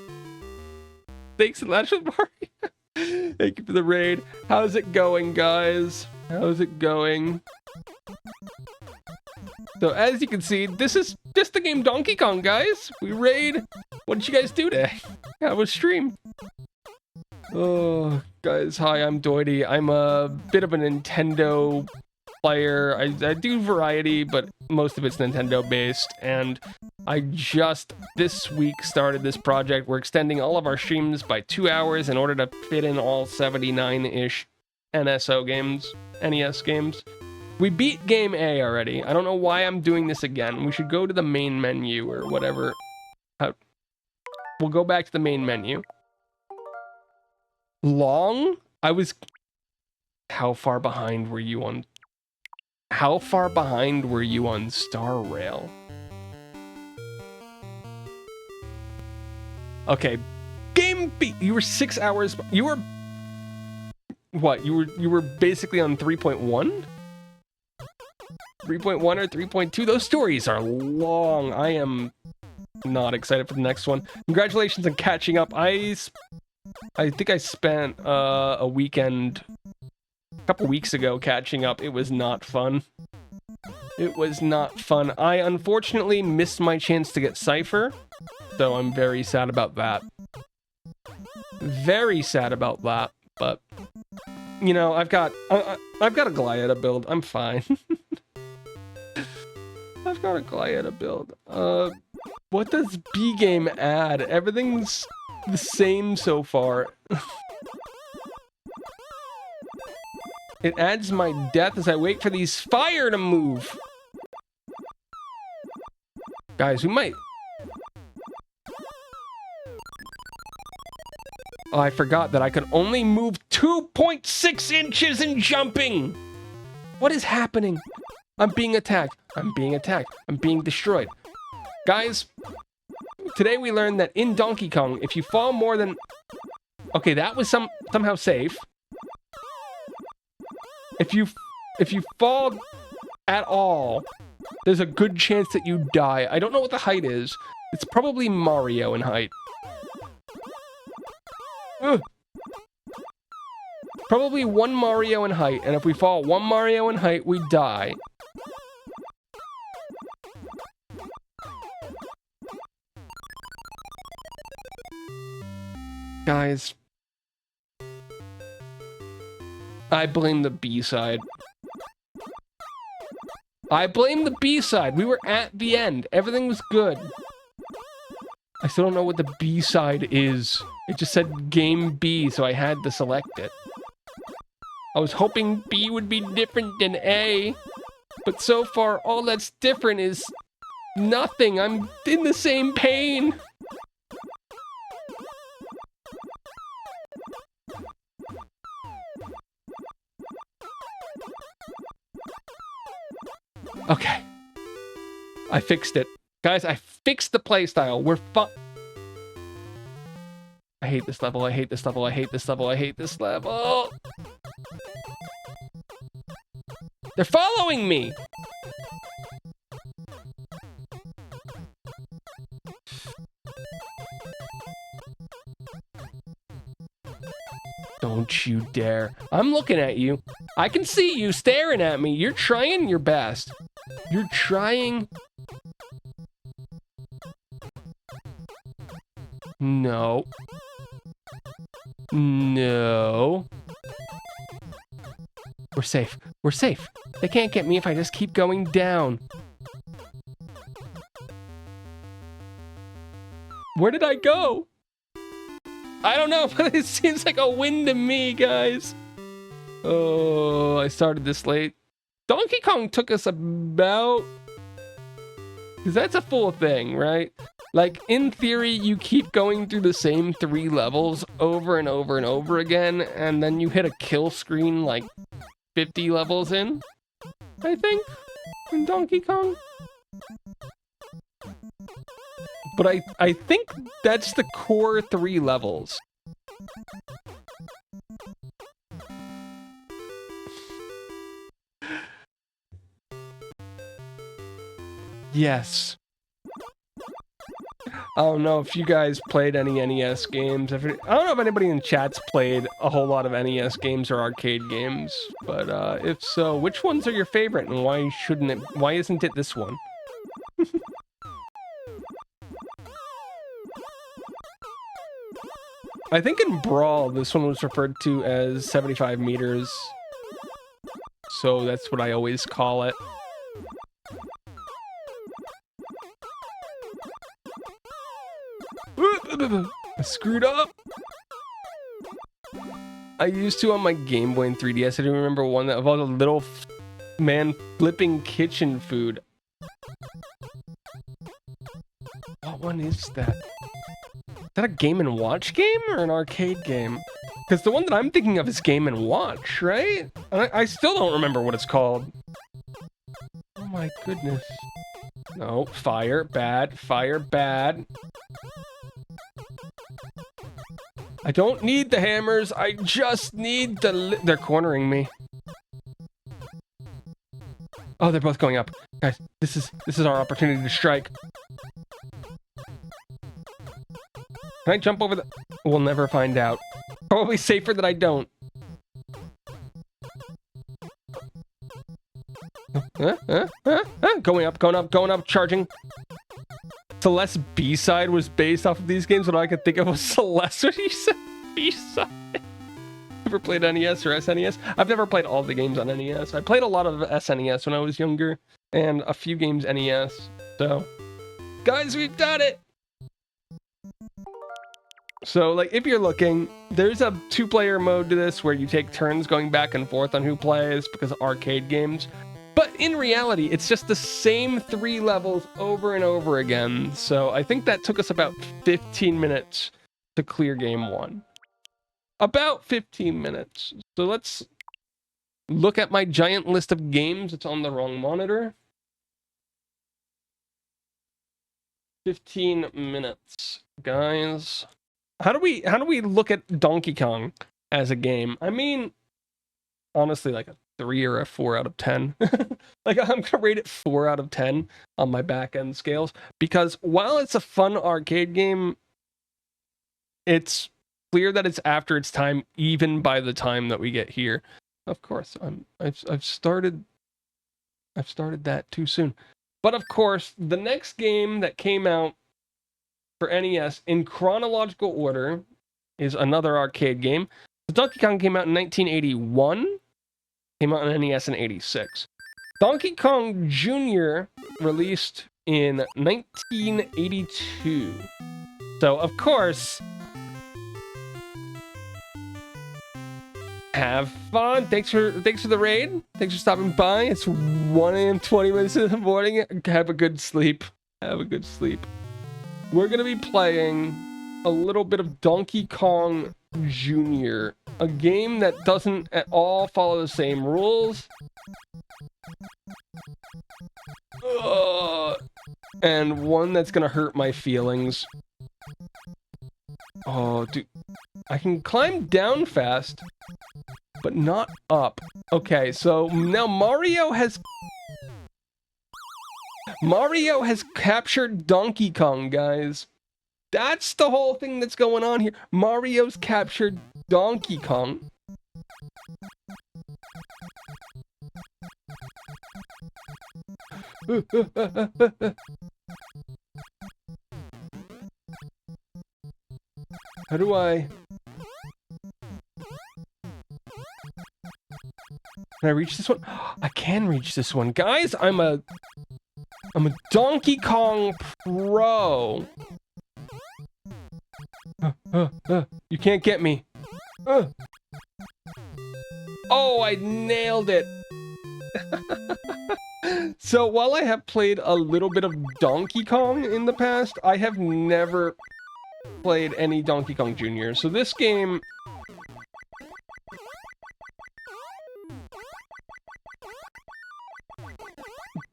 A: Thanks, Lash Mario. Thank you for the raid. How's it going, guys? How's it going? So as you can see, this is just the game Donkey Kong, guys. We raid. What did you guys do today? How was stream? Oh, guys, hi, I'm Doity. I'm a bit of a Nintendo player. I do variety, but most of it's Nintendo based. And I just this week started this project. We're extending all of our streams by 2 hours in order to fit in all 79-ish NSO games, NES games. We beat Game A already. I don't know why I'm doing this again. We should go to the main menu or whatever. We'll go back to the main menu. Long? How far behind were you on... How far behind were you on Star Rail? Okay. Game B. You were 6 hours... You were... What? You were basically on 3.1? 3.1 or 3.2? Those stories are long. I am not excited for the next one. Congratulations on catching up. I think I spent a weekend a couple weeks ago catching up. It was not fun. It was not fun. I unfortunately missed my chance to get Cypher, so I'm very sad about that. Very sad about that, but you know, I've got a Gliada build. I'm fine. I've got a Gliada build. What does B game add? Everything's the same so far. It adds my death as I wait for these fire to move. Guys, we might... Oh, I forgot that I could only move 2.6 inches in jumping. What is happening? I'm being attacked. I'm being attacked. I'm being destroyed. Guys, today we learned that in Donkey Kong, if you fall more than... Okay, that was somehow safe. If you fall at all, there's a good chance that you die. I don't know what the height is. It's probably Mario in height. Ugh. Probably one Mario in height, and if we fall one Mario in height, we die. Guys, I blame the B-side. I blame the B-side. We were at the end. Everything was good. I still don't know what the B-side is. It just said Game B, so I had to select it. I was hoping B would be different than A, but so far all that's different is nothing. I'm in the same pain. Okay. I fixed it. Guys, I fixed the playstyle. We're I hate this level. I hate this level. I hate this level. I hate this level. They're following me. Don't you dare. I'm looking at you. I can see you staring at me. You're trying your best. You're trying... No. No. We're safe. We're safe. They can't get me if I just keep going down. Where did I go? I don't know, but it seems like a win to me, guys. Oh, I started this late. Donkey Kong took us about... Because that's a full thing, right? Like, in theory, you keep going through the same 3 levels over and over and over again, and then you hit a kill screen, like, 50 levels in, I think, in Donkey Kong. but I think that's the core 3 levels. Yes. I don't know if you guys played any NES games. I don't know if anybody in chat's played a whole lot of NES games or arcade games, but if so, which ones are your favorite and why isn't it this one? I think in Brawl, this one was referred to as 75 meters, so that's what I always call it. I screwed up. I used to on my Game Boy and 3DS. I do remember one that of all the little man flipping kitchen food. What one is that? Is that a Game & Watch game or an arcade game? Because the one that I'm thinking of is Game & Watch, right? I still don't remember what it's called. Oh my goodness. No, fire, bad, fire, bad. I don't need the hammers, I just need the they're cornering me. Oh, they're both going up. Guys, this is our opportunity to strike. Can I jump over the... We'll never find out. Probably safer that I don't. Going up, charging. Celeste B-side was based off of these games. What I could think of was Celeste when you said B-side. Ever played NES or SNES? I've never played all the games on NES. I played a lot of SNES when I was younger, and a few games NES. So, guys, we've done it! So, like, if you're looking, there's a 2-player mode to this where you take turns going back and forth on who plays because of arcade games. But in reality, it's just the same 3 levels over and over again. So I think that took us about 15 minutes to clear game 1. About 15 minutes. So let's look at my giant list of games. It's on the wrong monitor. 15 minutes, guys. How do we look at Donkey Kong as a game? I mean, honestly, like a 3 or a 4 out of 10. Like, I'm gonna rate it 4 out of 10 on my back end scales, because while it's a fun arcade game, it's clear that it's after its time even by the time that we get here. Of course, I've started that too soon. But of course, the next game that came out for NES in chronological order is another arcade game. Donkey Kong came out in 1981. Came out on NES in 86. Donkey Kong Jr. released in 1982. So, of course, have fun. Thanks for the raid. Thanks for stopping by. It's 1 a.m. 20 minutes in the morning. Have a good sleep. Have a good sleep. We're going to be playing a little bit of Donkey Kong Jr., a game that doesn't at all follow the same rules. And one that's gonna hurt my feelings. Oh, dude. I can climb down fast, but not up. Okay, so now Mario has captured Donkey Kong, guys. That's the whole thing that's going on here. Mario's captured Donkey Kong. How do I... Can I reach this one? I can reach this one. Guys, I'm a Donkey Kong pro. You can't get me. Oh, I nailed it. So while I have played a little bit of Donkey Kong in the past, I have never played any Donkey Kong Jr. So this game...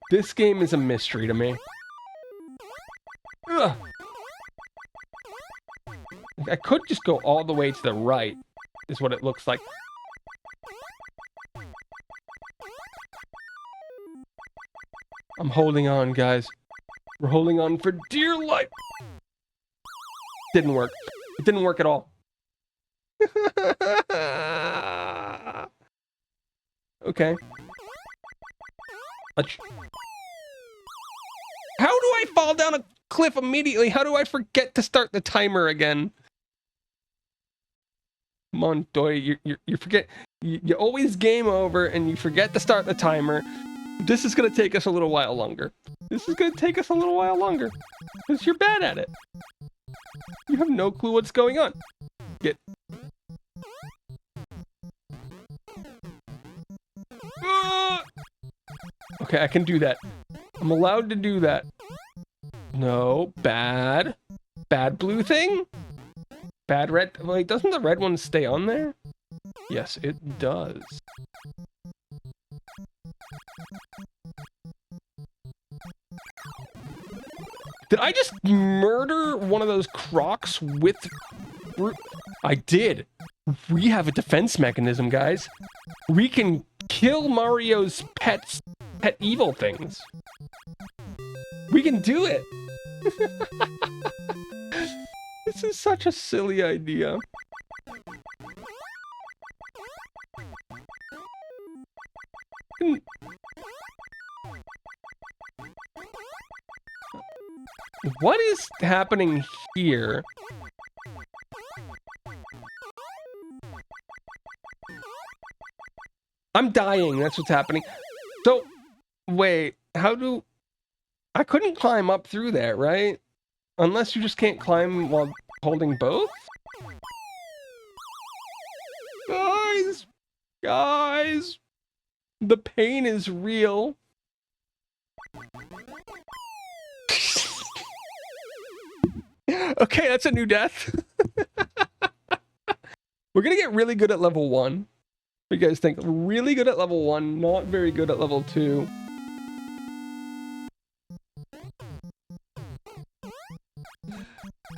A: This game is a mystery to me. I could just go all the way to the right, is what it looks like. I'm holding on, guys. We're holding on for dear life. Didn't work. It didn't work at all. Okay. How do I fall down a cliff immediately? How do I forget to start the timer again? Come on, Doi, you forget. You always game over and you forget to start the timer. This is gonna take us a little while longer. This is gonna take us a little while longer. Because you're bad at it. You have no clue what's going on. Get. Okay, I can do that. I'm allowed to do that. No, bad. Bad blue thing? Bad red. Wait, doesn't the red one stay on there? Yes, it does. Did I just murder one of those crocs with... I did. We have a defense mechanism, guys. We can kill Mario's pet evil things. We can do it. This is such a silly idea. What is happening here? I'm dying, that's what's happening. So, wait, how do... I couldn't climb up through there, right? Unless you just can't climb while holding both? Guys! Guys! The pain is real. Okay, that's a new death. We're gonna get really good at level 1. What do you guys think? Really good at level 1, not very good at level 2.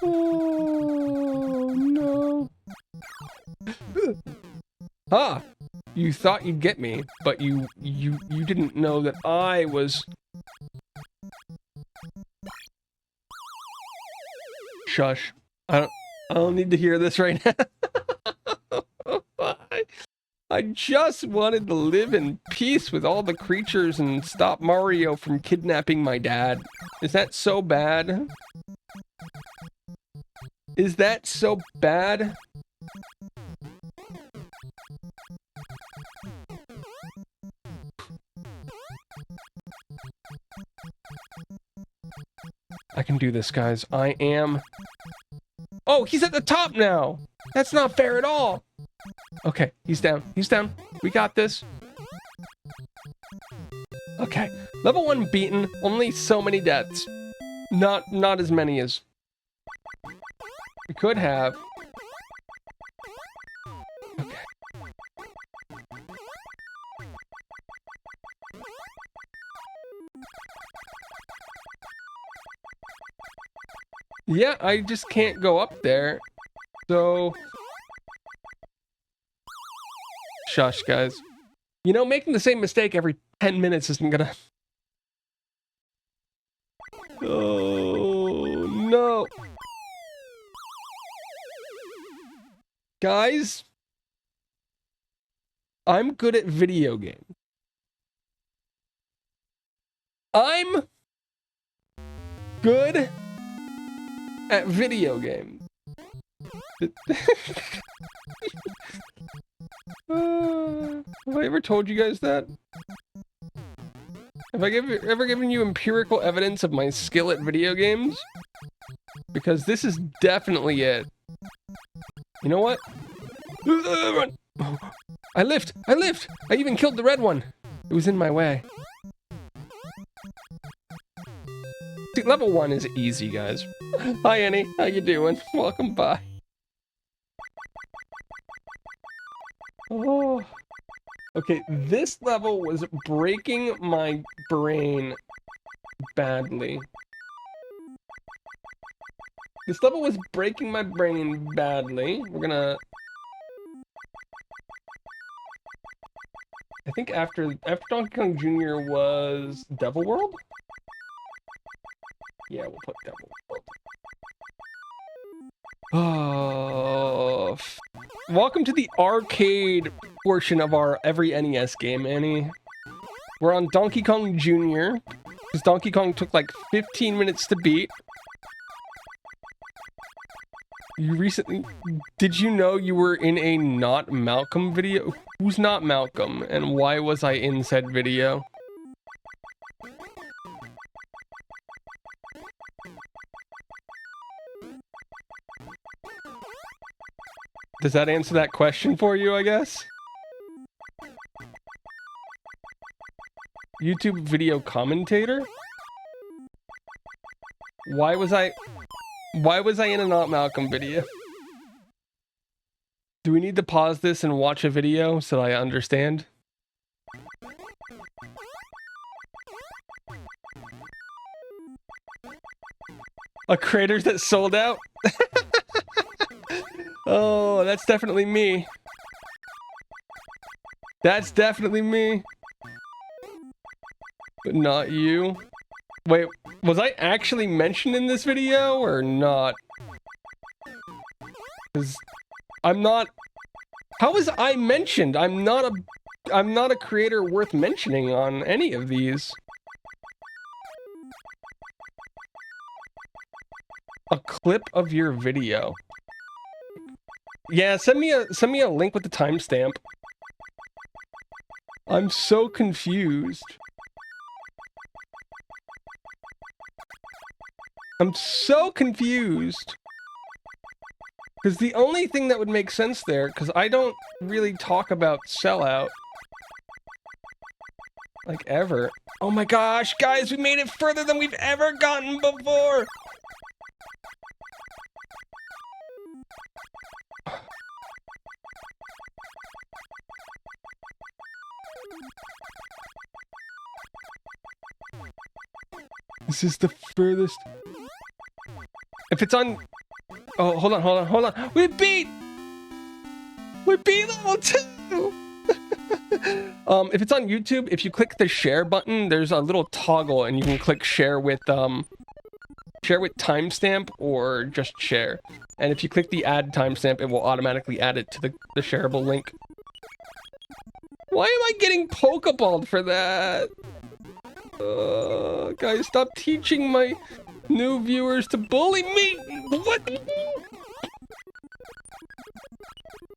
A: Oh no. Ah! You thought you'd get me, but you didn't know that I was... Shush. I don't need to hear this right now. I just wanted to live in peace with all the creatures and stop Mario from kidnapping my dad. Is that so bad? Is that so bad? I can do this, guys. I am... Oh, he's at the top now! That's not fair at all! Okay, he's down. He's down. We got this. Okay. Level 1 beaten. Only so many deaths. Not as many as... we could have. Okay. Yeah, I just can't go up there. So... Shush, guys. You know, making the same mistake every 10 minutes isn't gonna... Oh, no. Guys, I'm good at video games. I'm good at video games. Have I ever told you guys that? Have I ever given you empirical evidence of my skill at video games? Because this is definitely it. You know what? Run! I lived! I lived! I even killed the red one! It was in my way. See, level 1 is easy, guys. Hi, Annie. How you doing? Welcome by. Oh. Okay, this level was breaking my brain badly. This level was breaking my brain badly. We're gonna... I think after Donkey Kong Jr. was Devil World? Yeah, we'll put Devil World. Oh, welcome to the arcade portion of our every NES game, Annie. We're on Donkey Kong Jr. because Donkey Kong took like 15 minutes to beat. Did you know you were in a Not Malcolm video? Who's Not Malcolm, and why was I in said video? Does that answer that question for you, I guess? YouTube video commentator? Why was I in a Not Malcolm video? Do we need to pause this and watch a video so I understand? A creator that sold out? Oh, that's definitely me. That's definitely me. But not you. Wait, was I actually mentioned in this video or not? Because I'm not... How was I mentioned? I'm not a creator worth mentioning on any of these. A clip of your video. Yeah, send me a link with the timestamp. I'm so confused. I'm so confused. Because the only thing that would make sense there, because I don't really talk about Sellout. Like, ever. Oh my gosh, guys, we made it further than we've ever gotten before! This is the furthest... If it's on... Oh, hold on. We beat level 2! If it's on YouTube, if you click the share button, there's a little toggle and you can click share with timestamp or just share. And if you click the add timestamp, it will automatically add it to the shareable link. Why am I getting Pokeballed for that? Guys, stop teaching my new viewers to bully me!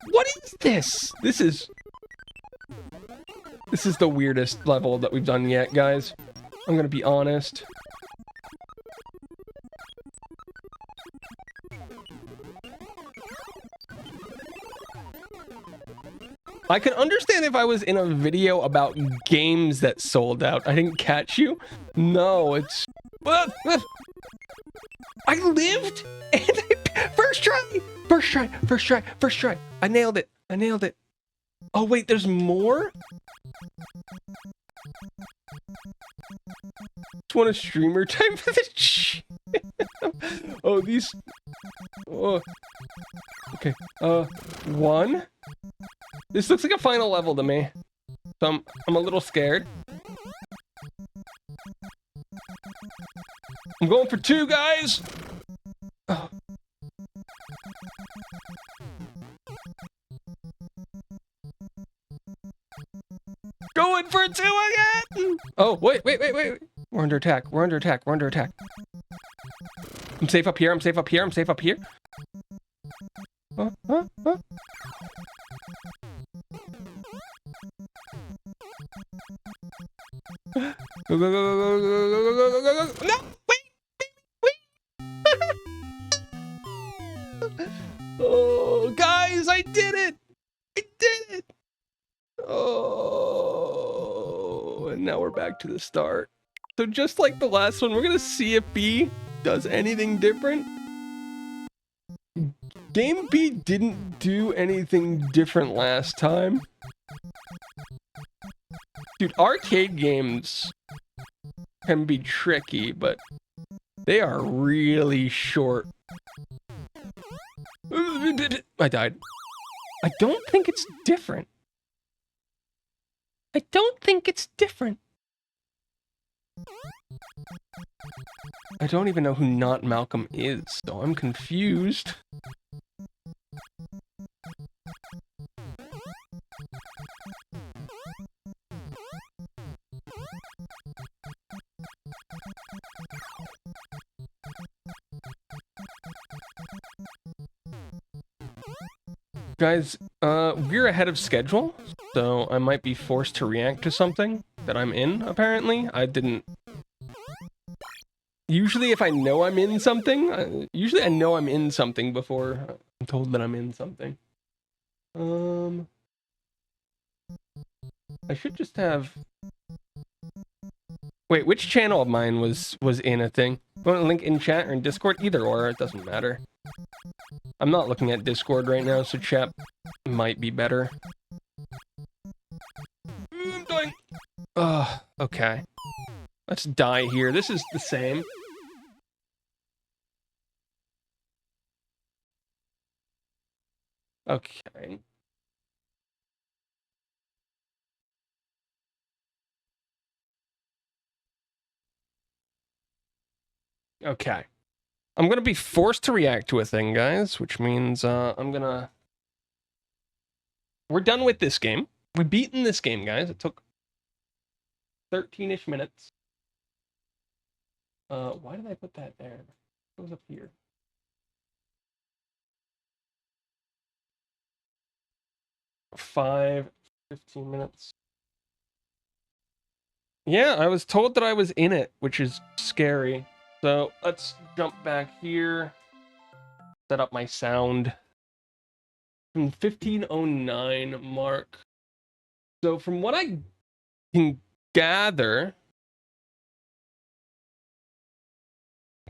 A: What is this? This is the weirdest level that we've done yet, guys. I'm gonna be honest. I could understand if I was in a video about games that sold out. I didn't catch you? No, it's... I lived! And first try! I nailed it. Oh wait, there's more? Just want a streamer type of shit. Oh, these... Oh. Okay, 1. This looks like a final level to me. So I'm a little scared. I'm going for 2, guys! Oh. Going for 2 again! Oh, wait. We're under attack. I'm safe up here. Huh? Go. No! Wait! Oh, guys, I did it! Oh, and now we're back to the start. So just like the last one, we're gonna see if B does anything different. Game B didn't do anything different last time. Dude, arcade games can be tricky, but they are really short. I died. I don't think it's different. I don't think it's different. I don't even know who Not Malcolm is, so I'm confused. Guys, we're ahead of schedule, so I might be forced to react to something that I'm in, apparently. I didn't... Usually if I know I'm in something, usually I know I'm in something before I'm told that I'm in something. I should just have... Wait, which channel of mine was in a thing? You want a link in chat or in Discord? Either or, it doesn't matter. I'm not looking at Discord right now, so chat might be better. I'm dying. Ugh, okay. Let's die here. This is the same. Okay. Okay. I'm gonna be forced to react to a thing, guys, which means I'm gonna... We're done with this game. We've beaten this game, guys. It took 13-ish minutes. Why did I put that there? It goes up here. Five, 15 minutes. Yeah, I was told that I was in it, which is scary. So let's jump back here. Set up my sound. From 1509 mark. So from what I can gather...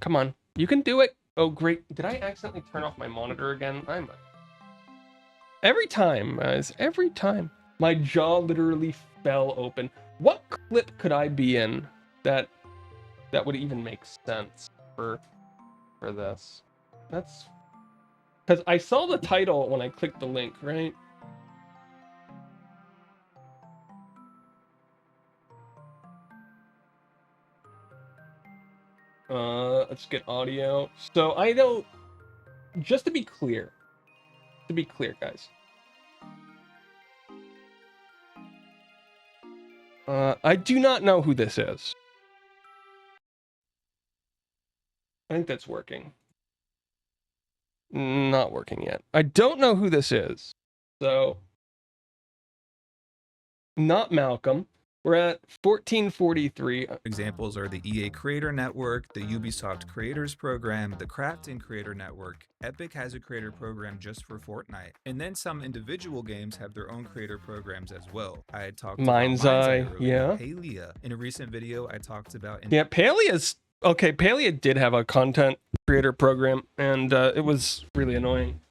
A: Come on, you can do it. Oh, great. Did I accidentally turn off my monitor again? Every time, guys, every time. My jaw literally fell open. What clip could I be in that would even make sense for this? That's... Because I saw the title when I clicked the link, right? Let's get audio. So I don't... Just to be clear, guys. I do not know who this is. I think that's working. Not working yet. I don't know who this is. So, Not Malcolm. We're at 1443.
C: Examples are the EA Creator Network, the Ubisoft Creators Program, the Crafting Creator Network. Epic has a creator program just for Fortnite. And then some individual games have their own creator programs as well. I had talked about Mind's Eye,
A: yeah.
C: Palia. In a recent video, I talked about...
A: Yeah, Palia's... Okay, Palia did have a content creator program, and it was really annoying.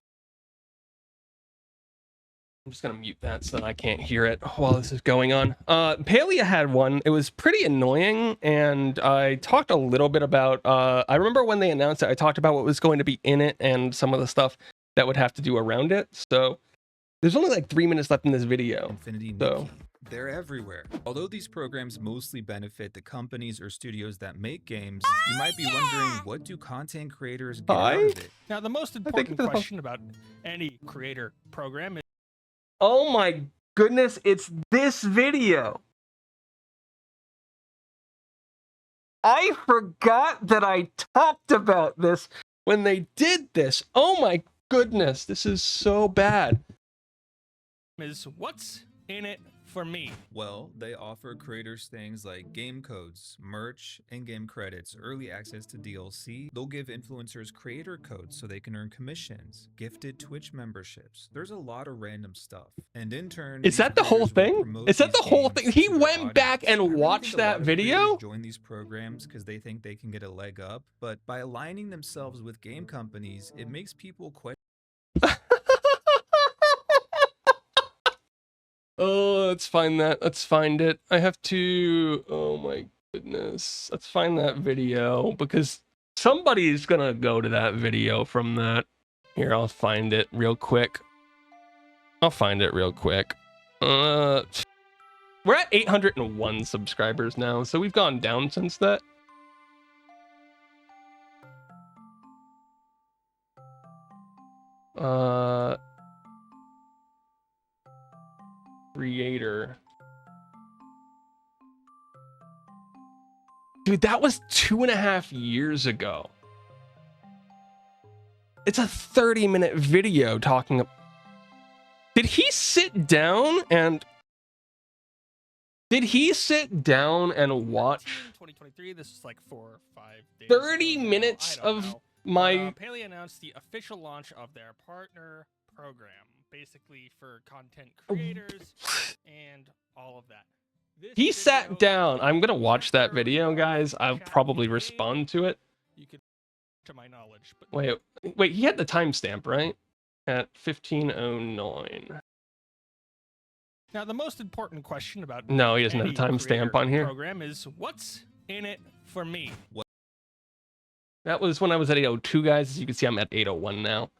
A: I'm just gonna mute that so that I can't hear it while this is going on. Palia had one. It was pretty annoying, and I talked a little bit about... I remember when they announced it, I talked about what was going to be in it and some of the stuff that would have to do around it. So there's only like 3 minutes left in this video.
C: Infinity
A: so.
C: They're everywhere. Although these programs mostly benefit the companies or studios that make games, you might be wondering, what do content creators get out of it?
D: Now, the most important question about any creator program is...
A: Oh my goodness, it's this video. I forgot that I talked about this when they did this. Oh my goodness, this is so bad.
D: Is what's in it for me?
C: Well, they offer creators things like game codes, merch, in-game credits, early access to DLC. They'll give influencers creator codes so they can earn commissions, gifted Twitch memberships. There's a lot of random stuff. And in turn,
A: is that the whole thing? Is that the whole thing? He went back and watched that video?
C: Join these programs because they think they can get a leg up, but by aligning themselves with game companies, it makes people question.
A: Oh, let's find that. Let's find it. I have to... Oh my goodness. Let's find that video because somebody's gonna go to that video from that. Here, I'll find it real quick. We're at 801 subscribers now, so we've gone down since that. Creator. Dude, that was 2.5 years ago. It's a 30-minute video talking. Did he sit down and watch
D: 2023? This is like 4 or 5 days.
A: 30
D: ago now.
A: minutes
D: I don't
A: of
D: know.
A: my
D: Paley announced the official launch of their partner program, basically for content creators and all of that. This
A: he
D: video
A: sat down. I'm gonna watch that
D: after
A: video, guys. I'll
D: chat
A: probably
D: game,
A: respond to it.
D: You could, to my knowledge, but
A: Wait, he had the timestamp, right? At 15:09.
D: now the most important question about
A: No, he doesn't have a
D: any
A: timestamp
D: creator
A: on here.
D: program is what's in it for me.
A: That was when I was at 802, guys. As you can see, I'm at 801 now.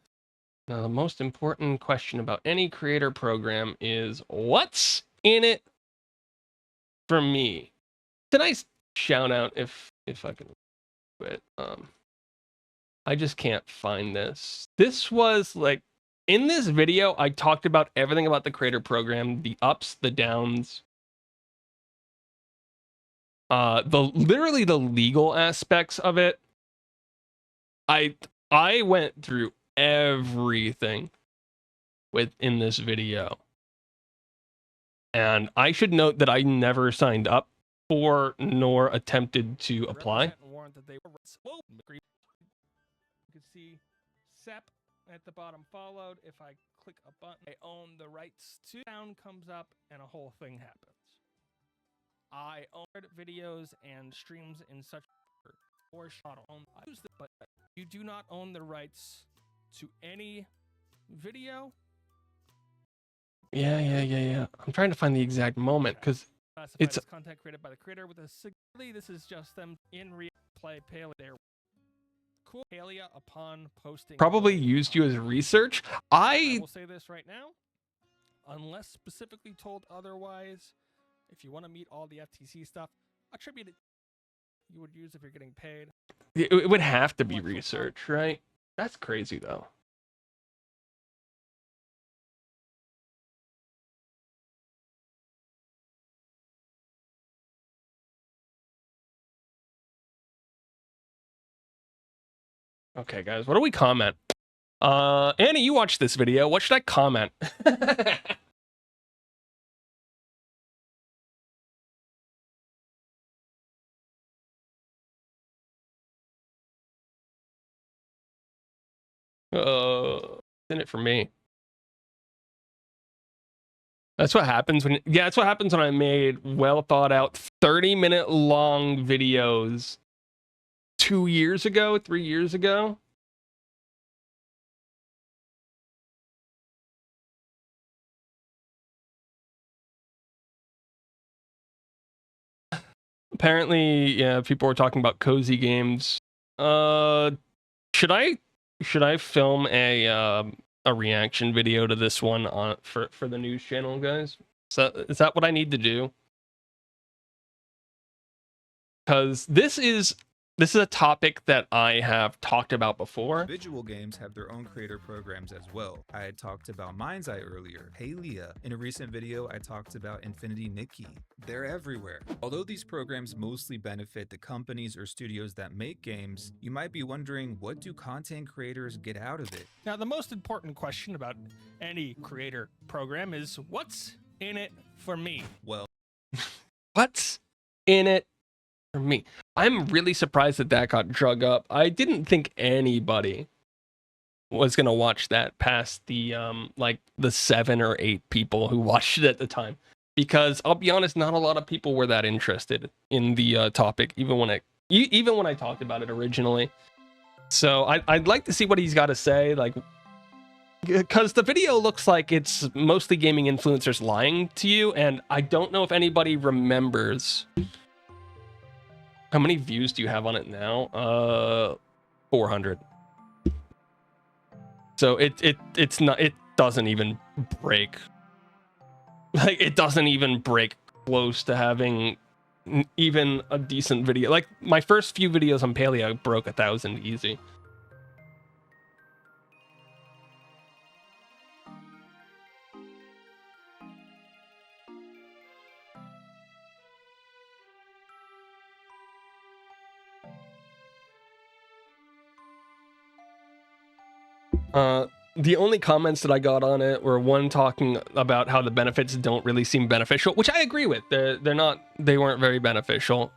A: Now, the most important question about any creator program is what's in it for me? It's a nice shout out if I can do it. I just can't find this. This was like in this video, I talked about everything about the creator program, the ups, the downs, literally the legal aspects of it. I went through everything within this video. And I should note that I never signed up for nor attempted to apply.
D: You can see SEP at the bottom followed. If I click a button, I own the rights to sound comes up and a whole thing happens. I own videos and streams in such or shot on. I use but you do not own the rights to any video.
A: Yeah. I'm trying to find the exact moment because it's
D: as content created by the creator with a significantly. This is just them in replay Paley. There, cool Palea upon posting.
A: probably used you as research.
D: I will say this right now, unless specifically told otherwise. If you want to meet all the FTC stuff, attribute it. You would use if you're getting paid.
A: It would have to be research, right? That's crazy though. Okay, guys, what do we comment? Annie, you watched this video. What should I comment? In it for me. That's what happens when that's what happens when I made well thought out 30-minute long videos 2 years ago, 3 years ago. Apparently, yeah, people were talking about cozy games. Should I film a reaction video to this one on for the news channel, guys? Is that what I need to do? Because this is a topic that I have talked about before.
C: Visual games have their own creator programs as well. I had talked about Mind's Eye earlier, Palia. In a recent video, I talked about Infinity Nikki. They're everywhere. Although these programs mostly benefit the companies or studios that make games, you might be wondering, what do content creators get out of it?
D: Now, the most important question about any creator program is what's in it for me?
C: Well,
A: What's in it for me? I'm really surprised that got drug up. I didn't think anybody was gonna watch that past the like the 7 or 8 people who watched it at the time, because I'll be honest, not a lot of people were that interested in the topic, even when I talked about it originally. So I'd like to see what he's got to say, like, because the video looks like it's mostly gaming influencers lying to you, and I don't know if anybody remembers. How many views do you have on it now? 400. So it's not, it doesn't even break. Like, it doesn't even break close to having even a decent video. Like, my first few videos on Paleo broke 1,000 easy. The only comments that I got on it were one talking about how the benefits don't really seem beneficial, which I agree with. They weren't very beneficial.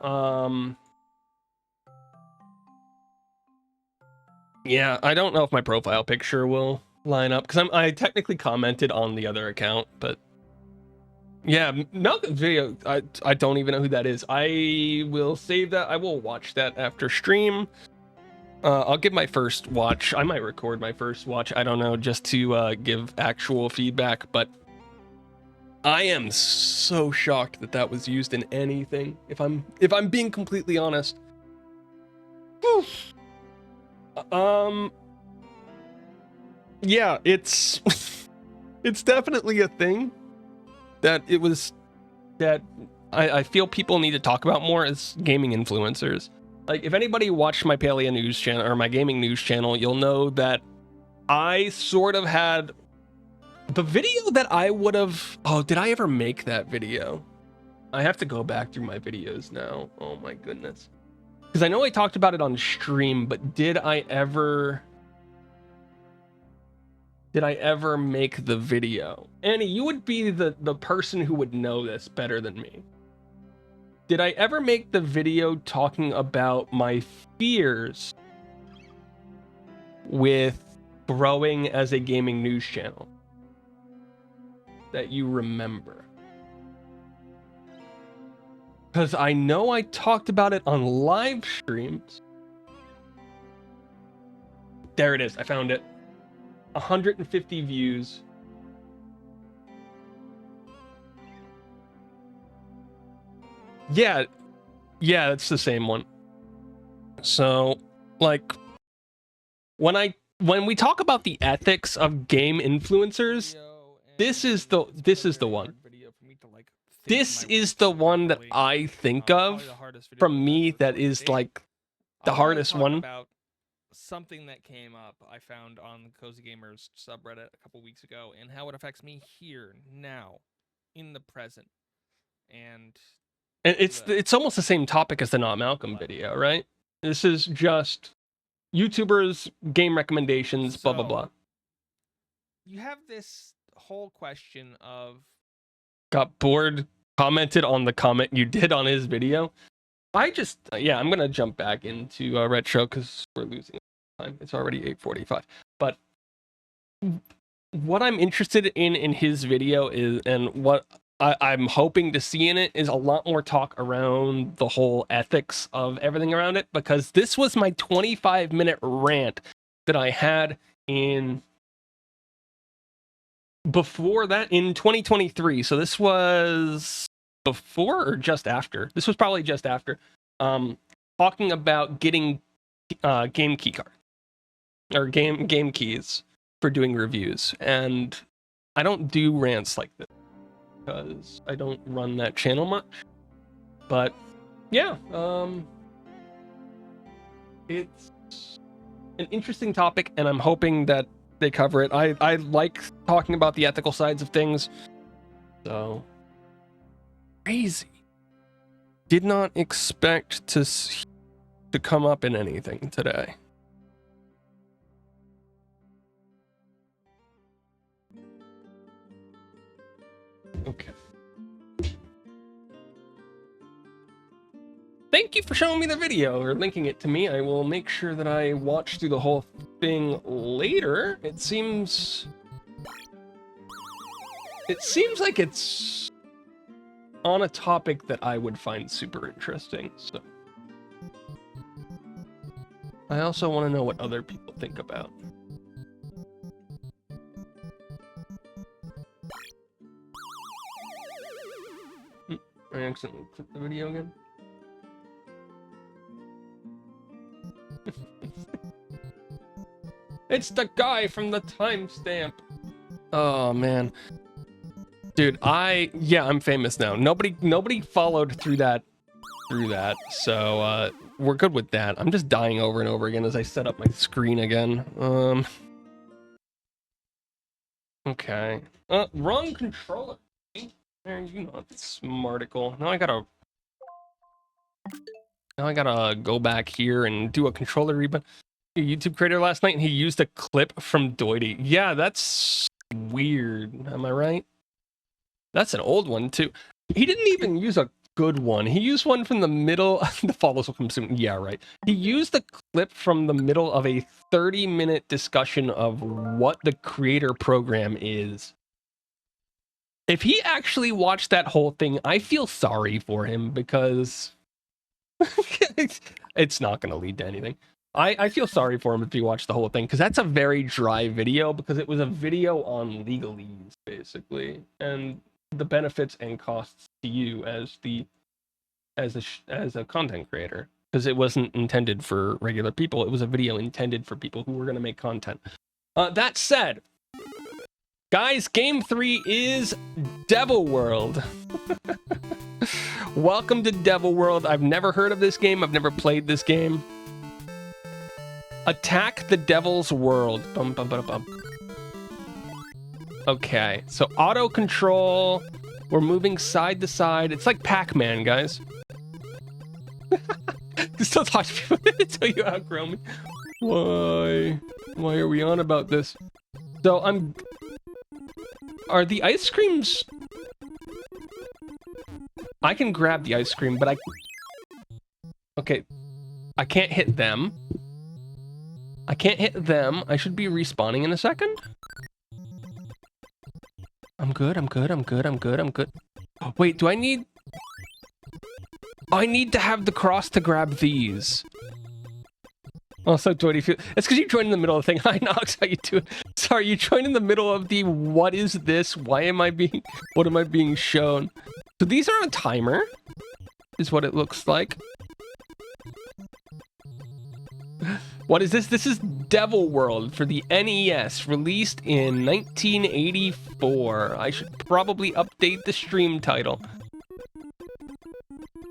A: Yeah, I don't know if my profile picture will line up because I technically commented on the other account, but yeah, Malcolm's video, I don't even know who that is. I will save that. I will watch that after stream. I'll give my first watch. I might record my first watch. I don't know, just to give actual feedback. But I am so shocked that that was used in anything. If I'm being completely honest. Whew. Yeah, it's it's definitely a thing that I feel people need to talk about more as gaming influencers. Like, if anybody watched my Paleo news channel or my gaming news channel, you'll know that I sort of had the video that I would have. Oh, did I ever make that video? I have to go back through my videos now. Oh my goodness. Because I know I talked about it on stream, but did I ever make the video? Annie, you would be the person who would know this better than me. Did I ever make the video talking about my fears with growing as a gaming news channel that you remember? Because I know I talked about it on live streams. There it is. I found it. 150 views. Yeah, it's the same one. So, like, when we talk about the ethics of game influencers, this is the one. This is the one that I think of from me that is like the hardest one.
D: About something that came up I found on the Cozy Gamers subreddit a couple weeks ago and how it affects me here now in the present. And
A: it's almost the same topic as the Not Malcolm video, right? This is just YouTubers, game recommendations, blah, blah, blah.
D: You have this whole question of...
A: Got bored, commented on the comment you did on his video. I'm going to jump back into Retro because we're losing time. It's already 8:45. But what I'm interested in his video is, and what I'm hoping to see in it, is a lot more talk around the whole ethics of everything around it, because this was my 25-minute rant that I had before that in 2023. So this was before or just after? This was probably just after. Talking about getting game key cards or game keys for doing reviews. And I don't do rants like this because I don't run that channel much. But yeah, it's an interesting topic, and I'm hoping that they cover it. I like talking about the ethical sides of things. So crazy. Did not expect to come up in anything today. Okay. Thank you for showing me the video or linking it to me. I will make sure that I watch through the whole thing later. It seems like it's on a topic that I would find super interesting. So I also want to know what other people think about. I accidentally clicked the video again. It's the guy from the timestamp. Oh man. Dude, I'm famous now. Nobody followed through that. So we're good with that. I'm just dying over and over again as I set up my screen again. Okay. Wrong controller. There, you know, smarticle. Now I gotta go back here and do a controller reboot. A YouTube creator last night, and he used a clip from Doity. Yeah, that's weird. Am I right? That's an old one too. He didn't even use a good one. He used one from the middle. The follows will come soon. Yeah, right. He used a clip from the middle of a 30-minute discussion of what the creator program is. If he actually watched that whole thing, I feel sorry for him because it's not going to lead to anything. I feel sorry for him if he watched the whole thing, because that's a very dry video, because it was a video on legalese, basically, and the benefits and costs to you as a content creator, because it wasn't intended for regular people. It was a video intended for people who were going to make content. That said, guys, game 3 is Devil World. Welcome to Devil World. I've never heard of this game. I've never played this game. Attack the Devil's World. Bum, bum, bum, bum. Okay, so auto control. We're moving side to side. It's like Pac-Man, guys. Still talk to people until you outgrow me. Why? Why are we on about this? So are the ice creams? I can grab the ice cream, but okay, I can't hit them. I can't hit them. I should be respawning in a second. I'm good. Oh, wait, do I need... I need to have the cross to grab these. Also, Doity, it's because you joined in the middle of the thing. Hi, Nox, how you doing? Sorry, you joined in the middle of the what is this? What am I being shown? So these are on a timer, is what it looks like. What is this? This is Devil World for the NES, released in 1984. I should probably update the stream title.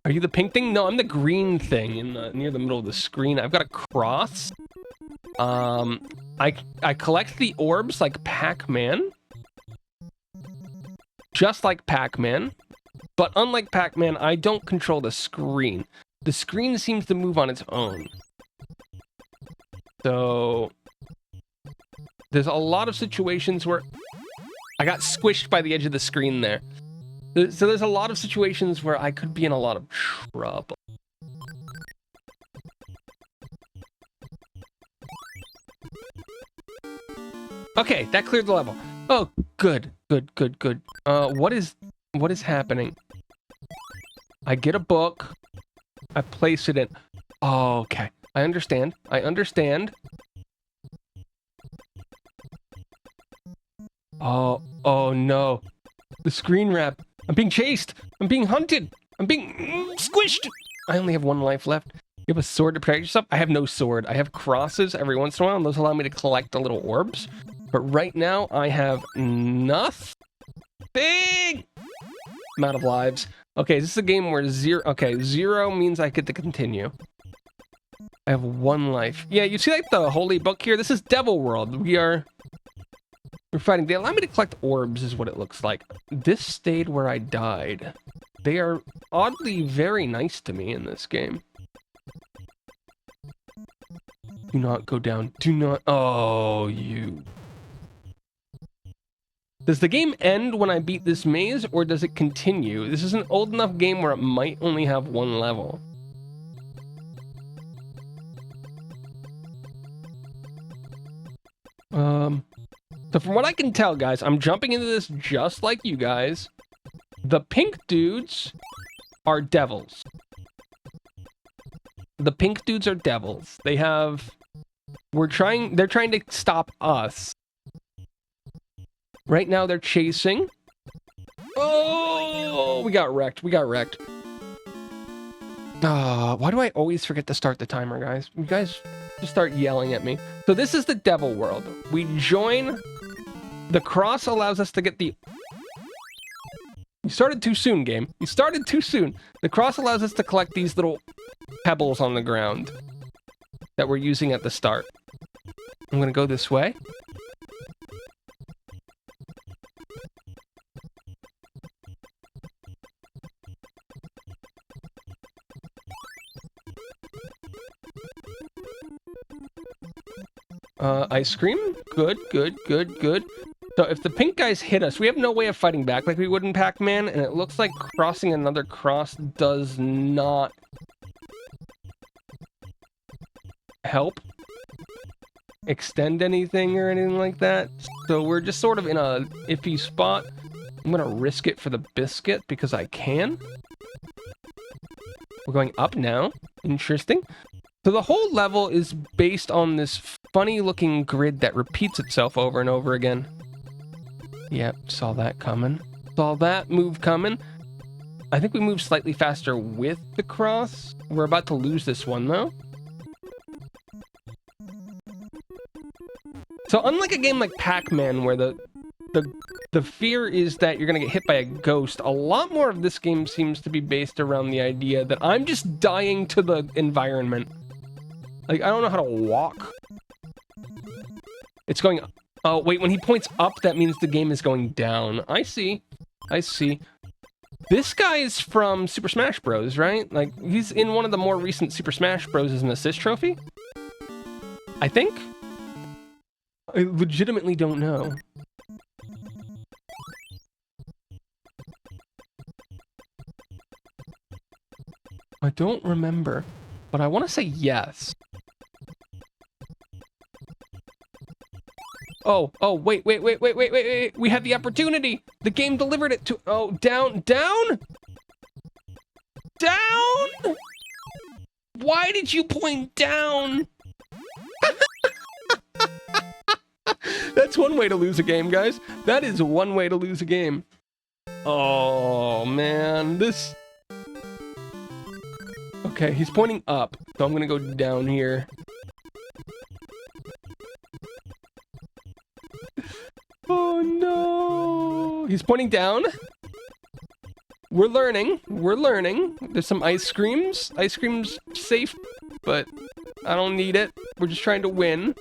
A: Are you the pink thing? No, I'm the green thing near the middle of the screen. I've got a cross. I collect the orbs like Pac-Man. Just like Pac-Man. But unlike Pac-Man, I don't control the screen. The screen seems to move on its own. So there's a lot of situations where I got squished by the edge of the screen there. So there's a lot of situations where I could be in a lot of trouble. Okay, that cleared the level. Oh, good. What is happening? I get a book. I place it in. Oh, okay. I understand. Oh no. The screen wrap. I'm being chased. I'm being hunted. I'm being squished. I only have one life left. You have a sword to protect yourself? I have no sword. I have crosses every once in a while, and those allow me to collect the little orbs. But right now, I have nothing. Amount of lives. Okay, this is a game where zero means I get to continue. I have one life. Yeah, you see like the holy book here? This is Devil World. We're fighting. They allow me to collect orbs is what it looks like. This stayed where I died. They are oddly very nice to me in this game. Do not go down. Do not. Oh, you. Does the game end when I beat this maze, or does it continue? This is an old enough game where it might only have one level. So from what I can tell, guys, I'm jumping into this just like you guys. The pink dudes are devils. The pink dudes are devils. They're trying to stop us. Right now they're chasing. Oh, we got wrecked. Why do I always forget to start the timer, guys? You guys to start yelling at me. So this is the devil world. We join. The cross allows us to get the... You started too soon, game. You started too soon. The cross allows us to collect these little pebbles on the ground that we're using at the start. I'm gonna go this way. Ice cream? Good, good, good, good. So if the pink guys hit us, we have no way of fighting back like we would in Pac-Man, and it looks like crossing another cross does not help extend anything or anything like that. So we're just sort of in a iffy spot. I'm gonna risk it for the biscuit because I can. We're going up now. Interesting. So the whole level is based on this funny looking grid that repeats itself over and over again. Yep, saw that coming. Saw that move coming. I think we move slightly faster with the cross. We're about to lose this one though. So unlike a game like Pac-Man where the fear is that you're gonna get hit by a ghost, a lot more of this game seems to be based around the idea that I'm just dying to the environment. Like, I don't know how to walk. It's going... Oh, wait, when he points up, that means the game is going down. I see. I see. This guy is from Super Smash Bros., right? Like, he's in one of the more recent Super Smash Bros. As an assist trophy? I think? I legitimately don't know. I don't remember, but I want to say yes. Oh, wait. We had the opportunity. The game delivered it to... Oh, down. Why did you point down? That's one way to lose a game, guys. That is one way to lose a game. Oh, man. This... Okay, he's pointing up, so I'm gonna go down here. Oh no! He's pointing down. We're learning. There's some ice creams. Ice cream's safe, but I don't need it. We're just trying to win.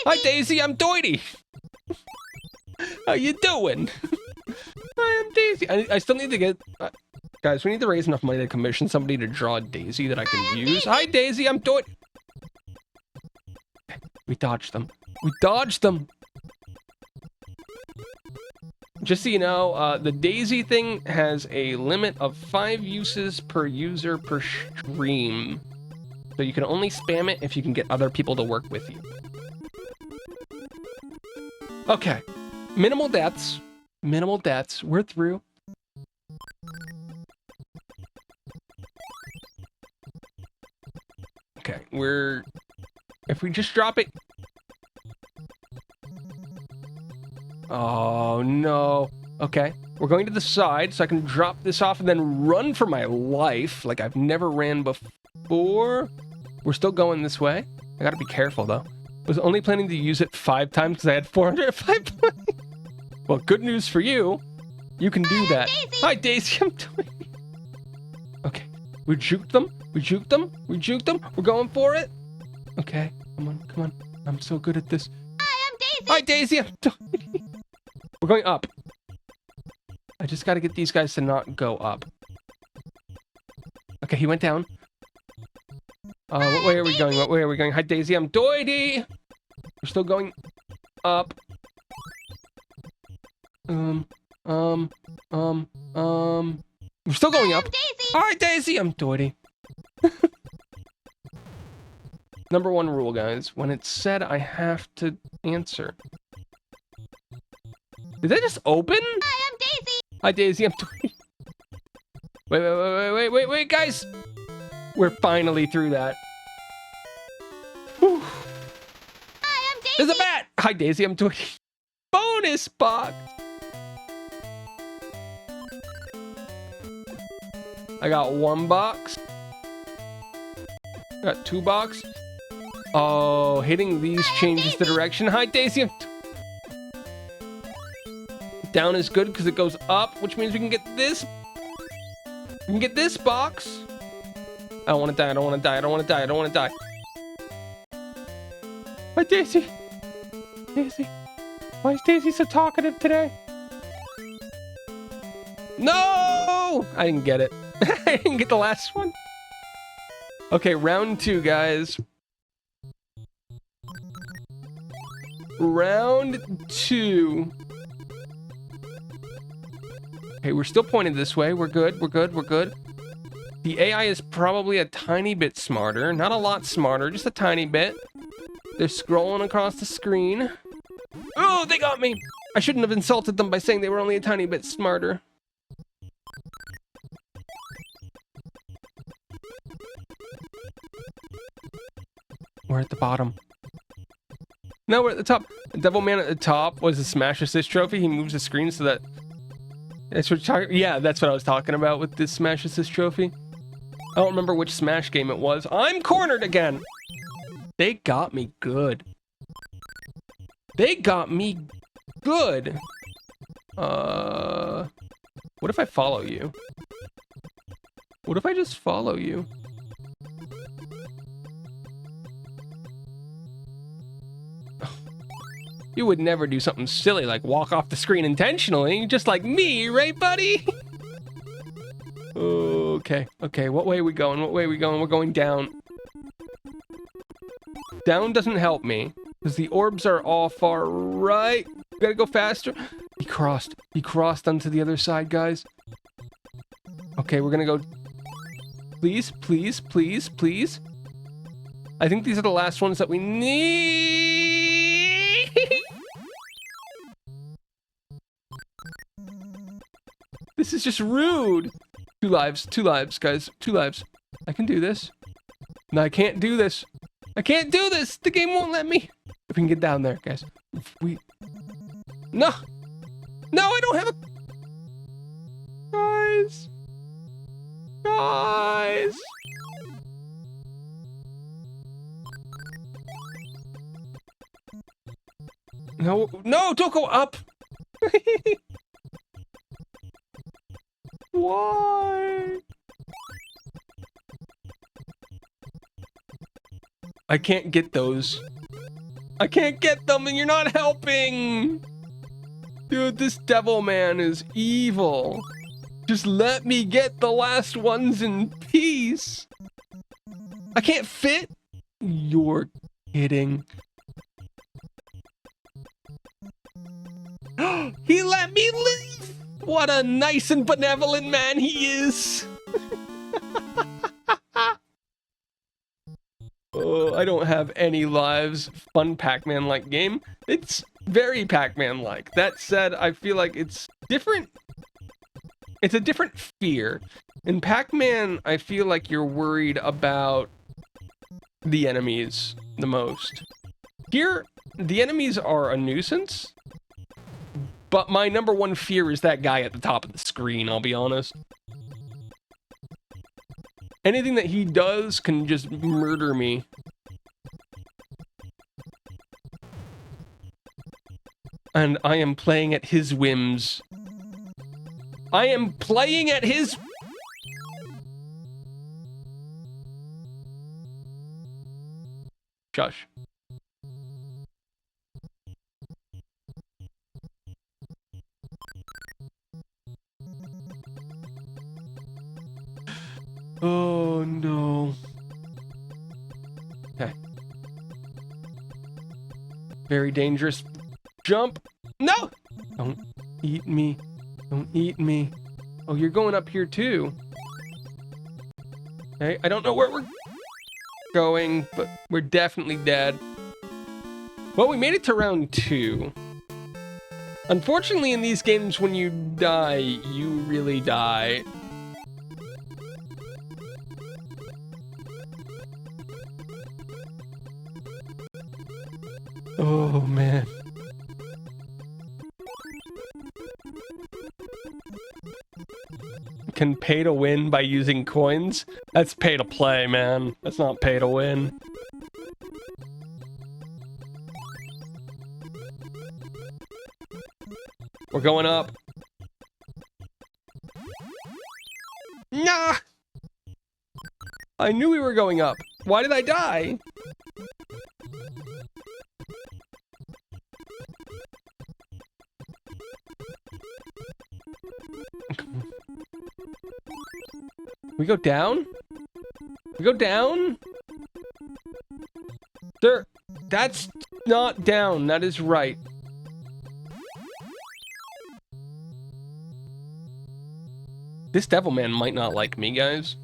A: Hi, Daisy. I'm Doity. How you doing? Hi, I'm Daisy. I still need to get... guys, we need to raise enough money to commission somebody to draw a Daisy that I can use. Daisy. Hi, Daisy. I'm Doity. We dodged them. Just so you know, the Daisy thing has a limit of 5 uses per user per stream. So you can only spam it if you can get other people to work with you. Okay. Minimal deaths. We're through. Okay, if we just drop it... Oh, no. Okay, we're going to the side so I can drop this off and then run for my life like I've never ran before. We're still going this way. I gotta be careful, though. I was only planning to use it 5 times because I had 405 points. Well, good news for you. You can do that. Daisy. Hi, Daisy. I'm doing... Okay, we juked them. We're going for it. Okay, come on. I'm so good at this. Hi, Daisy. I'm doing... We're going up. I just got to get these guys to not go up. Okay, he went down. What way are we going? Hi, Daisy. I'm Doity. We're still going up. We're still going up. Hi, Daisy. I'm Doity. Number 1 rule, guys. When it's said, I have to answer. Did that just open? Hi, I'm Daisy. Hi, Daisy. I'm Doity. Wait, guys. We're finally through that. Whew. Hi, I'm Daisy. There's a bat. Hi, Daisy. I'm Doity. Bonus box. I got 1 box. Got 2 box. Oh, hitting these changes the direction. Hi, Daisy. Down is good because it goes up, which means we can get this. We can get this box. I don't want to die. I don't want to die. I don't want to die. I don't want to die. Hi, Daisy. Daisy. Why is Daisy so talkative today? No! I didn't get it. I didn't get the last one. Okay, round 2, guys. Round 2. Okay, we're still pointed this way. We're good. We're good. We're good. The AI is probably a tiny bit smarter. Not a lot smarter, just a tiny bit. They're scrolling across the screen. Oh, they got me! I shouldn't have insulted them by saying they were only a tiny bit smarter. We're at the bottom. No, we're at the top. The Devil Man at the top was a Smash Assist trophy. He moves the screen so that... That's what you're talking... Yeah, that's what I was talking about with this Smash Assist trophy. I don't remember which Smash game it was. I'm cornered again! They got me good. They got me good. What if I follow you? What if I just follow you? You would never do something silly like walk off the screen intentionally, just like me, right, buddy? Okay, okay, what way are we going? What way are we going? We're going down. Down doesn't help me, because the orbs are all far right. Gotta go faster. He crossed. He crossed onto the other side, guys. Okay, we're gonna go... Please, please, please, please. I think these are the last ones that we need. This is just rude. 2 lives, guys. 2 lives. I can do this. No, I can't do this. I can't do this. The game won't let me. If we can get down there, guys. If we... No. No, I don't have a... Guys. Guys. No, no, don't go up. Why? I can't get those. I can't get them and you're not helping. Dude, this Devil Man is evil. Just let me get the last ones in peace. I can't fit? You're kidding. He let me leave! What a nice and benevolent man he is! Oh, I don't have any lives. Fun Pac-Man-like game. It's very Pac-Man-like. That said, I feel like it's different. It's a different fear. In Pac-Man, I feel like you're worried about the enemies the most. Here, the enemies are a nuisance. But my number one fear is that guy at the top of the screen, I'll be honest. Anything that he does can just murder me. And I am playing at his whims. I am playing at his... Shush. Oh no. Okay. Very dangerous. Jump. No! Don't eat me. Don't eat me. Oh, you're going up here too. Okay, I don't know where we're going, but we're definitely dead. Well, we made it to round 2. Unfortunately, in these games, when you die, you really die. Oh, man. can pay to win by using coins. That's pay to play, man. That's not pay to win. We're going up. Nah! I knew we were going up. Why did I die? We go down? We go down? Sir, that's not down. That is right. This Devilman might not like me, guys.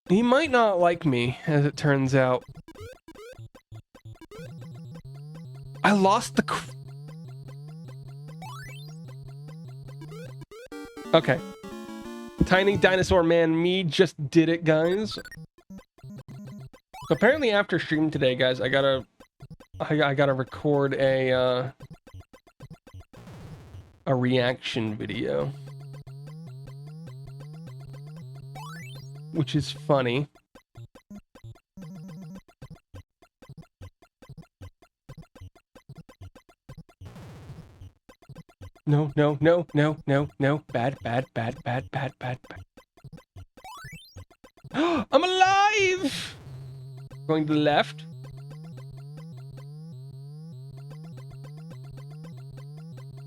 A: He might not like me, as it turns out. I lost the... Okay. Tiny Dinosaur Man me just did it, guys. So apparently after stream today, guys, I gotta record a reaction video. Which is funny. No, no, no, no, no, no. Bad, bad, bad, bad, bad, bad, bad. I'm alive! Going to the left.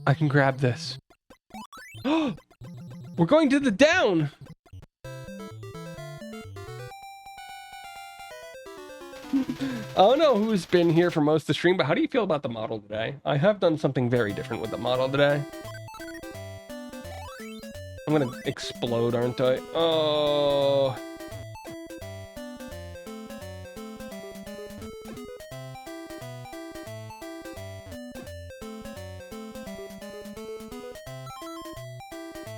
A: I can grab this. We're going to the down! I don't know who's been here for most of the stream, but how do you feel about the model today? I have done something very different with the model today. I'm gonna explode, aren't I? Oh.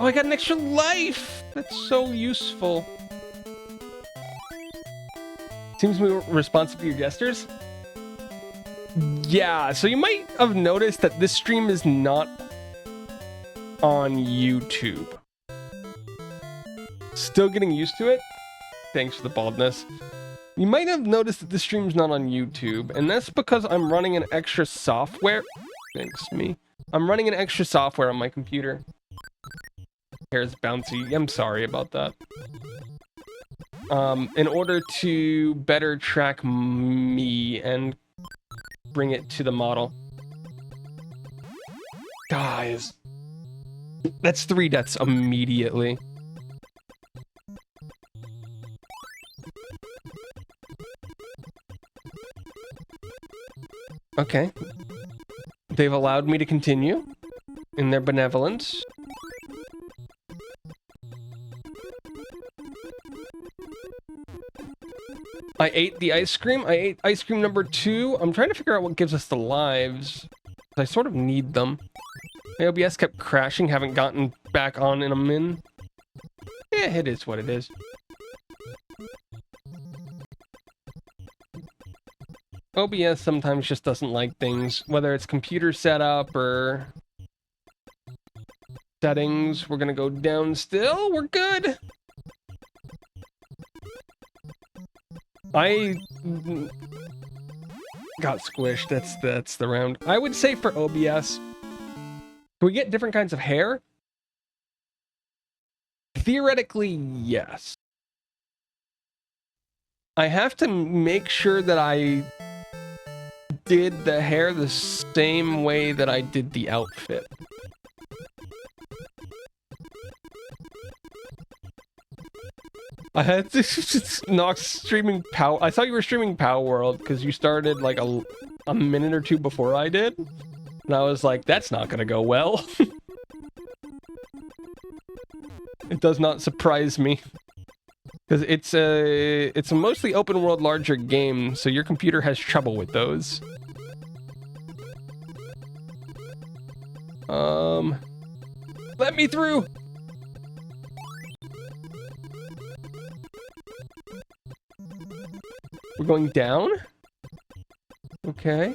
A: Oh, I got an extra life! That's so useful. Seems to be responsive to your gestures. Yeah, so you might have noticed that this stream is not on YouTube. Still getting used to it. Thanks for the baldness. You might have noticed that this stream's not on YouTube, and that's because I'm running an extra software. Thanks, me. I'm running an extra software on my computer. Hair's bouncy. I'm sorry about that. In order to better track me and bring it to the model. Guys. That's 3 deaths immediately. Okay. They've allowed me to continue in their benevolence. I ate the ice cream. I ate ice cream number 2. I'm trying to figure out what gives us the lives. I sort of need them. My OBS kept crashing. Haven't gotten back on in a min. Yeah, it is what it is. OBS sometimes just doesn't like things, whether it's computer setup or settings. We're gonna go down still. We're good. I got squished. That's the round. I would say for OBS, can we get different kinds of hair? Theoretically, yes. I have to make sure that I did the hair the same way that I did the outfit. I had to knock streaming Power. I thought you were streaming Power World because you started like a minute or 2 before I did, and I was like, "That's not gonna go well." It does not surprise me because it's a mostly open world, larger game, so your computer has trouble with those. Let me through. We're going down? Okay.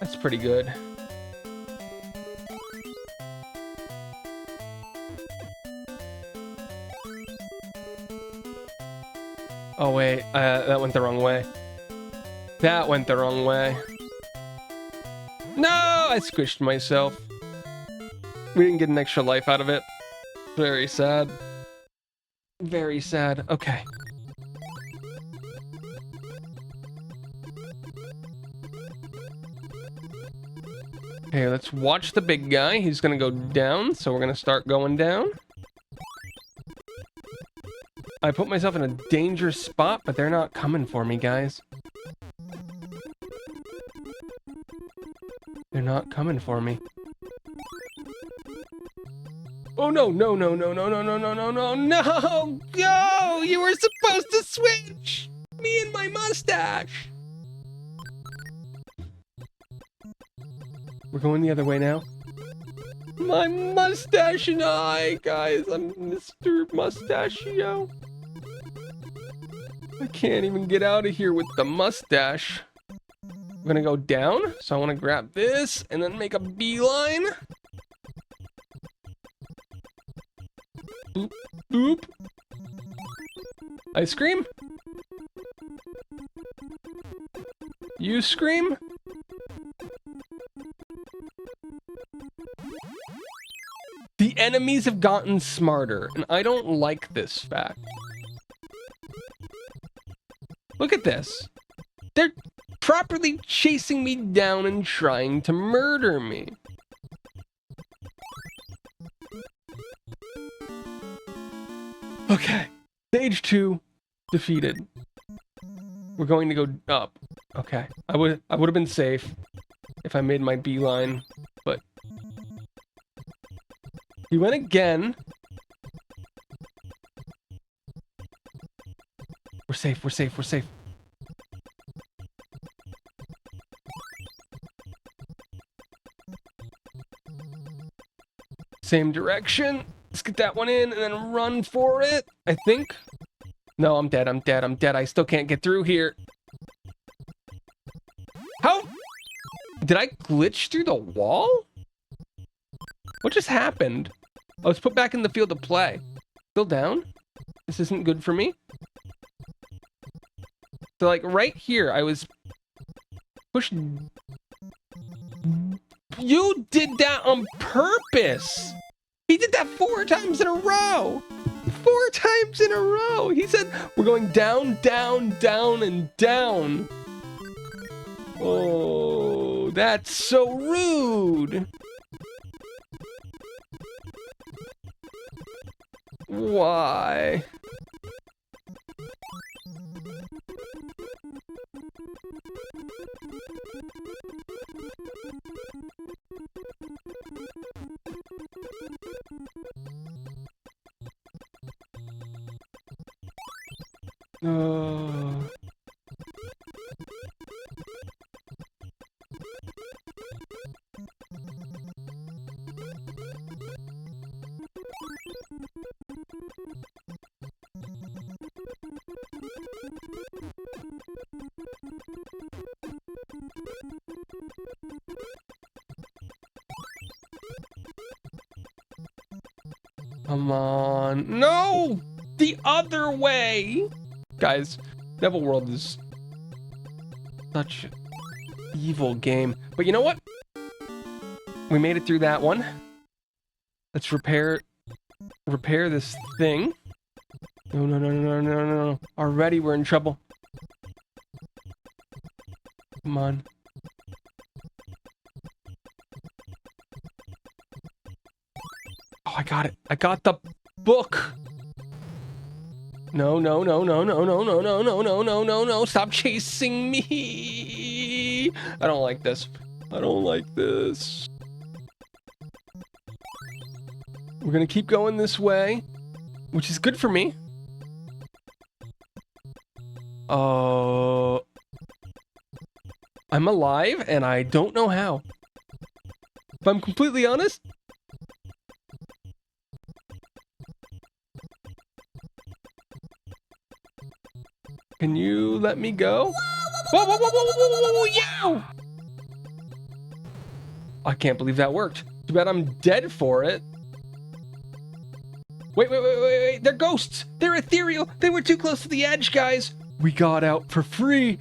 A: That's pretty good. Oh wait, that went the wrong way. That went the wrong way. No, I squished myself. We didn't get an extra life out of it. Very sad. Very sad. Okay. Okay, let's watch the big guy. He's gonna go down, so we're gonna start going down. I put myself in a dangerous spot, but they're not coming for me, guys. They're not coming for me. Oh no, no, no, no, no, no, no, no, no, no, no! No! You were supposed to switch! Me and my mustache! We're going the other way now. My mustache and I, guys. I'm Mr. Mustachio. I can't even get out of here with the mustache. I'm gonna go down, so I want to grab this and then make a beeline. Boop, boop. I scream. You scream. The enemies have gotten smarter, and I don't like this fact. Look at this. They're properly chasing me down and trying to murder me. Okay. Stage 2 defeated. We're going to go up. Okay. I would have been safe if I made my beeline, but he went again. We're safe, we're safe, we're safe. Same direction. Let's get that one in and then run for it, I think. No, I'm dead, I'm dead, I'm dead. I still can't get through here. How? Did I glitch through the wall? What just happened? I was put back in the field of play. Still down? This isn't good for me. So like right here, I was pushed. You did that on purpose. He did that 4 times in a row. 4 times in a row. He said, we're going down, down, down, and down. Oh, that's so rude. Why? Come on. No! The other way! Guys, Devil World is such an evil game. But you know what? We made it through that one. Let's repair this thing. No, no, no, no, no, no, no. Already we're in trouble. Come on. Oh, I got it. I got the book. No, no, no, no, no, no, no, no, no, no, no, no, no. Stop chasing me. I don't like this. I don't like this. We're gonna keep going this way, which is good for me. I'm alive, and I don't know how. If I'm completely honest, can you let me go? Whoa, whoa, whoa, whoa, whoa, whoa, whoa, yo! I can't believe that worked. Too bad I'm dead for it. Wait. They're ghosts. They're ethereal. They were too close to the edge, guys. We got out for free.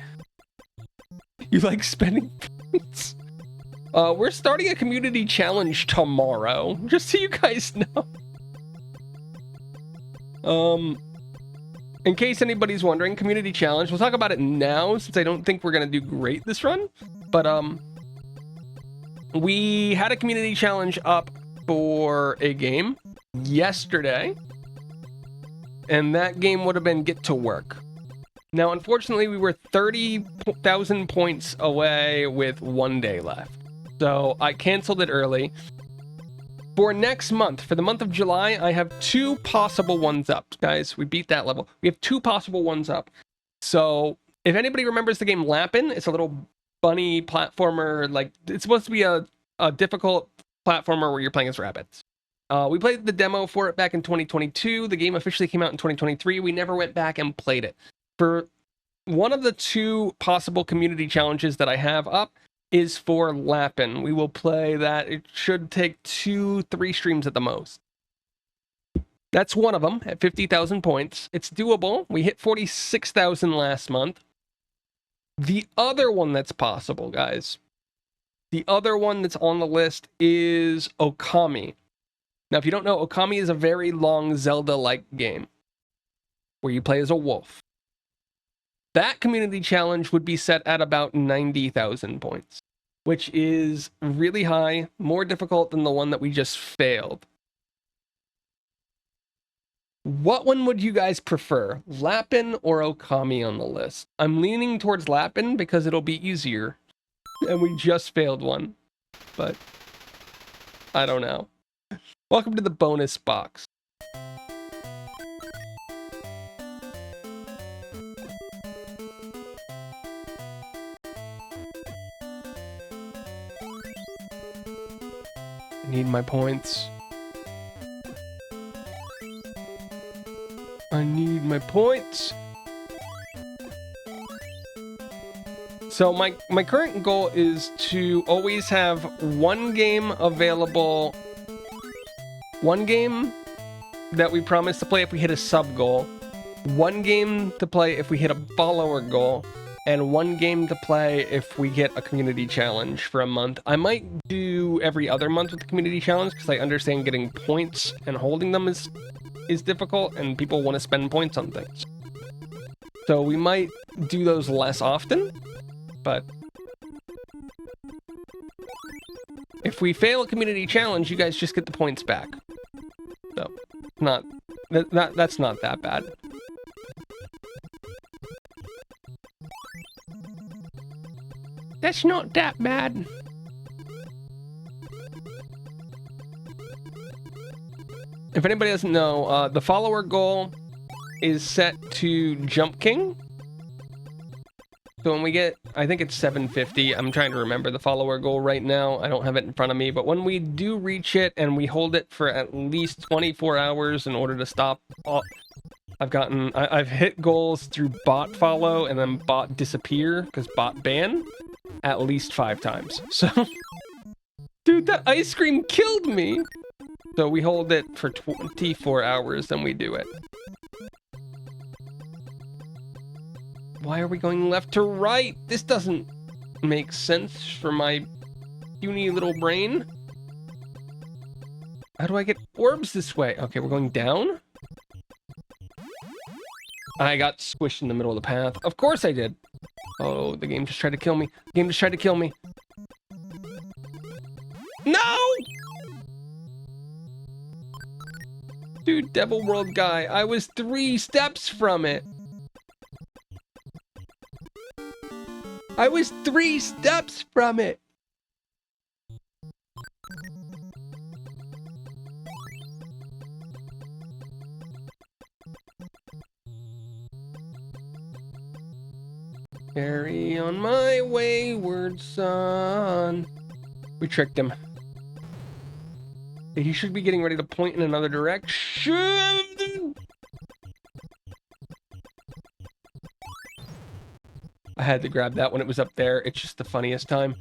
A: You like spending points? We're starting a community challenge tomorrow, just so you guys know. In case anybody's wondering, community challenge, we'll talk about it now since I don't think we're gonna do great this run. But we had a community challenge up for a game yesterday, and that game would have been Get to Work. Now, unfortunately, we were 30,000 points away with 1 day left. So I canceled it early. For next month, for the month of July, I have 2 possible ones up. Guys, we beat that level. We have 2 possible ones up. So if anybody remembers the game Lappin', it's a little bunny platformer. Like, it's supposed to be a difficult platformer where you're playing as rabbits. We played the demo for it back in 2022. The game officially came out in 2023. We never went back and played it. For one of the 2 possible community challenges that I have up is for Lappin'. We will play that. It should take 2-3 streams at the most. That's one of them at 50,000 points. It's doable. We hit 46,000 last month. The other one that's possible, guys, the other one that's on the list is Okami. Now, if you don't know, Okami is a very long Zelda-like game where you play as a wolf. That community challenge would be set at about 90,000 points, which is really high, more difficult than the one that we just failed. What one would you guys prefer, Lappin' or Okami on the list? I'm leaning towards Lappin' because it'll be easier, and we just failed one, but I don't know. Welcome to the bonus box. I need my points. I need my points. So my current goal is to always have 1 game available. 1 game that we promise to play if we hit a sub goal. 1 game to play if we hit a follower goal. And 1 game to play if we get a community challenge for a month. I might do every other month with the community challenge because I understand getting points and holding them is difficult and people want to spend points on things. So we might do those less often, but if we fail a community challenge, you guys just get the points back. So that's not that bad. That's not that bad. If anybody doesn't know, the follower goal is set to Jump King. So when we get, I think it's 750. I'm trying to remember the follower goal right now. I don't have it in front of me. But when we do reach it and we hold it for at least 24 hours in order to stop, I've hit goals through bot follow and then bot disappear because bot ban at least 5 times. So, dude, that ice cream killed me. So we hold it for 24 hours, then we do it. Why are we going left to right? This doesn't make sense for my puny little brain. How do I get orbs this way? Okay, we're going down. I got squished in the middle of the path. Of course I did. Oh, the game just tried to kill me. The game just tried to kill me. No! Dude, Devil World guy, I was 3 steps from it. I was 3 steps from it. Carry on my wayward son. We tricked him. He should be getting ready to point in another direction. I had to grab that when it was up there. It's just the funniest time.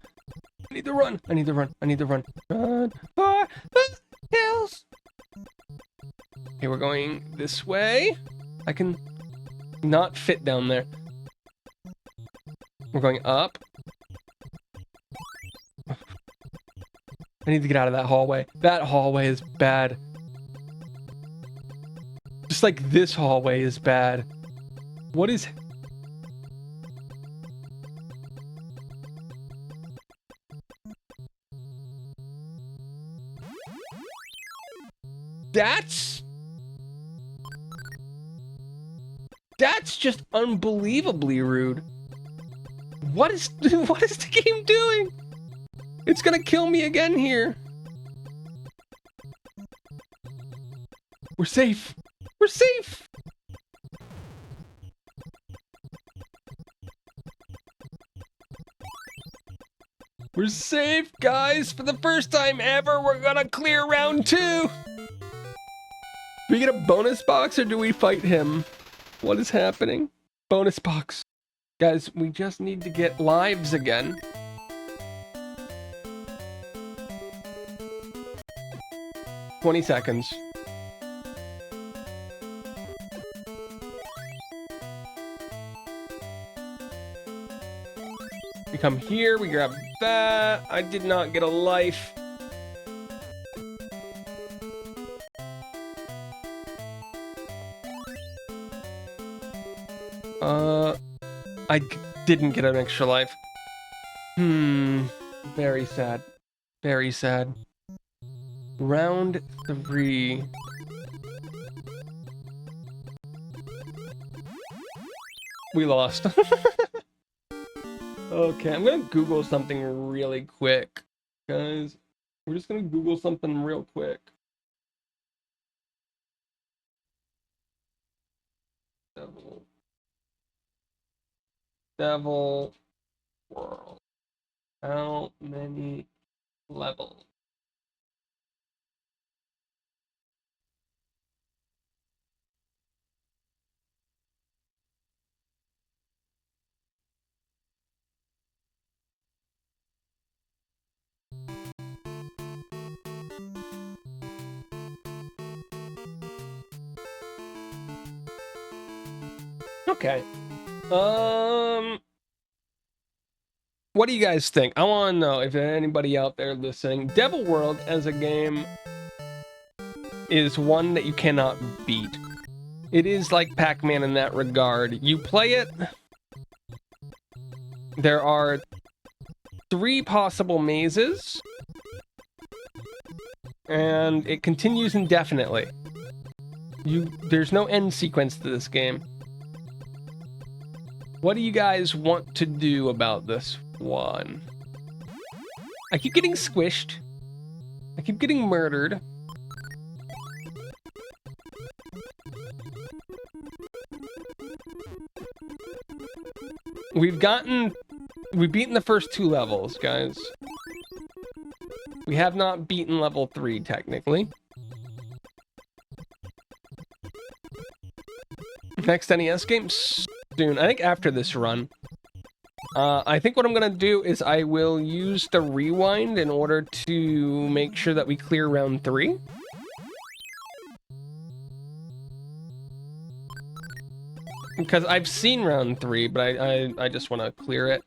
A: I need to run. I need to run. I need to run. Run for the hills. Okay, we're going this way. I can not fit down there. We're going up. I need to get out of that hallway. That hallway is bad. Just like this hallway is bad. What is... That's just unbelievably rude. What is the game doing? It's gonna kill me again here. We're safe. We're safe. We're safe, guys. For the first time ever, we're gonna clear round 2. Do we get a bonus box or do we fight him? What is happening? Bonus box. Guys, we just need to get lives again. "20 seconds. We come here, we grab that. I did not get a life. I didn't get an extra life. Very sad. Very sad. Round 3. We lost. Okay, I'm gonna Google something really quick, guys. We're just gonna Google something real quick. Devil World. How many levels? Okay. What do you guys think? I want to know if anybody out there listening. Devil World as a game is one that you cannot beat. It is like Pac-Man in that regard. You play it. There are 3 possible mazes. And it continues indefinitely. There's no end sequence to this game. What do you guys want to do about this one? I keep getting squished. I keep getting murdered. We've beaten the first 2 levels, guys. We have not beaten level 3, technically. Next NES game? Soon. I think after this run. I think what I'm gonna do is I will use the rewind in order to make sure that we clear round 3. Because I've seen round 3, but I just want to clear it.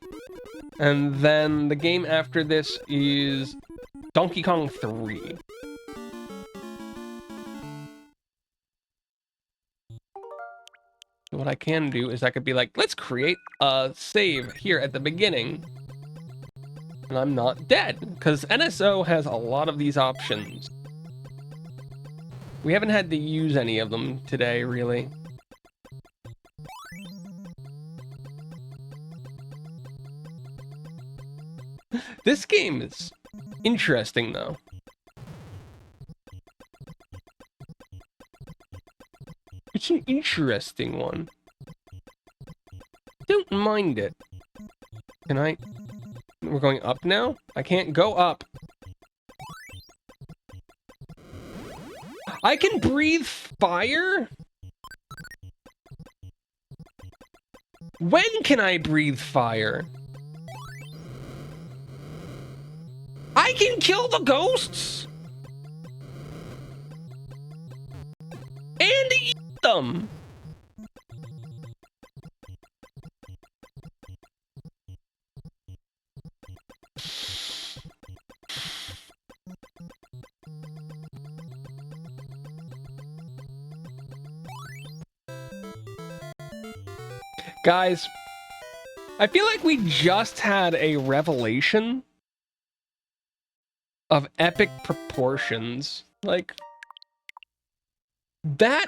A: And then the game after this is Donkey Kong 3. What I can do is I could be like, let's create a save here at the beginning. And I'm not dead, because NSO has a lot of these options. We haven't had to use any of them today, really. This game is interesting, though. It's an interesting one. Don't mind it. Can I... We're going up now? I can't go up. I can breathe fire? When can I breathe fire? can kill the ghosts and eat them. Guys, I feel like we just had a revelation of epic proportions. Like, that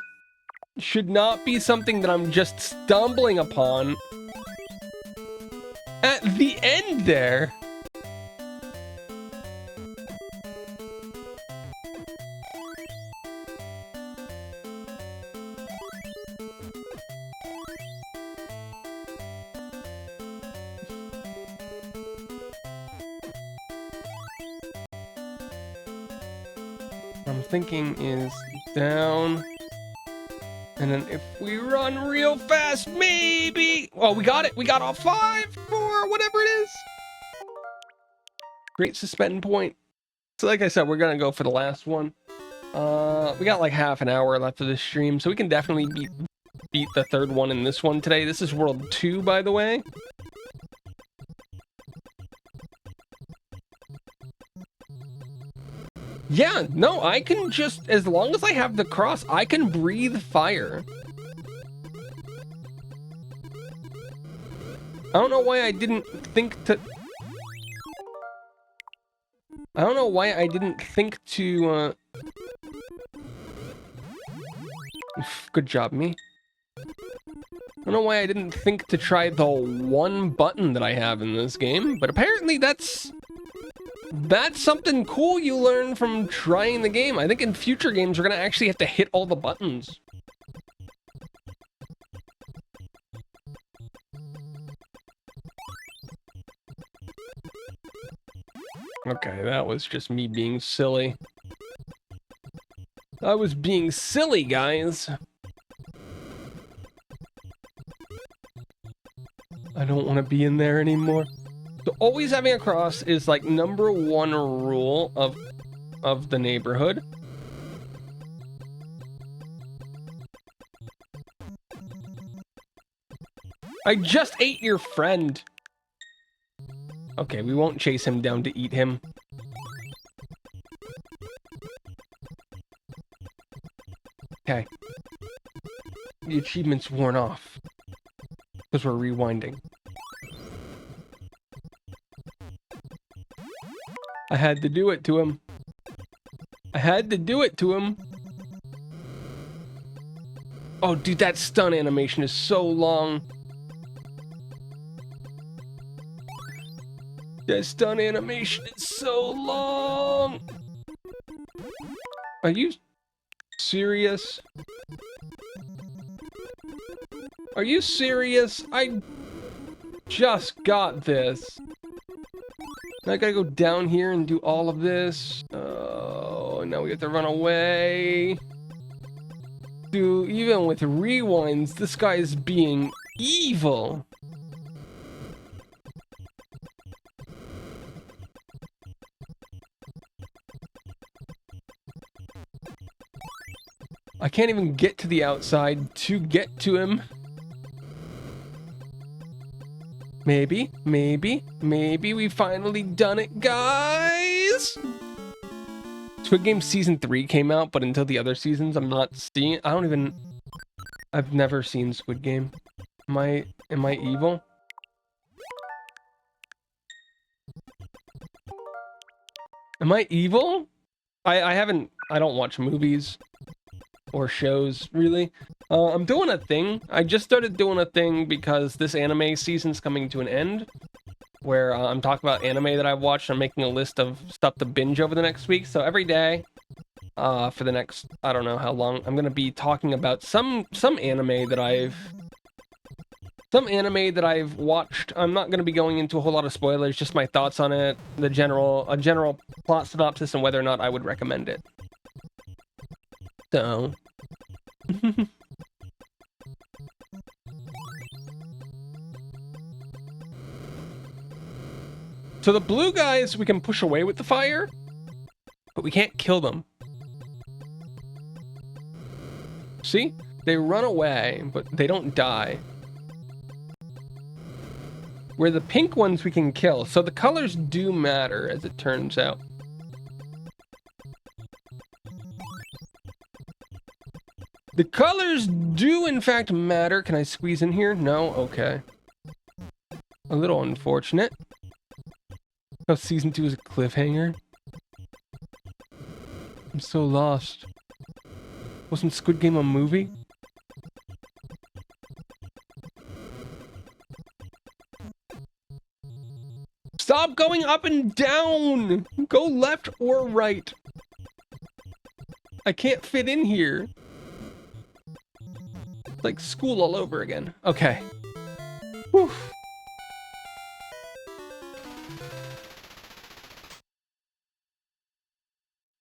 A: should not be something that I'm just stumbling upon at the end there. I'm thinking is down. And then if we run real fast, maybe... Oh, we got it. We got a 5, 4, whatever it is. Great suspend point. So like I said, we're going to go for the last one. We got like half an hour left of this stream, so we can definitely beat the third one in this one today. This is World 2, by the way. Yeah, no, I can just, as long as I have the cross, I can breathe fire. I don't know why I didn't think to... I don't know why I didn't think to, Good job, me. I don't know why I didn't think to try the one button that I have in this game, but apparently that's something cool you learn from trying the game. I think in future games we're gonna actually have to hit all the buttons. Okay, that was just me being silly. I was being silly, guys. I don't want to be in there anymore. So always having a cross is like #1 rule of the neighborhood. I just ate your friend. Okay, we won't chase him down to eat him. Okay. The achievement's worn off. Because we're rewinding. I had to do it to him. I had to do it to him. Oh, dude, that stun animation is so long. That stun animation is so long. Are you serious? Are you serious? I just got this. I gotta go down here and do all of this. Oh, now we have to run away. Dude, even with rewinds, this guy is being evil. I can't even get to the outside to get to him. Maybe we've finally done it, guys! Squid Game Season 3 came out, but until the other seasons, I'm not seeing... I've never seen Squid Game. Am I evil? Am I evil? I don't watch movies or shows, really. I'm doing a thing. I just started doing a thing because this anime season's coming to an end, where I'm talking about anime that I've watched. I'm making a list of stuff to binge over the next week. So every day, for the next, I don't know how long, I'm gonna be talking about some anime that I've watched. I'm not gonna be going into a whole lot of spoilers, just my thoughts on it, a general plot synopsis, and whether or not I would recommend it. So. So the blue guys, we can push away with the fire, but we can't kill them. See? They run away, but they don't die. Where the pink ones we can kill. So the colors do matter, as it turns out. The colors do, in fact, matter. Can I squeeze in here? No? Okay. A little unfortunate. Oh, season 2 is a cliffhanger. I'm so lost. Wasn't Squid Game a movie? Stop going up and down! Go left or right. I can't fit in here. It's like school all over again. Okay. Whew.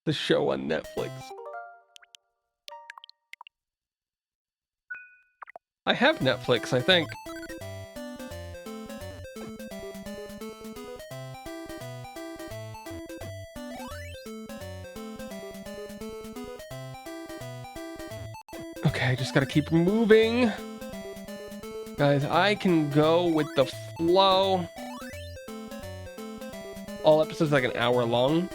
A: The show on Netflix. I have Netflix, I think. Okay, I just gotta keep moving. Guys, I can go with the flow. All episodes like an hour long.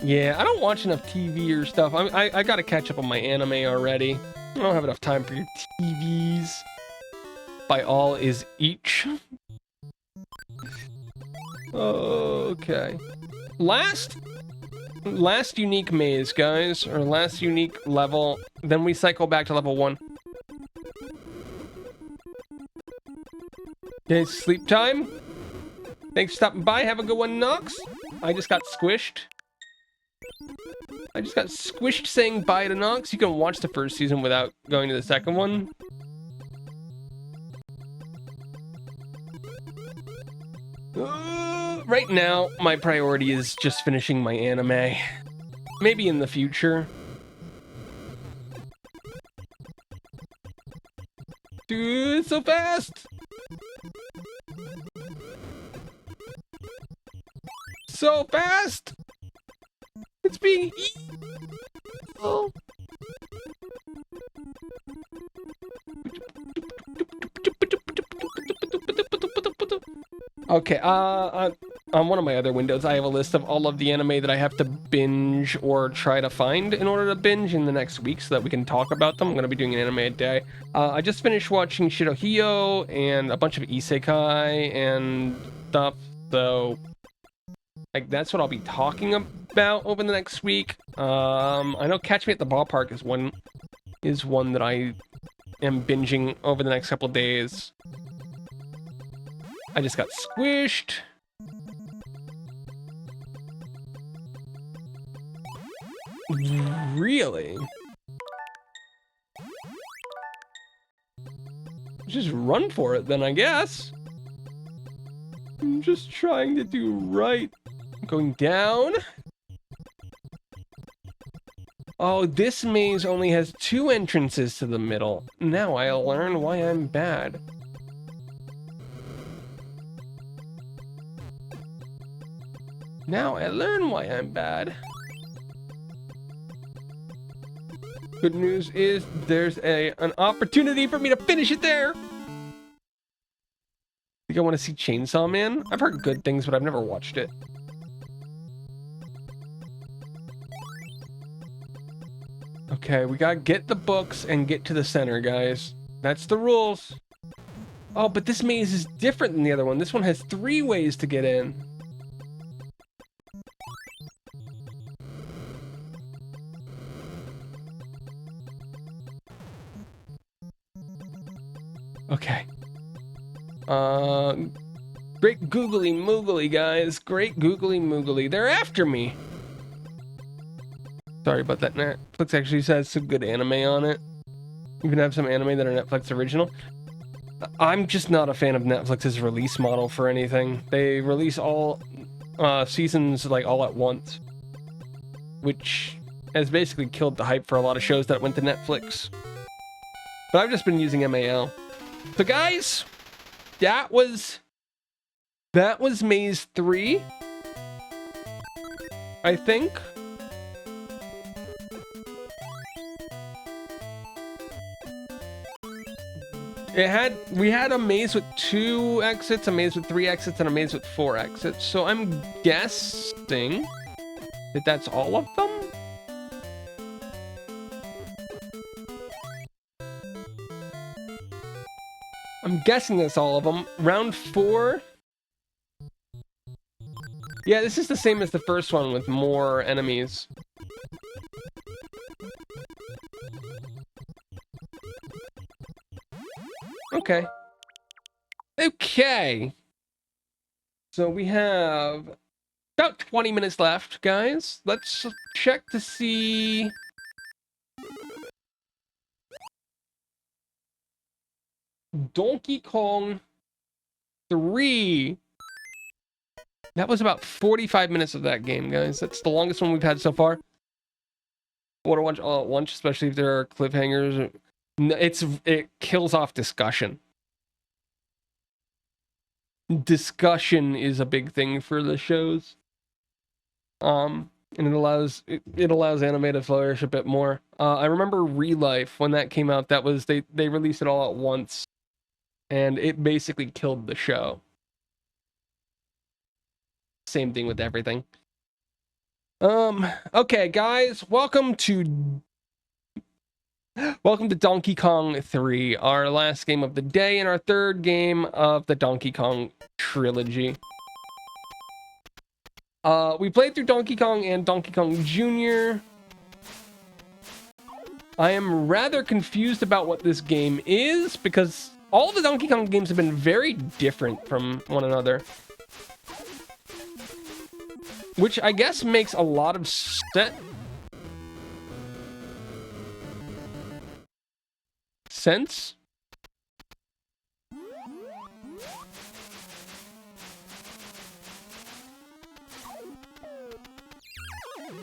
A: Yeah, I don't watch enough TV or stuff. I gotta catch up on my anime already. I don't have enough time for your TVs. By all is each. Okay. Last unique maze, guys, or last unique level. Then we cycle back to level 1. Okay, sleep time. Thanks for stopping by. Have a good one, Nox. I just got squished. I just got squished saying bye to Nox. You can watch the first season without going to the second one. Right now, my priority is just finishing my anime. Maybe in the future. Dude, so fast! So fast! It's being evil. Okay, on one of my other windows, I have a list of all of the anime that I have to binge or try to find in order to binge in the next week so that we can talk about them. I'm going to be doing an anime a day. I just finished watching Shirohyo and a bunch of isekai and stuff, so like that's what I'll be talking about over the next week. I know Catch Me at the Ballpark is one that I am binging over the next couple of days. I just got squished. Really? Just run for it then, I guess. I'm just trying to do right. Going down. Oh, this maze only has 2 entrances to the middle. Now I'll learn why I'm bad. Now I learn why I'm bad. Good news is there's an opportunity for me to finish it there. Think I want to see Chainsaw Man? I've heard good things, but I've never watched it. Okay, we gotta get the books and get to the center, guys. That's the rules. Oh, but this maze is different than the other one. This one has 3 ways to get in. Okay. Great googly moogly, guys. Great googly moogly. They're after me. Sorry about that. Netflix actually says some good anime on it. Even have some anime that are Netflix original. I'm just not a fan of Netflix's release model for anything. They release all seasons like all at once, which has basically killed the hype for a lot of shows that went to Netflix. But I've just been using MAL. So guys, that was That was Maze 3, I think. We had a maze with 2 exits, a maze with 3 exits, and a maze with 4 exits. So I'm guessing that that's all of them? I'm guessing that's all of them. Round 4. Yeah, this is the same as the first one with more enemies. Okay. Okay. So we have about 20 minutes left, guys. Let's check to see... Donkey Kong 3. That was about 45 minutes of that game, guys. That's the longest one we've had so far. I want to watch all at once, especially if there are cliffhangers. It kills off discussion. Discussion is a big thing for the shows. And it allows anime to flourish a bit more. I remember Relife when that came out. That was they released it all at once, and it basically killed the show. Same thing with everything. Okay, guys, welcome to Donkey Kong 3, our last game of the day and our third game of the Donkey Kong trilogy. We played through Donkey Kong and Donkey Kong Jr. I am rather confused about what this game is because all the Donkey Kong games have been very different from one another. Which I guess makes a lot of sense.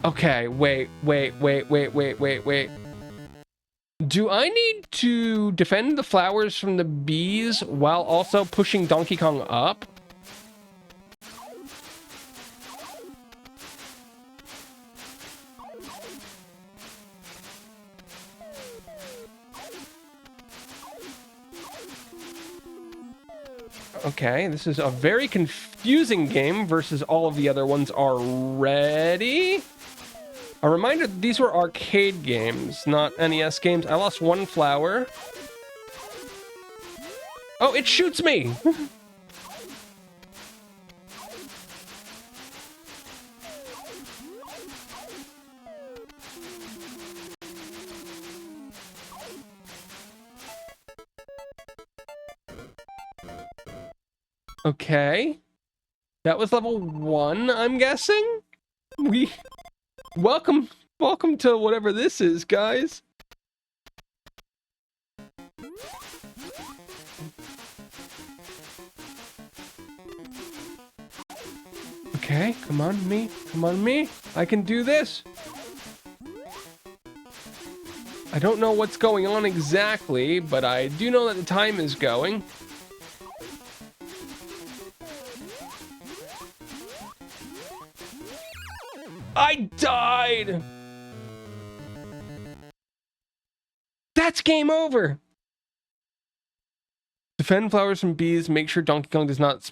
A: Okay, wait. Do I need to defend the flowers from the bees while also pushing Donkey Kong up? Okay, this is a very confusing game versus all of the other ones already. A reminder that these were arcade games, not NES games. I lost 1 flower. Oh, it shoots me! Okay. That was level 1, I'm guessing? Welcome to whatever this is, guys. Okay, come on me. I can do this. I don't know what's going on exactly, but I do know that the time is going. I died! That's game over! Defend flowers from bees, make sure Donkey Kong does not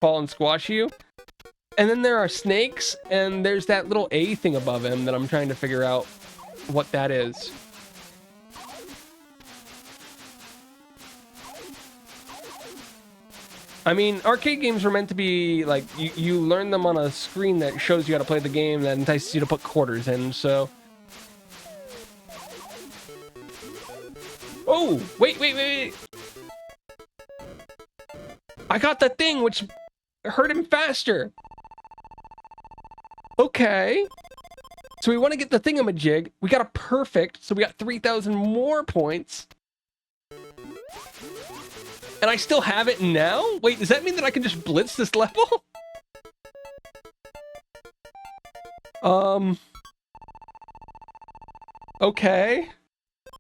A: fall and squash you. And then there are snakes, and there's that little A thing above him that I'm trying to figure out what that is. I mean, arcade games were meant to be, like, you learn them on a screen that shows you how to play the game that entices you to put quarters in, so... Oh! Wait! I got the thing, which hurt him faster! Okay. So we want to get the thingamajig. We got a perfect, so we got 3,000 more points. And I still have it now? Wait, does that mean that I can just blitz this level? Okay.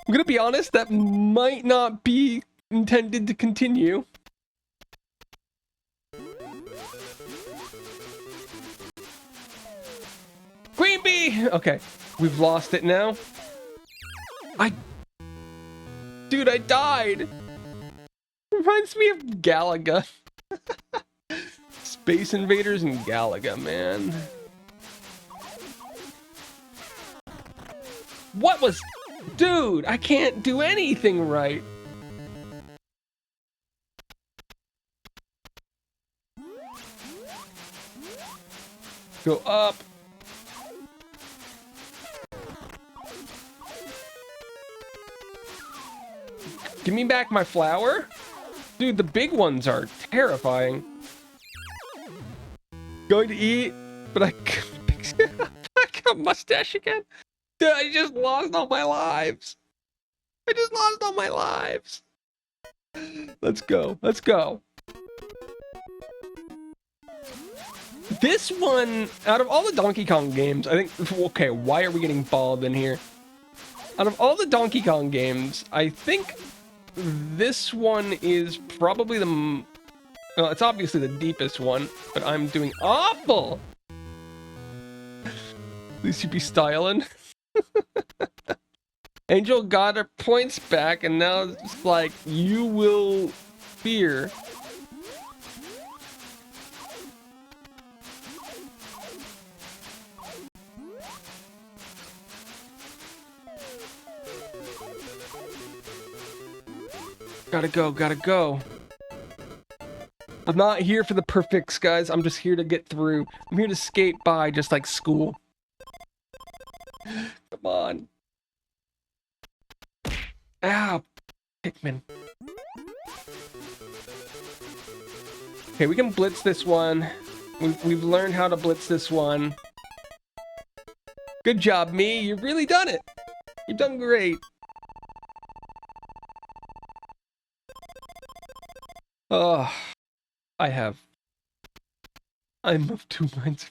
A: I'm gonna be honest, that might not be intended to continue. Okay, we've lost it now. Dude, I died. Reminds me of Galaga. Space Invaders and Galaga, man. What was... Dude, I can't do anything right. Go up. Give me back my flower. Dude, the big ones are terrifying. Going to eat, but I got a mustache again. Dude, I just lost all my lives. I just lost all my lives. Let's go. Let's go. This one, out of all the Donkey Kong games, I think... Okay, why are we getting balled in here? Out of all the Donkey Kong games, I think this one is probably the... Well, it's obviously the deepest one, but I'm doing awful! At least you be styling. Angel got her points back, and now it's like, you will fear. Gotta go, gotta go. I'm not here for the perfects, guys. I'm just here to get through. I'm here to skate by, just like school. Come on. Ow, Pikmin. Okay, we can blitz this one. We've learned how to blitz this one. Good job, me. You've really done it. You've done great. Oh, I'm of two minds.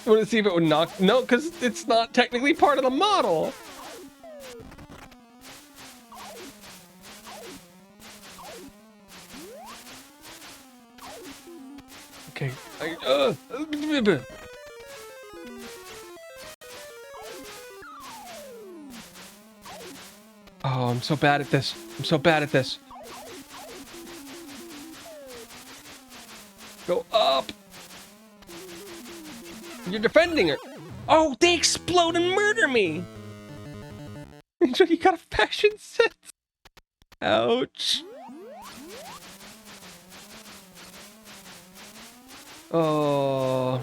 A: I want to see if it would knock. No, because it's not technically part of the model. Okay. Oh, I'm so bad at this. I'm so bad at this. Go up. You're defending her. Oh, they explode and murder me. Angel, you got a fashion sense. Ouch. Oh.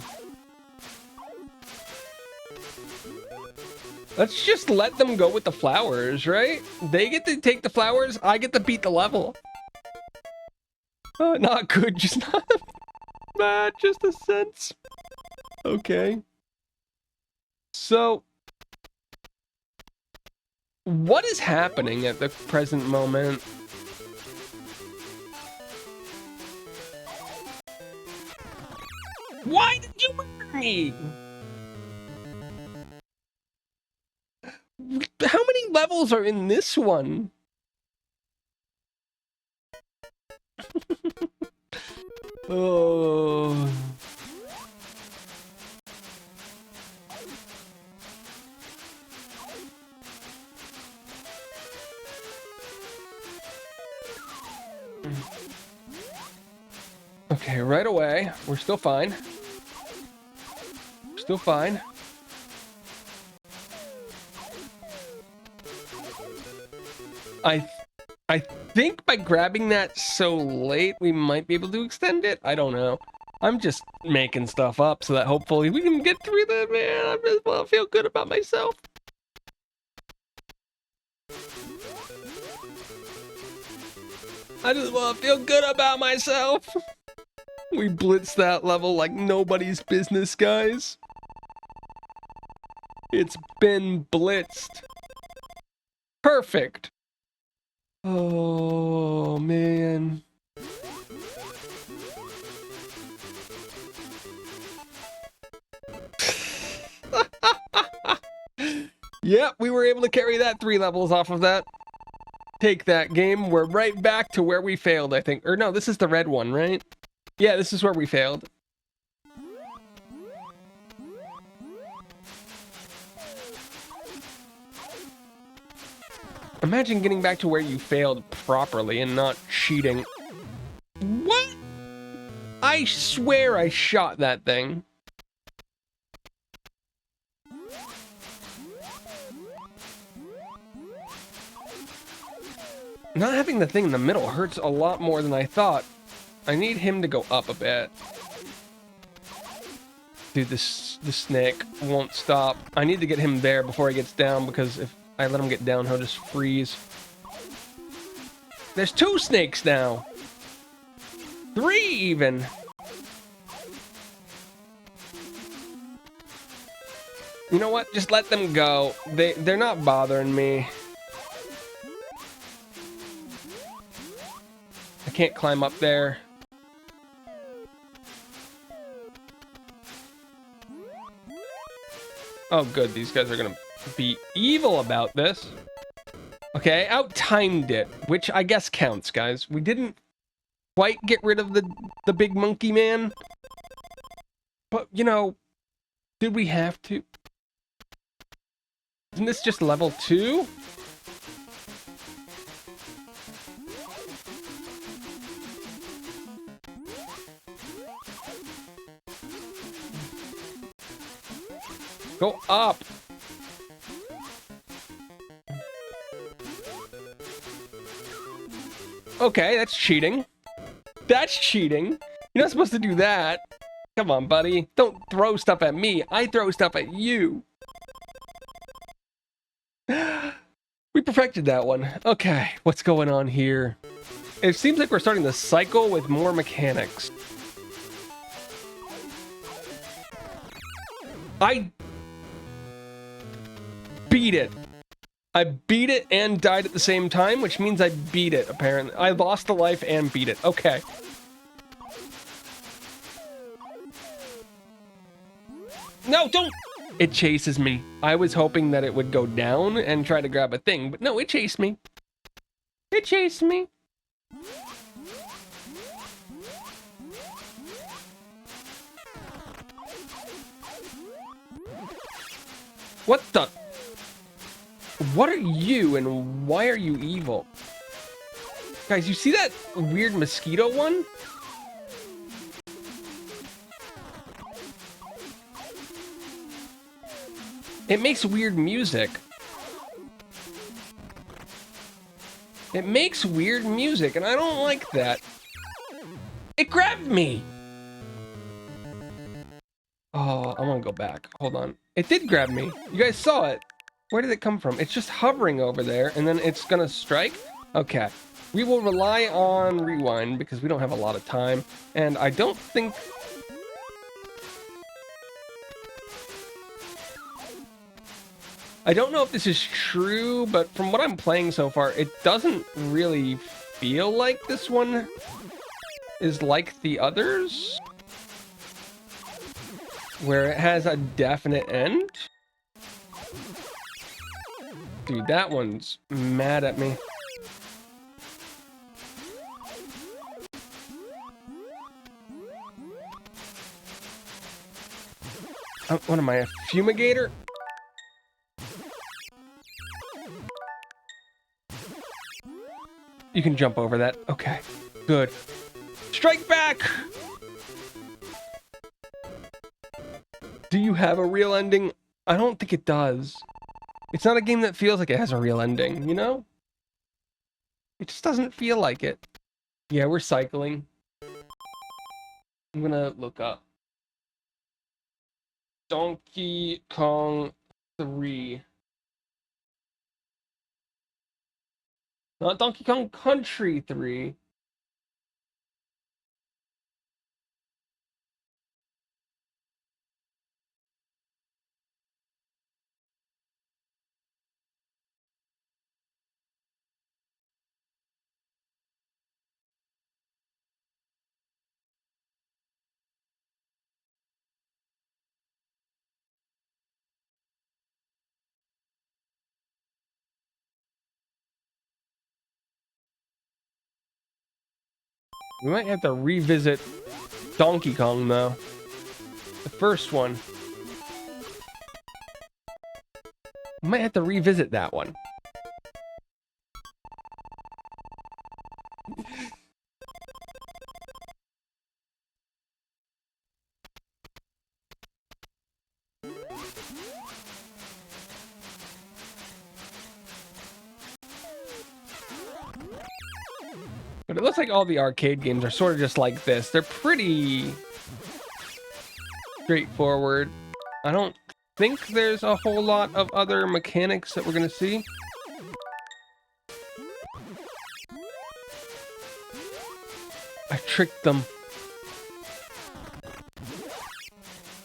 A: Let's just let them go with the flowers, right? They get to take the flowers, I get to beat the level. Not good, just not bad, just a sense. Okay. So, what is happening at the present moment? Why did you murder me? How many levels are in this one? Oh. Okay, right away. We're still fine. Still fine. I think by grabbing that so late, we might be able to extend it. I don't know. I'm just making stuff up so that hopefully we can get through that, man. I just want to feel good about myself. I just want to feel good about myself. We blitzed that level like nobody's business, guys. It's been blitzed. Perfect. Oh, man. Yep, we were able to carry that 3 levels off of that. Take that, game. We're right back to where we failed, I think. Or no, this is the red one, right? Yeah, this is where we failed. Imagine getting back to where you failed properly and not cheating. What? I swear I shot that thing. Not having the thing in the middle hurts a lot more than I thought. I need him to go up a bit. Dude, the snake won't stop. I need to get him there before he gets down, because if I let him get down, he'll just freeze. There's 2 snakes now. 3 even. You know what? Just let them go. They're not bothering me. I can't climb up there. Oh, good. These guys are gonna be evil about this. Okay, out-timed it, which I guess counts, guys. We didn't quite get rid of the big monkey man. But, you know, did we have to? Isn't this just level 2? Go up. Okay, that's cheating. That's cheating. You're not supposed to do that. Come on, buddy. Don't throw stuff at me. I throw stuff at you. We perfected that one. Okay, what's going on here? It seems like we're starting to cycle with more mechanics. I beat it. I beat it and died at the same time, which means I beat it, apparently. I lost a life and beat it. Okay. No, don't! It chases me. I was hoping that it would go down and try to grab a thing, but no, it chased me. It chased me. What the? What are you and why are you evil? Guys, you see that weird mosquito one? It makes weird music. It makes weird music, and I don't like that. It grabbed me! Oh, I'm gonna go back. Hold on. It did grab me. You guys saw it. Where did it come from? It's just hovering over there, and then it's gonna strike? Okay. We will rely on rewind, because we don't have a lot of time, and I don't think... I don't know if this is true, but from what I'm playing so far, it doesn't really feel like this one is like the others, where it has a definite end. Dude, that one's mad at me. What am I, a fumigator? You can jump over that. Okay, good. Strike back! Do you have a real ending? I don't think it does. It's not a game that feels like it has a real ending, you know? It just doesn't feel like it. Yeah, we're cycling. I'm gonna look up Donkey Kong 3. Not Donkey Kong Country 3. We might have to revisit Donkey Kong, though. The first one. We might have to revisit that one. But it looks like all the arcade games are sort of just like this. They're pretty straightforward. I don't think there's a whole lot of other mechanics that we're going to see. I tricked them.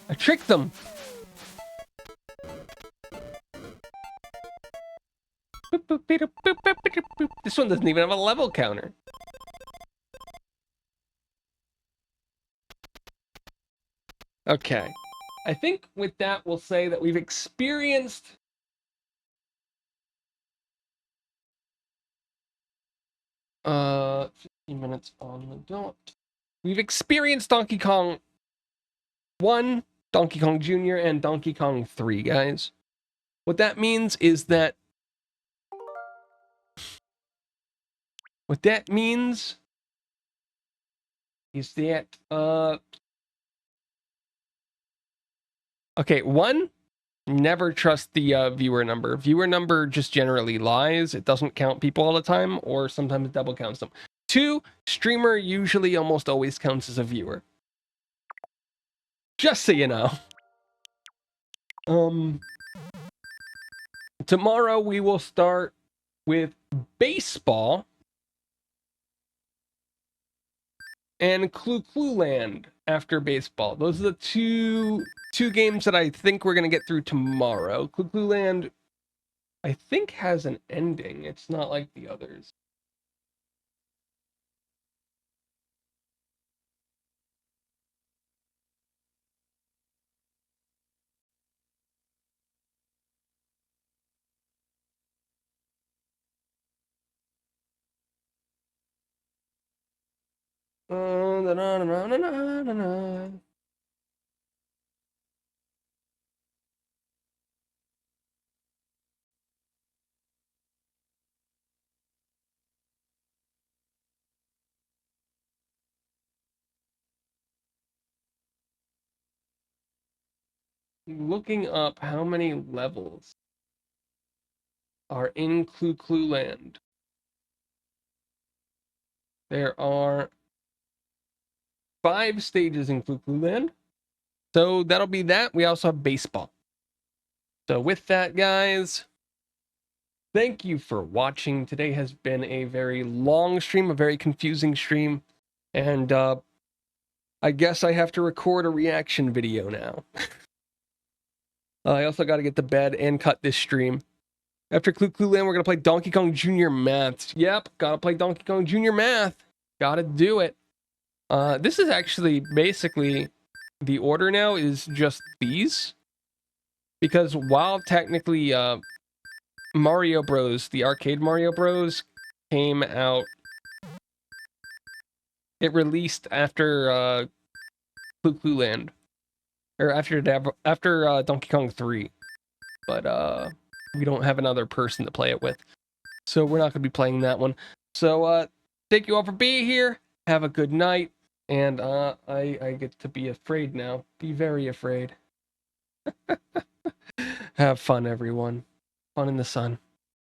A: I tricked them. This one doesn't even have a level counter. Okay. I think with that, we'll say that we've experienced uh 15 minutes on the dot. We've experienced Donkey Kong 1, Donkey Kong Jr., and Donkey Kong 3, guys. What that means is that okay, one, never trust the viewer number. Viewer number just generally lies. It doesn't count people all the time, or sometimes it double counts them. 2, streamer usually almost always counts as a viewer. Just so you know. Tomorrow we will start with baseball and Clue Clue Land after baseball. Those are the two games that I think we're going to get through tomorrow. Clue Clue Land, I think, has an ending. It's not like the others. Looking up how many levels are in Clue Clue Land. There are 5 stages in Clue Clue Land. So that'll be that. We also have baseball. So with that, guys, thank you for watching. Today has been a very long stream, a very confusing stream. And I guess I have to record a reaction video now. I also got to get to bed and cut this stream. After Clue Clue Land, we're going to play Donkey Kong Jr. Math. Yep, got to play Donkey Kong Jr. Math. Got to do it. This is actually basically the order now is just these. Because while technically Mario Bros, the arcade Mario Bros, came out, it released after Clue Clue Land. Or after Donkey Kong 3. But we don't have another person to play it with. So we're not going to be playing that one. So thank you all for being here. Have a good night. And I get to be afraid now. Be very afraid. Have fun, everyone. Fun in the sun.